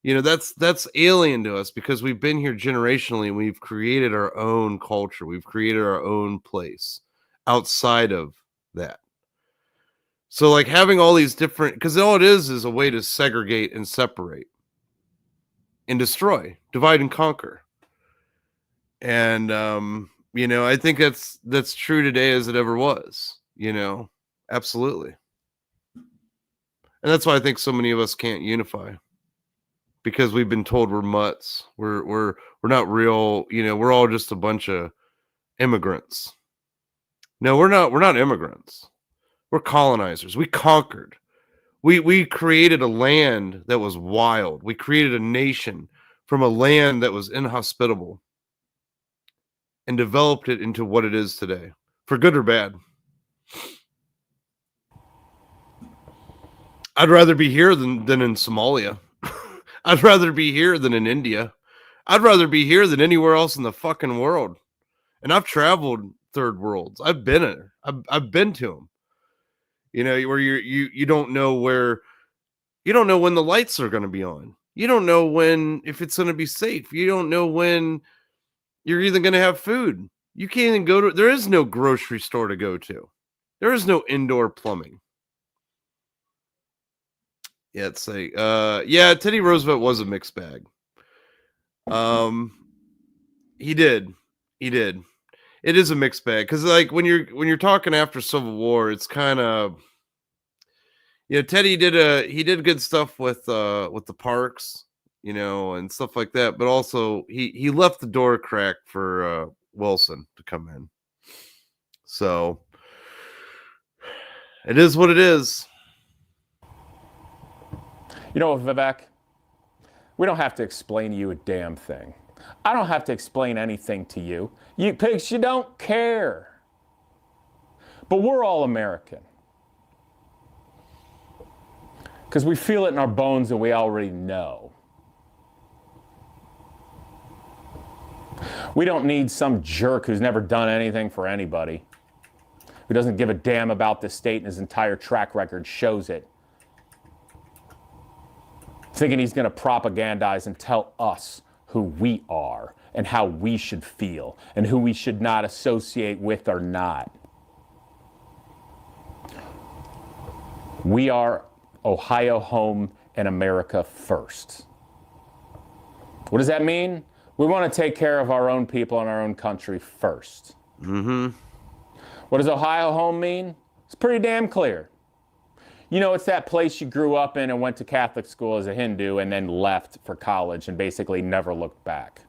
That's alien to us because we've been here generationally and we've created our own culture. We've created our own place outside of that. So like having all these different, because all it is a way to segregate and separate and destroy, divide and conquer. And I think that's true today as it ever was, absolutely. And that's why I think so many of us can't unify, because we've been told we're mutts. We're not real, we're all just a bunch of immigrants. No, we're not immigrants. We're colonizers. We conquered. We created a land that was wild. We created a nation from a land that was inhospitable and developed it into what it is today, for good or bad. I'd rather be here than in Somalia. I'd rather be here than in India. I'd rather be here than anywhere else in the fucking world. And I've traveled third worlds. I've been there. I've been to them. Where you don't know where You don't know when the lights are going to be on. You don't know if it's going to be safe. You don't know when you're even going to have food. You can't even go to, there is no grocery store to go to. There is no indoor plumbing. Yeah, it's like, Teddy Roosevelt was a mixed bag. He did. It is a mixed bag because, like, when you're talking after Civil War, it's kind of, Teddy did good stuff with the parks, and stuff like that. But also, he left the door cracked for Wilson to come in. So it is what it is. Vivek, we don't have to explain to you a damn thing. I don't have to explain anything to you. Because you don't care. But we're all American. Because we feel it in our bones and we already know. We don't need some jerk who's never done anything for anybody, who doesn't give a damn about this state and his entire track record shows it, thinking he's going to propagandize and tell us who we are and how we should feel and who we should not associate with or not. We are Ohio home and America first. What does that mean? We want to take care of our own people and our own country first. Mm-hmm. What does Ohio home mean? It's pretty damn clear. It's that place you grew up in and went to Catholic school as a Hindu and then left for college and basically never looked back.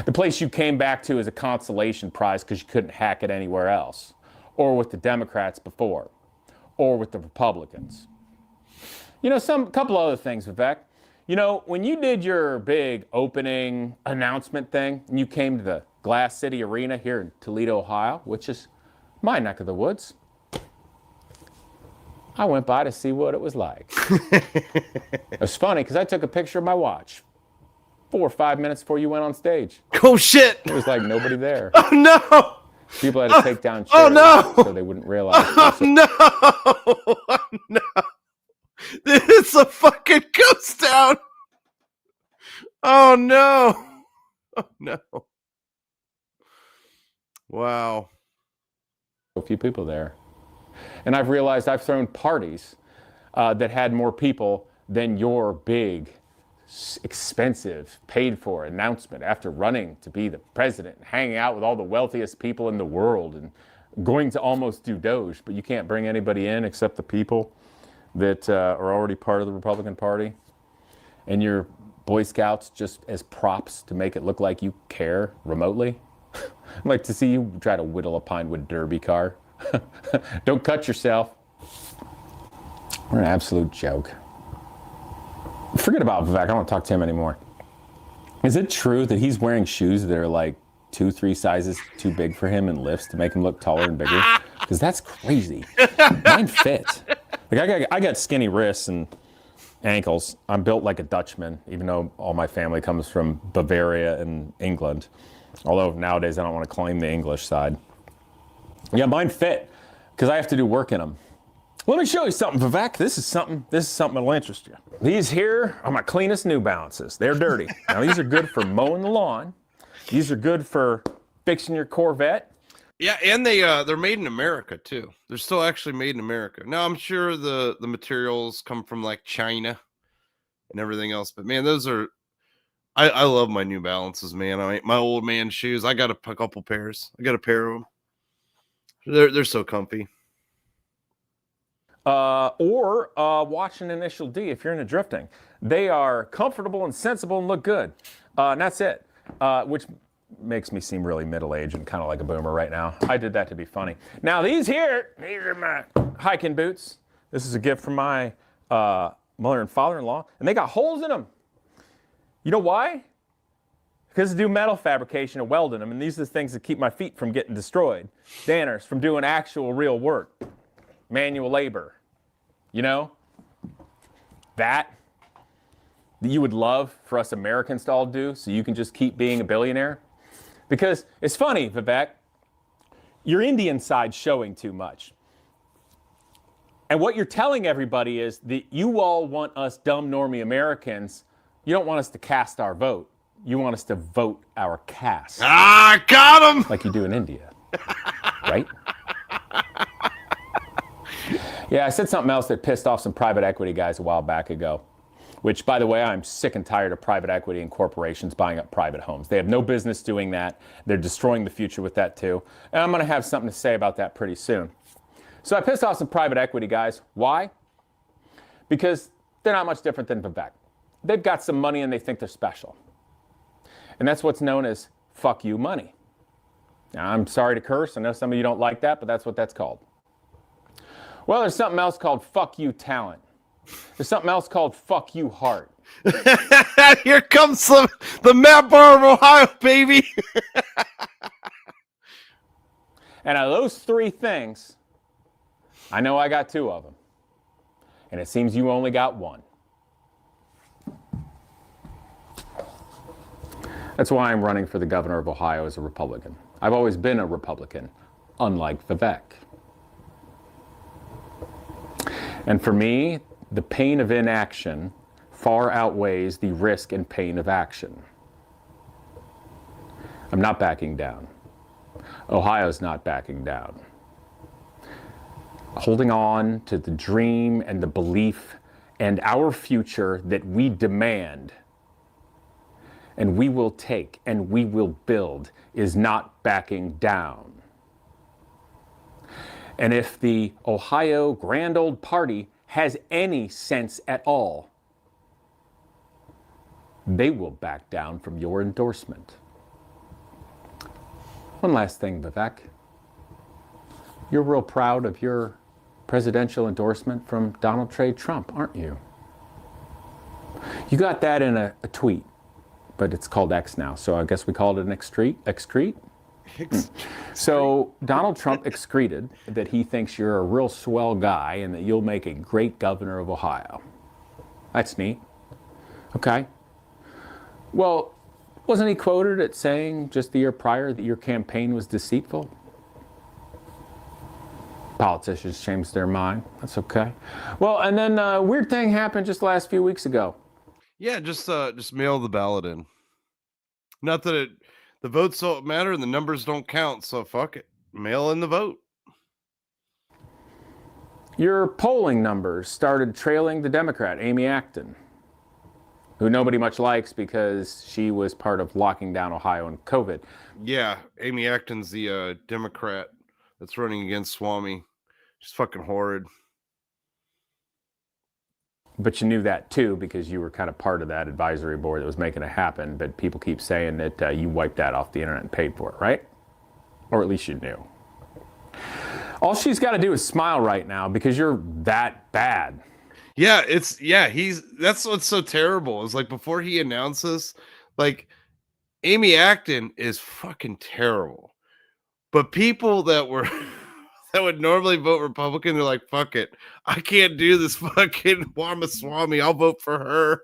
The place you came back to as a consolation prize because you couldn't hack it anywhere else, or with the Democrats before, or with the Republicans. Couple other things, Vivek. When you did your big opening announcement thing and you came to the Glass City Arena here in Toledo, Ohio, which is my neck of the woods, I went by to see what it was like. It was funny because I took a picture of my watch 4 or 5 minutes before you went on stage. Oh, shit. It was like nobody there. Oh, no. People had to take down chairs so they wouldn't realize. Oh, no. Oh, no. It's a fucking ghost town. Oh, no. Oh, no. Wow. A few people there. And I've realized I've thrown parties that had more people than your big, expensive, paid-for announcement after running to be the president, hanging out with all the wealthiest people in the world and going to almost do Doge, but you can't bring anybody in except the people that are already part of the Republican Party. And your Boy Scouts just as props to make it look like you care remotely. I'd like to see you try to whittle a Pinewood Derby car. Don't cut yourself. We're an absolute joke. Forget about Vivek. I don't want to talk to him anymore. Is it true that he's wearing shoes that are like 2-3 sizes too big for him in lifts to make him look taller and bigger? Because that's crazy. Mine fit. Like I got skinny wrists and ankles. I'm built like a Dutchman, even though all my family comes from Bavaria and England. Although nowadays I don't want to claim the English side. Yeah, mine fit because I have to do work in them. Let me show you something, Vivek. This is something that'll interest you. These here are my cleanest New Balances. They're dirty. Now these are good for mowing the lawn. These are good for fixing your Corvette. Yeah, and they're made in America too. They're still actually made in America. Now I'm sure the materials come from like China and everything else, but man, those are I love my New Balances, man. My old man shoes. I got a couple pairs. I got a pair of them. They're so comfy. Or watch an Initial D if you're into drifting. They are comfortable and sensible and look good. And that's it. Which makes me seem really middle-aged and kind of like a boomer right now. I did that to be funny. Now these are my hiking boots. This is a gift from my mother and father-in-law, and they got holes in them. You know why? Because I do metal fabrication and welding them, and these are the things that keep my feet from getting destroyed. Danners, from doing actual real work. Manual labor. You know? That you would love for us Americans to all do so you can just keep being a billionaire. Because it's funny, Vivek, your Indian side's showing too much. And what you're telling everybody is that you all want us dumb normie Americans, you don't want us to cast our vote. You want us to vote our cast. Ah, got him! Like you do in India. Right? Yeah, I said something else that pissed off some private equity guys a while back ago. Which, by the way, I'm sick and tired of private equity and corporations buying up private homes. They have no business doing that. They're destroying the future with that too. And I'm going to have something to say about that pretty soon. So I pissed off some private equity guys. Why? Because they're not much different than Vivek. They've got some money and they think they're special. And that's what's known as fuck you money. Now, I'm sorry to curse. I know some of you don't like that, but that's what that's called. Well, there's something else called fuck you talent. There's something else called fuck you heart. Here comes the Matt Bar of Ohio, baby. And out of those three things, I know I got two of them. And it seems you only got one. That's why I'm running for the governor of Ohio as a Republican. I've always been a Republican, unlike Vivek. And for me, the pain of inaction far outweighs the risk and pain of action. I'm not backing down. Ohio's not backing down. Holding on to the dream and the belief and our future that we demand and we will take and we will build is not backing down. And if the Ohio Grand Old Party has any sense at all, they will back down from your endorsement. One last thing, Vivek. You're real proud of your presidential endorsement from Donald J. Trump, aren't you? You got that in a tweet, but it's called X now, so I guess we called it an excrete? So Donald Trump excreted that he thinks you're a real swell guy and that you'll make a great governor of Ohio. That's neat. Okay. Well, wasn't he quoted at saying just the year prior that your campaign was deceitful? Politicians change their mind. That's okay. Well, and then a weird thing happened just the last few weeks ago. Yeah, just mail the ballot in. Not that the votes don't matter and the numbers don't count, so fuck it. Mail in the vote. Your polling numbers started trailing the Democrat, Amy Acton, who nobody much likes because she was part of locking down Ohio and COVID. Yeah, Amy Acton's the Democrat that's running against Swami. She's fucking horrid. But you knew that too because you were kind of part of that advisory board that was making it happen. But people keep saying that you wiped that off the internet and paid for it, right? Or at least you knew. All she's got to do is smile right now because you're that bad. Yeah, that's what's so terrible. Is like before he announces, like Amy Acton is fucking terrible. But people that were that would normally vote Republican, they're like, fuck it. I can't do this fucking Ramaswamy. I'll vote for her.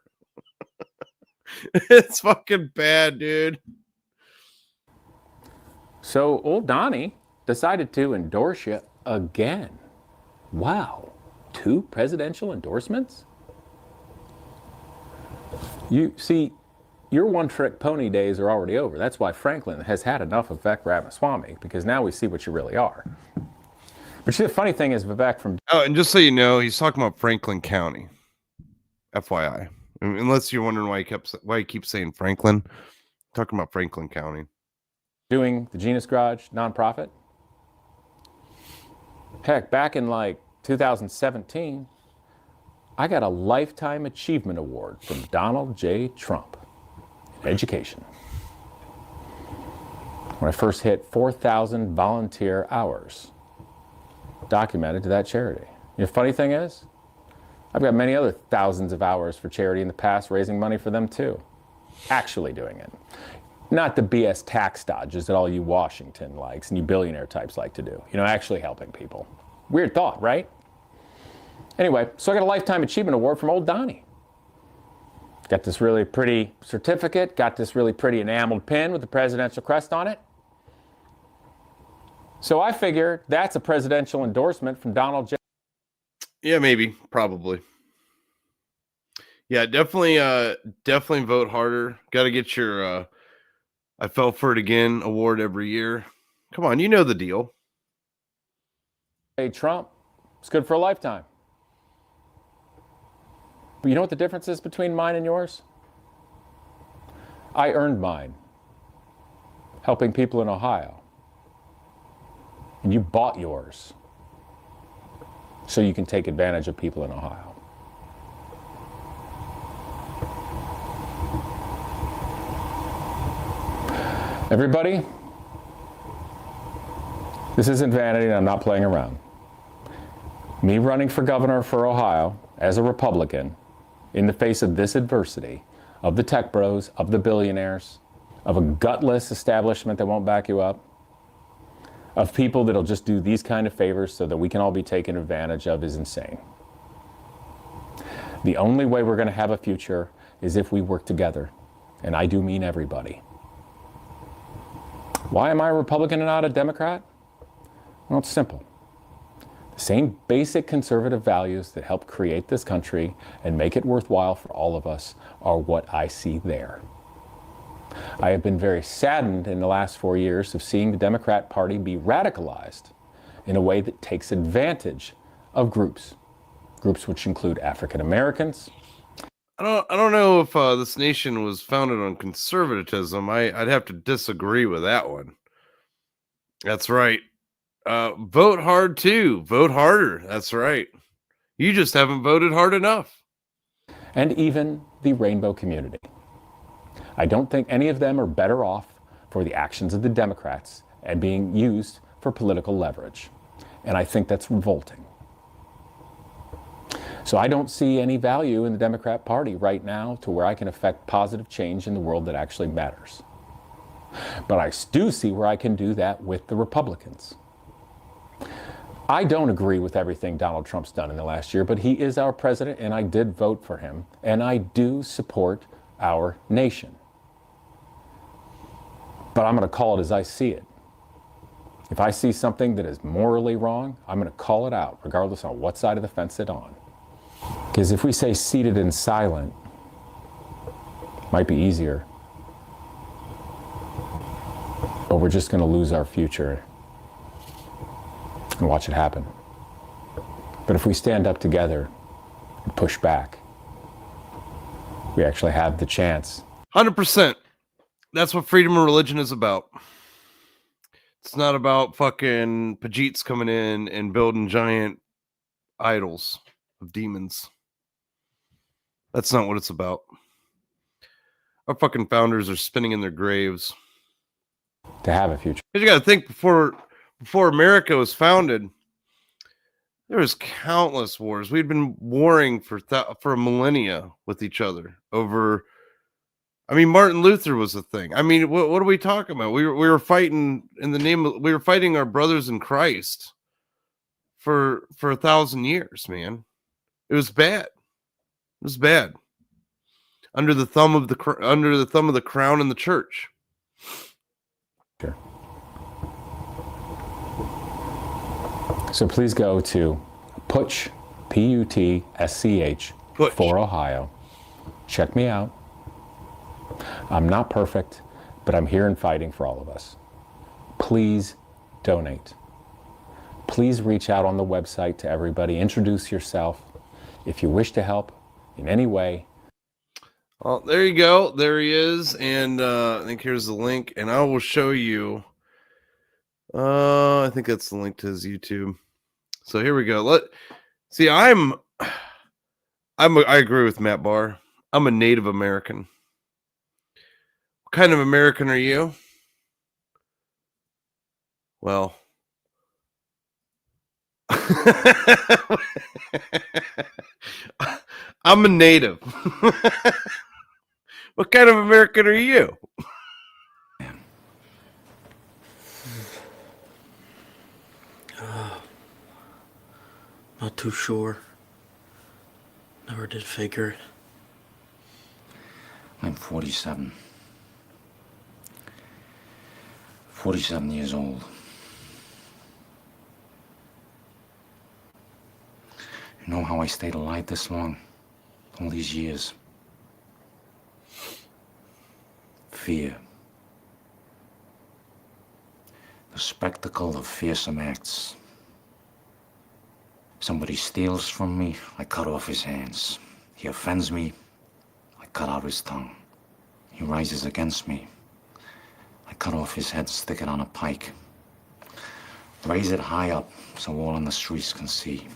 It's fucking bad, dude. So old Donnie decided to endorse you again. Wow. 2 presidential endorsements? You see, your one-trick pony days are already over. That's why Franklin has had enough of Vivek Ramaswamy, because now we see what you really are. But see, the funny thing is Vivek from... Oh, and just so you know, he's talking about Franklin County. FYI. Unless you're wondering why he keeps saying Franklin. Talking about Franklin County. Doing the Genius Garage nonprofit. Heck, back in like 2017, I got a Lifetime Achievement Award from Donald J. Trump in education. When I first hit 4,000 volunteer hours documented to that charity. You know, the funny thing is, I've got many other thousands of hours for charity in the past raising money for them too. Actually doing it. Not the BS tax dodges that all you Washington likes and you billionaire types like to do. You know, actually helping people. Weird thought, right? Anyway, so I got a Lifetime Achievement Award from old Donnie. Got this really pretty certificate, got this really pretty enameled pin with the presidential crest on it. So I figured that's a presidential endorsement from Donald J. Yeah, maybe, probably. Yeah, definitely vote harder. Got to get your I Fell For It Again award every year. Come on, you know the deal. Hey, Trump, it's good for a lifetime. But you know what the difference is between mine and yours? I earned mine, helping people in Ohio. And you bought yours so you can take advantage of people in Ohio. Everybody, this isn't vanity and I'm not playing around. Me running for governor for Ohio as a Republican in the face of this adversity, of the tech bros, of the billionaires, of a gutless establishment that won't back you up, of people that'll just do these kind of favors so that we can all be taken advantage of is insane. The only way we're going to have a future is if we work together, and I do mean everybody. Why am I a Republican and not a Democrat? Well, it's simple. The same basic conservative values that help create this country and make it worthwhile for all of us are what I see there. I have been very saddened in the last 4 years of seeing the Democrat Party be radicalized in a way that takes advantage of groups which include African Americans. I don't know if this nation was founded on conservatism. I'd have to disagree with that one. That's right. Vote hard too. Vote harder. That's right. You just haven't voted hard enough. And even the rainbow community. I don't think any of them are better off for the actions of the Democrats and being used for political leverage. And I think that's revolting. So I don't see any value in the Democrat Party right now to where I can affect positive change in the world that actually matters. But I do see where I can do that with the Republicans. I don't agree with everything Donald Trump's done in the last year, but he is our president and I did vote for him and I do support our nation. But I'm going to call it as I see it. If I see something that is morally wrong, I'm going to call it out, regardless on what side of the fence it's on. Because if we say seated and silent, might be easier. But we're just going to lose our future and watch it happen. But if we stand up together and push back, we actually have the chance. 100%. That's what freedom of religion is about. It's not about fucking Pajits coming in and building giant idols of demons. That's not what it's about. Our fucking founders are spinning in their graves to have a future. Because you got to think, before America was founded, there was countless wars. We'd been warring for a millennia with each other over. I mean, Martin Luther was a thing. I mean, what are we talking about? We were fighting in the name of, we were fighting our brothers in Christ for 1,000 years, man. It was bad. It was bad. Under the thumb of the crown and the church. Sure. So please go to Putsch, P-U-T-S-C-H, for Ohio. Check me out. I'm not perfect, but I'm here and fighting for all of us. Please donate. Please reach out on the website to everybody. Introduce yourself. If you wish to help in any way. Well, there you go. There he is. And I think here's the link. And I will show you. I think that's the link to his YouTube. So here we go. See, I agree with Matt Barr. I'm a Native American. What kind of American are you? Well, I'm a native. What kind of American are you? Not too sure. Never did figure it. I'm 47. 47 years old. know how I stayed alive this long? All these years? Fear. The spectacle of fearsome acts. Somebody steals from me, I cut off his hands. He offends me, I cut out his tongue. He rises against me, I cut off his head, stick it on a pike. Raise it high up so all on the streets can see.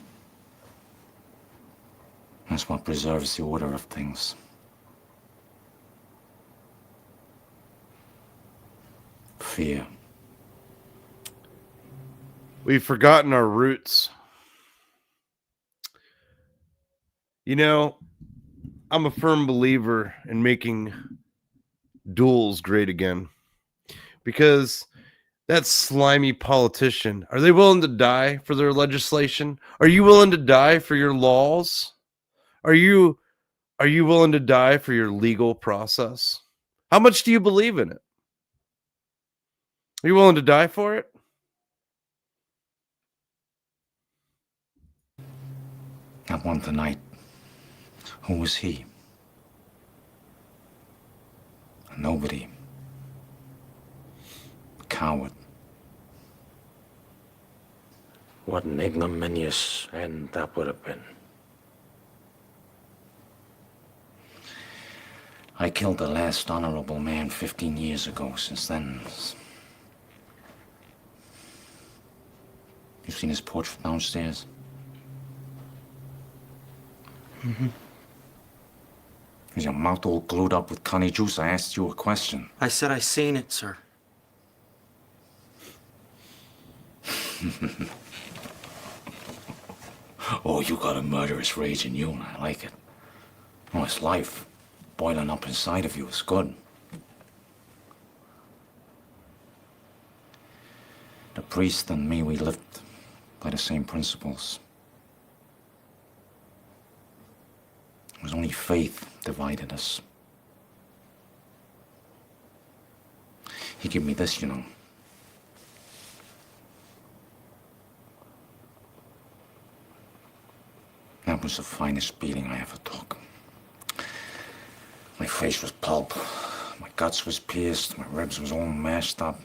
That's what preserves the order of things. Fear. We've forgotten our roots. You know, I'm a firm believer in making duels great again. Because that slimy politician, are they willing to die for their legislation? Are you willing to die for your laws? Are you willing to die for your legal process? How much do you believe in it? Are you willing to die for it? That one tonight. Who was he? A nobody. A coward. What an ignominious end that would have been. I killed the last honorable man 15 years ago. Since then... You seen his portrait downstairs? Mm-hmm. Is your mouth all glued up with coney juice? I asked you a question. I said I seen it, sir. Oh, you got a murderous rage in you, and I like it. Oh, it's life boiling up inside of you. It's good. The priest and me, we lived by the same principles. It was only faith divided us. He gave me this, you know. That was the finest beating I ever took. My face was pulp. My guts was pierced. My ribs was all mashed up.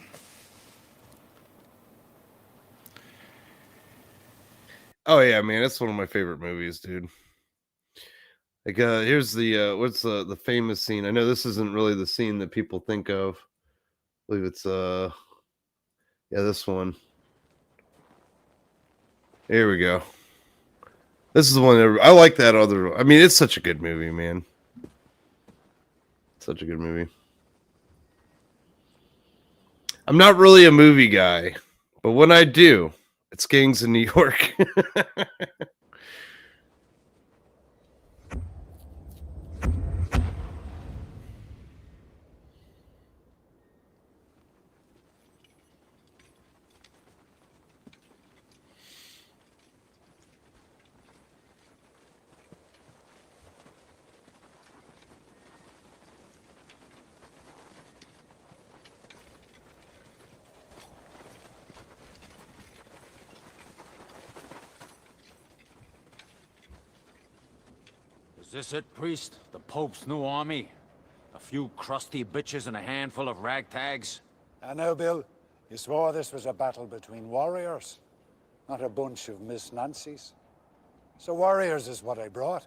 Oh yeah, man, that's one of my favorite movies, dude. Like, here's the what's the famous scene? I know this isn't really the scene that people think of. I believe it's yeah, this one. Here we go. This is the one that I like. That other, I mean, it's such a good movie, man. Such a good movie. I'm not really a movie guy, but when I do, it's Gangs in New York. Is this it, priest? The Pope's new army? A few crusty bitches and a handful of ragtags? I know, Bill. You swore this was a battle between warriors, not a bunch of Miss Nancys. So warriors is what I brought.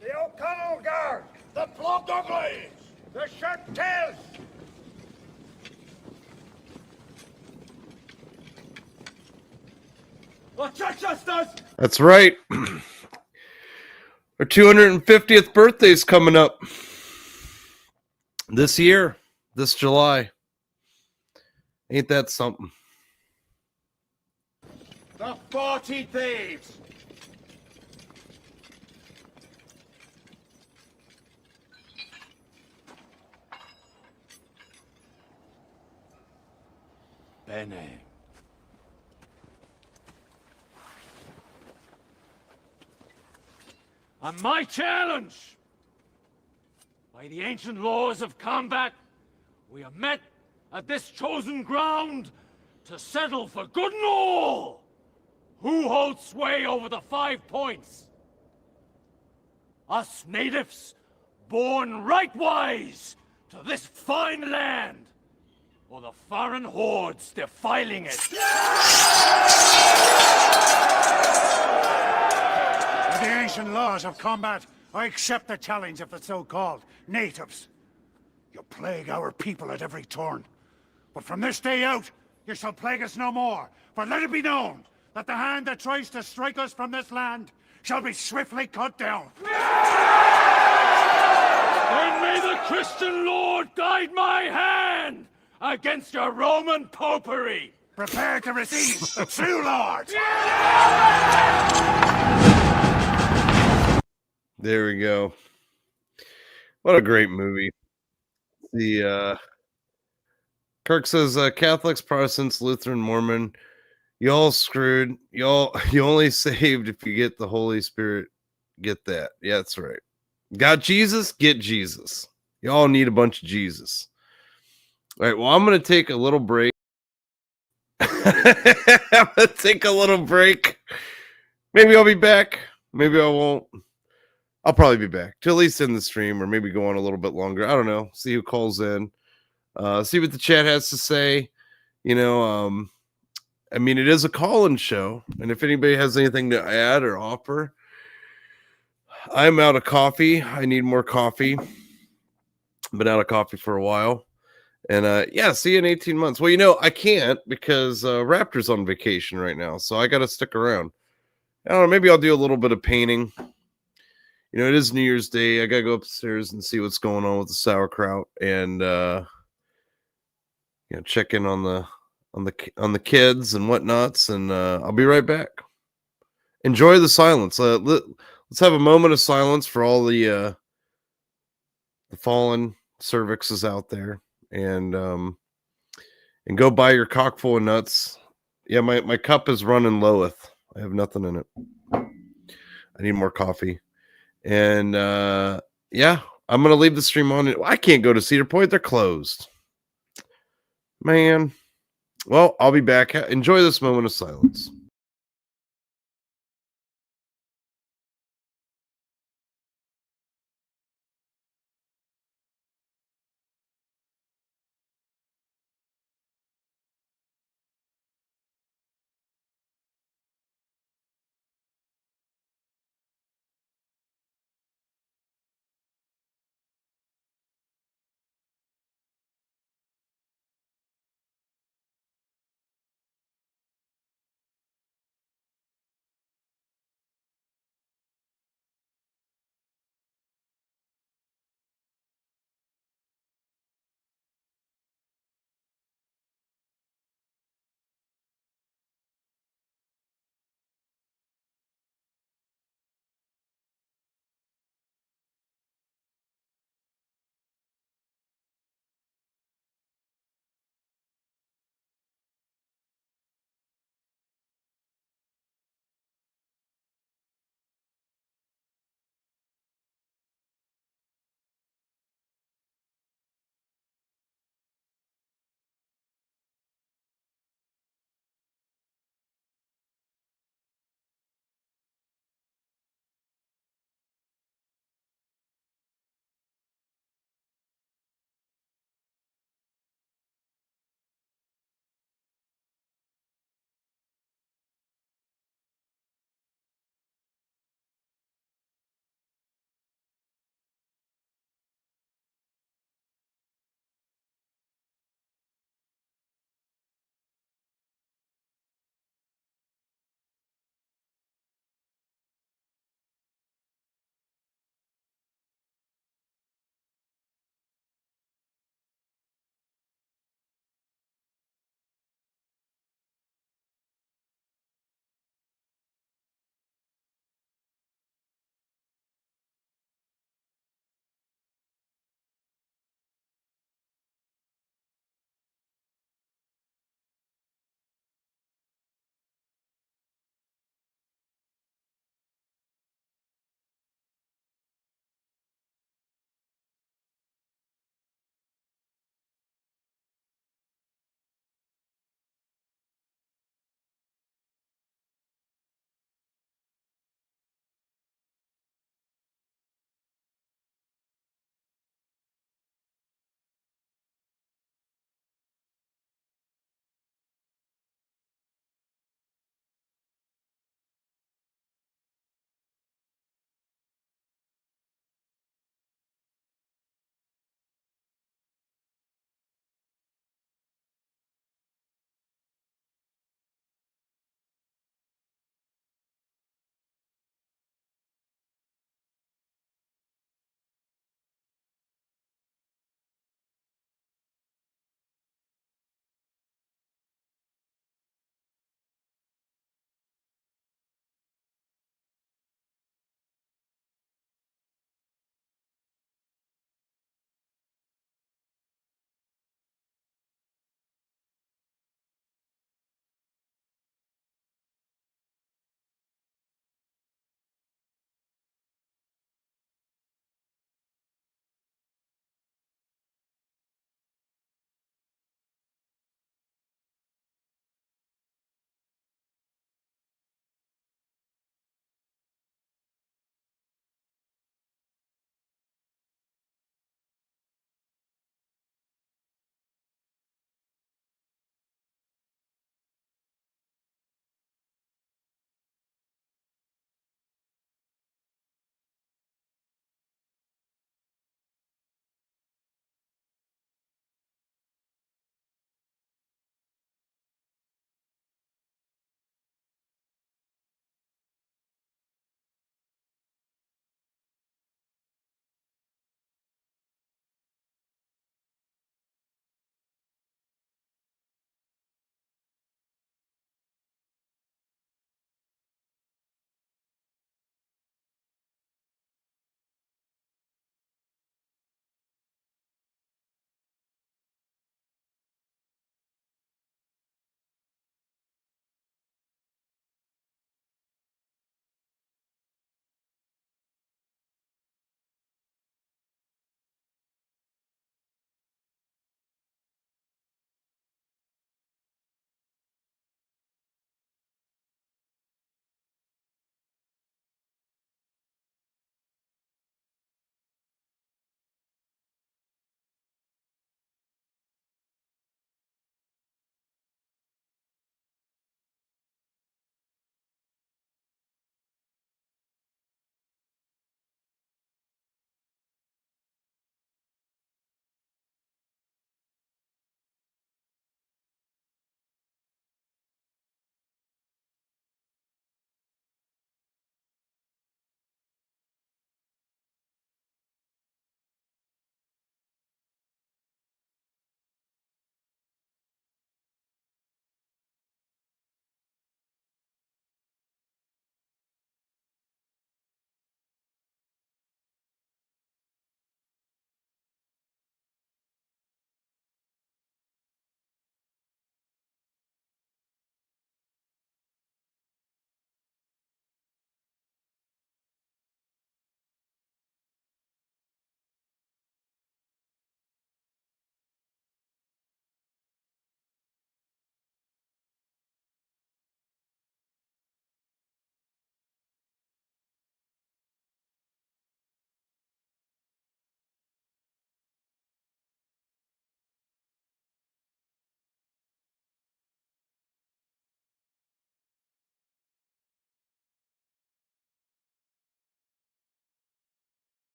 The O'Connell Guard, the Plug Uglies, the Shirtails. That's right. Our 250th birthday's coming up this year, this July. Ain't that something? The 40 Thieves. Bene. And my challenge, by the ancient laws of combat, we are met at this chosen ground to settle for good and all. Who holds sway over the 5 points? Us natives, born rightwise to this fine land, or the foreign hordes defiling it? With the ancient laws of combat, I accept the challenge of the so-called natives. You plague our people at every turn. But from this day out, you shall plague us no more. For let it be known that the hand that tries to strike us from this land shall be swiftly cut down. Then may the Christian Lord guide my hand against your Roman popery. Prepare to receive the true Lord. There we go. What a great movie. The Kirk says Catholics, Protestants, Lutheran, Mormon, you all screwed. You only saved if you get the Holy Spirit. Get that. Yeah, that's right. Got Jesus? Get Jesus. You all need a bunch of Jesus. All right, well, I'm going to take a little break. I'm going to take a little break. Maybe I'll be back. Maybe I won't. I'll probably be back to at least in the stream, or maybe go on a little bit longer. I don't know. See who calls in. See what the chat has to say. You know, I mean, it is a call-in show, and if anybody has anything to add or offer, I'm out of coffee. I need more coffee. Been out of coffee for a while. And yeah, see you in 18 months. Well, you know, I can't because Raptor's on vacation right now, so I got to stick around. I don't know, maybe I'll do a little bit of painting. You know, it is New Year's Day. I got to go upstairs and see what's going on with the sauerkraut and you know, check in on the kids and whatnots, and I'll be right back. Enjoy the silence. Let's have a moment of silence for all the fallen cervixes out there, and go buy your cock full of nuts. Yeah, my cup is running loweth. I have nothing in it. I need more coffee. And yeah, I'm gonna leave the stream on. I can't go to Cedar Point. They're closed. Man. Well, I'll be back. Enjoy this moment of silence.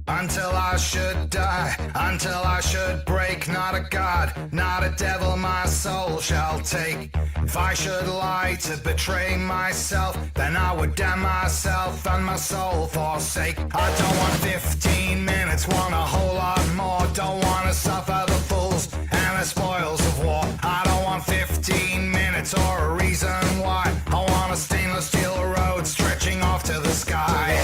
Until I should die, until I should break. Not a god, not a devil my soul shall take. If I should lie to betray myself, then I would damn myself and my soul forsake. I don't want 15 minutes, want a whole lot more. Don't want to suffer the fools and the spoils of war. I don't want 15 minutes or a reason why. I want a stainless steel road stretching off to the sky.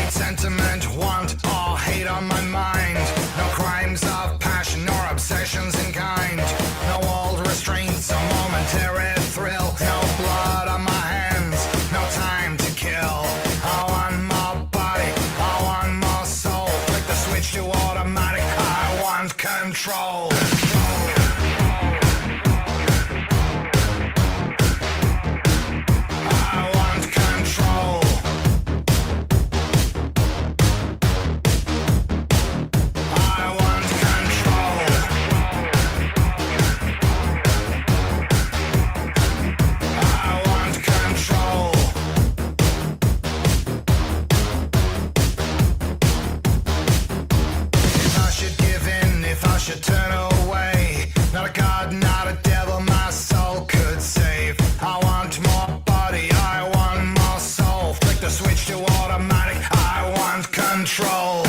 Sentiment, want, or hate on my mind. No crimes of passion nor obsessions in kind. No old restraints or momentary thrill. No blood on my hands, no time to kill. I want more body, I want more soul. Flick the switch to automatic, I want control. Should turn away. Not a god, not a devil my soul could save. I want more body, I want more soul. Flick the switch to automatic, I want control.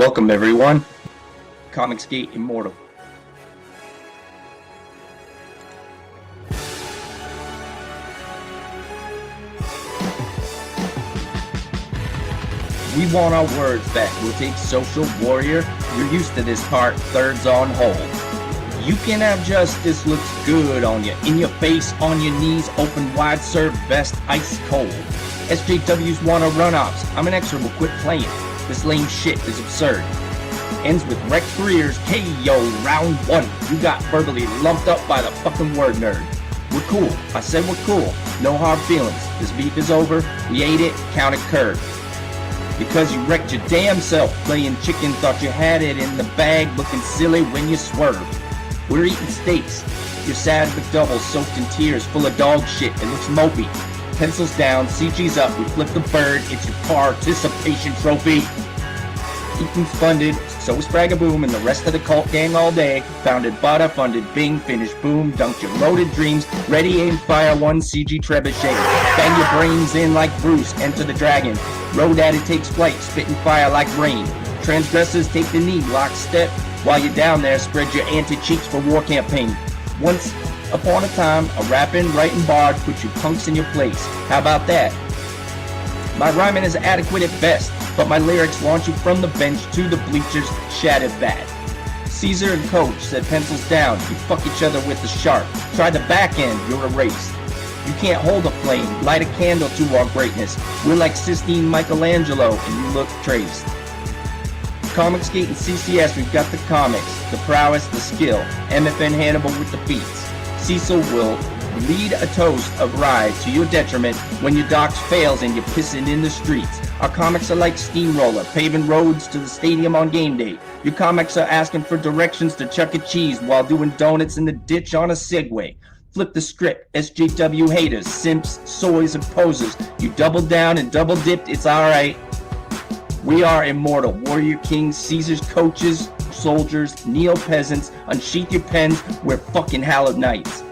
Welcome, everyone. Comicsgate Immortal. We want our words back. We'll take Social Warrior. You're used to this part, thirds on hold. You can have justice, looks good on you. In your face, on your knees, open wide, serve best, ice cold. SJWs want to run ops. I'm inexorable, quit playing. This lame shit is absurd. Ends with wrecked careers, KO, round one. You got verbally lumped up by the fucking word nerd. We're cool. I said we're cool. No hard feelings. This beef is over. We ate it, count it curd. Because you wrecked your damn self playing chicken, thought you had it in the bag, looking silly when you swerved. We're eating steaks. You're sad McDouble, soaked in tears, full of dog shit. It looks mopey. Pencils down, CG's up, we flip the bird. It's your participation trophy. Eaton's funded, so is Spragaboom and the rest of the cult gang all day. Founded, Bada funded, Bing, finished, boom, dunked your loaded dreams. Ready, aim, fire, one CG trebuchet. Bang your brains in like Bruce, enter the dragon. Road at it takes flight, spitting fire like rain. Transgressors take the knee, lockstep. While you're down there, spread your anti-cheeks for war campaign. Once upon a time, a rapping, writing bard put you punks in your place. How about that? My rhyming is adequate at best, but my lyrics launch you from the bench to the bleachers, shattered bad. Caesar and Coach said pencils down, you fuck each other with the sharp. Try the back end, you're erased. You can't hold a flame, light a candle to our greatness. We're like Sistine Michelangelo, and you look traced. Comicsgate and CCS, we've got the comics, the prowess, the skill. MFN Hannibal with the feats. Cecil will lead a toast of ride to your detriment when your docs fails and you're pissing in the streets. Our comics are like steamroller, paving roads to the stadium on game day. Your comics are asking for directions to Chuck E. Cheese while doing donuts in the ditch on a Segway. Flip the script, SJW haters, simps, soys, and posers. You doubled down and double dipped, it's alright. We are immortal, warrior kings, Caesar's coaches, soldiers, neo-peasants. Unsheath your pens, we're fucking hallowed knights.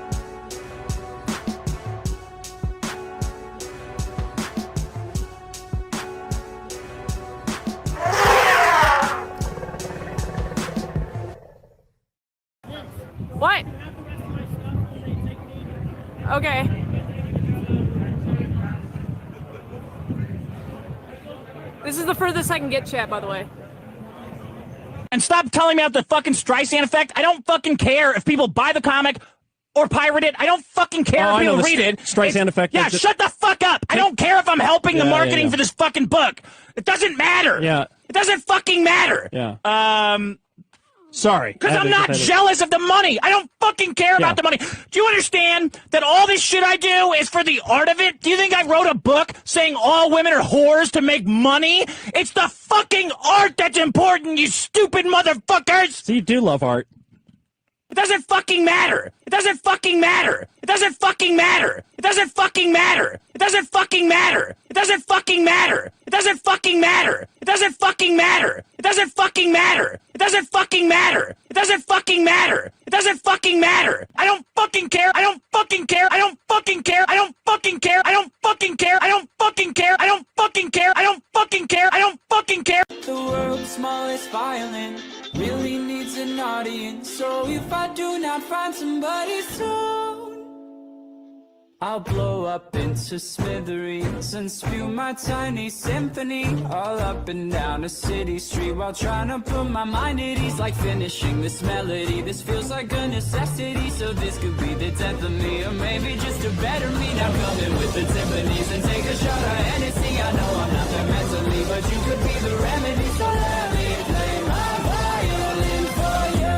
What? Okay. This is the furthest I can get, chat, by the way. And stop telling me about the fucking Streisand effect. I don't fucking care if people buy the comic or pirate it. I don't fucking care if people read it. Streisand effect. Yeah, shut the fuck up. I don't care if I'm helping the marketing for this fucking book. It doesn't matter. Yeah. It doesn't fucking matter. Yeah. Sorry. Because I'm not jealous of the money. I don't fucking care about the money. Do you understand that all this shit I do is for the art of it? Do you think I wrote a book saying all women are whores to make money? It's the fucking art that's important, you stupid motherfuckers! So you do love art. It doesn't fucking matter. It doesn't fucking matter. It doesn't fucking matter. It doesn't fucking matter. It doesn't fucking matter. It doesn't fucking matter. It doesn't fucking matter. It doesn't fucking matter. It doesn't fucking matter. It doesn't fucking matter. It doesn't fucking matter. It doesn't fucking matter. I don't fucking care. I don't fucking care. I don't fucking care. I don't fucking care. I don't fucking care. I don't fucking care. I don't fucking care. I don't fucking care. I don't fucking care. The world's smallest violin really needs an audience. So if I do not find somebody soon, I'll blow up into smithereens and spew my tiny symphony all up and down a city street while trying to put my mind at ease. Like finishing this melody, this feels like a necessity. So this could be the death of me, or maybe just a better me. Now come in with the Tiffany's and take a shot of Hennessy. I know I'm not there mentally, but you could be the remedy. So let me play my violin for you.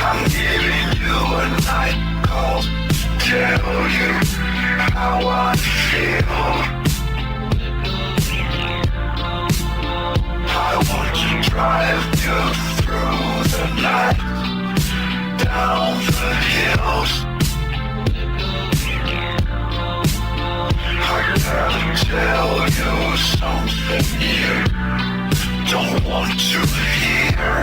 I'm giving you a night call to tell you how I feel. drive you through the night, down the hills. I gotta tell you something you don't want to hear.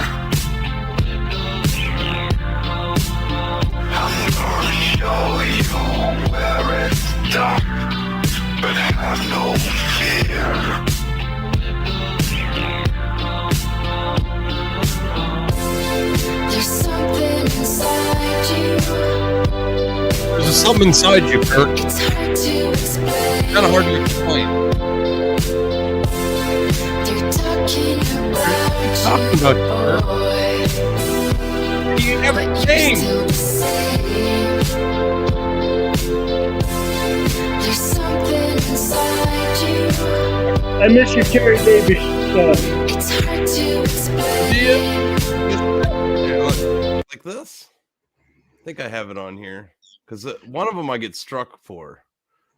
I'm gonna show you where it's dark, but have no fear. There's something inside you. There's something inside you, Kirk. It's hard to explain. Kind of hard to explain. They're talking about you, You never changed. There's something inside you. I miss your Terry Davis stuff. It's hard to explain. Like this? I think I have it on here because one of them I get struck for.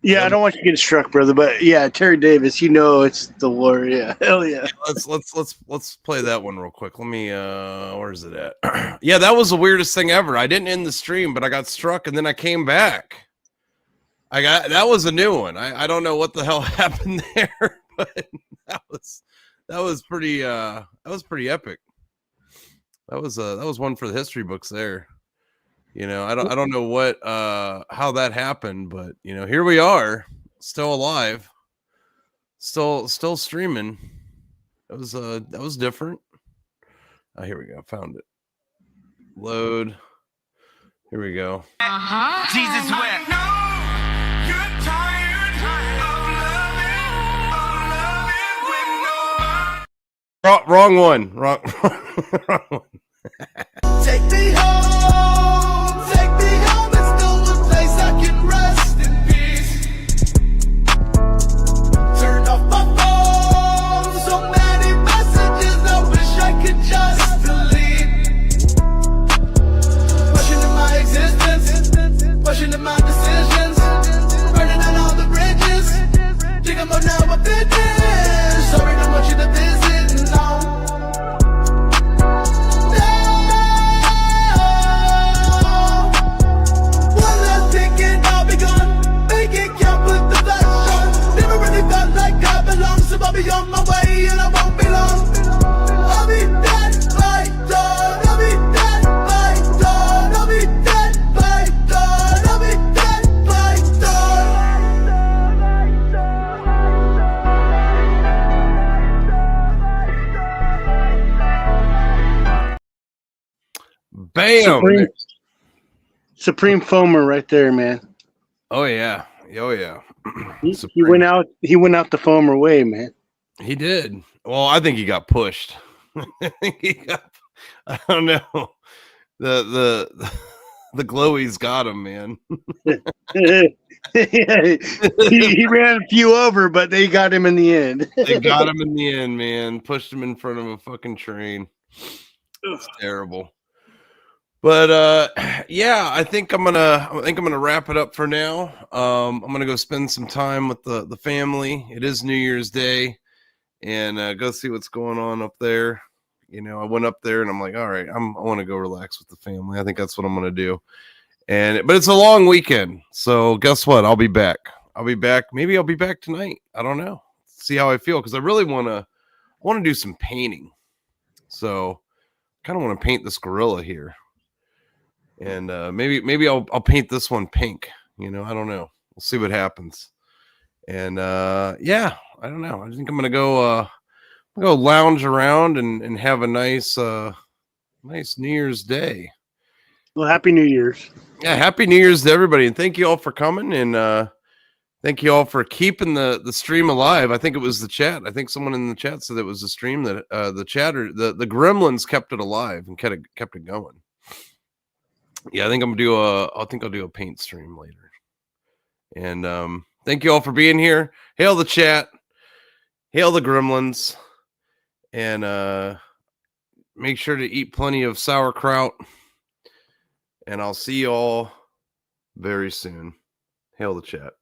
Yeah, I don't want you to get struck, brother, but yeah, Terry Davis, you know it's the Lord. Yeah, hell yeah. Let's play that one real quick. Let me where's it at? Yeah, that was the weirdest thing ever. I didn't end the stream, but I got struck and then I came back. That was a new one. I don't know what the hell happened there, but that was pretty epic. That was one for the history books there. You know, I don't know what how that happened, but you know, here we are, still alive, still streaming. That was different. Oh, here we go. Found it. Load. Here we go. Jesus wept. Wrong one. Wrong one. Take me home, it's still a place I can rest in peace. Turn off my phone, so many messages I wish I could just delete. Questioning my existence, questioning my decisions, burning down all the bridges. Think I'm now a finish. Sorry, don't want you to visit now. I'll be on my way and I won't be long. I'll be dead by dawn. I'll be dead by dawn. I'll be dead by dawn. I'll be dead by dawn. Bam! Supreme Foamer right there, man. Oh yeah. Oh yeah. He went out the Foamer way, man. He did. Well, I think he got pushed. I don't know. The glowies got him, man. he ran a few over, but they got him in the end. They got him in the end, man. Pushed him in front of a fucking train. It's terrible. But yeah, I think I'm gonna wrap it up for now. I'm gonna go spend some time with the family. It is New Year's Day, and go see what's going on up there. You know, I went up there and I'm like, all right, I want to go relax with the family. I think that's what I'm gonna do. But it's a long weekend, so guess what? I'll be back. Maybe I'll be back tonight. I don't know. See how I feel, because I really want to do some painting. So kind of want to paint this gorilla here. And maybe I'll paint this one pink. You know, I don't know. We'll see what happens. And yeah, I don't know. I think I'm gonna go lounge around and have a nice New Year's Day. Well, happy New Year's. Yeah, happy New Year's to everybody, and thank you all for coming, and thank you all for keeping the stream alive. I think it was the chat. I think someone in the chat said it was the stream that the chatter, the gremlins kept it alive and kept it going. Yeah, I think I'll do a paint stream later. And thank you all for being here. Hail the chat. Hail the gremlins. And make sure to eat plenty of sauerkraut. And I'll see you all very soon. Hail the chat.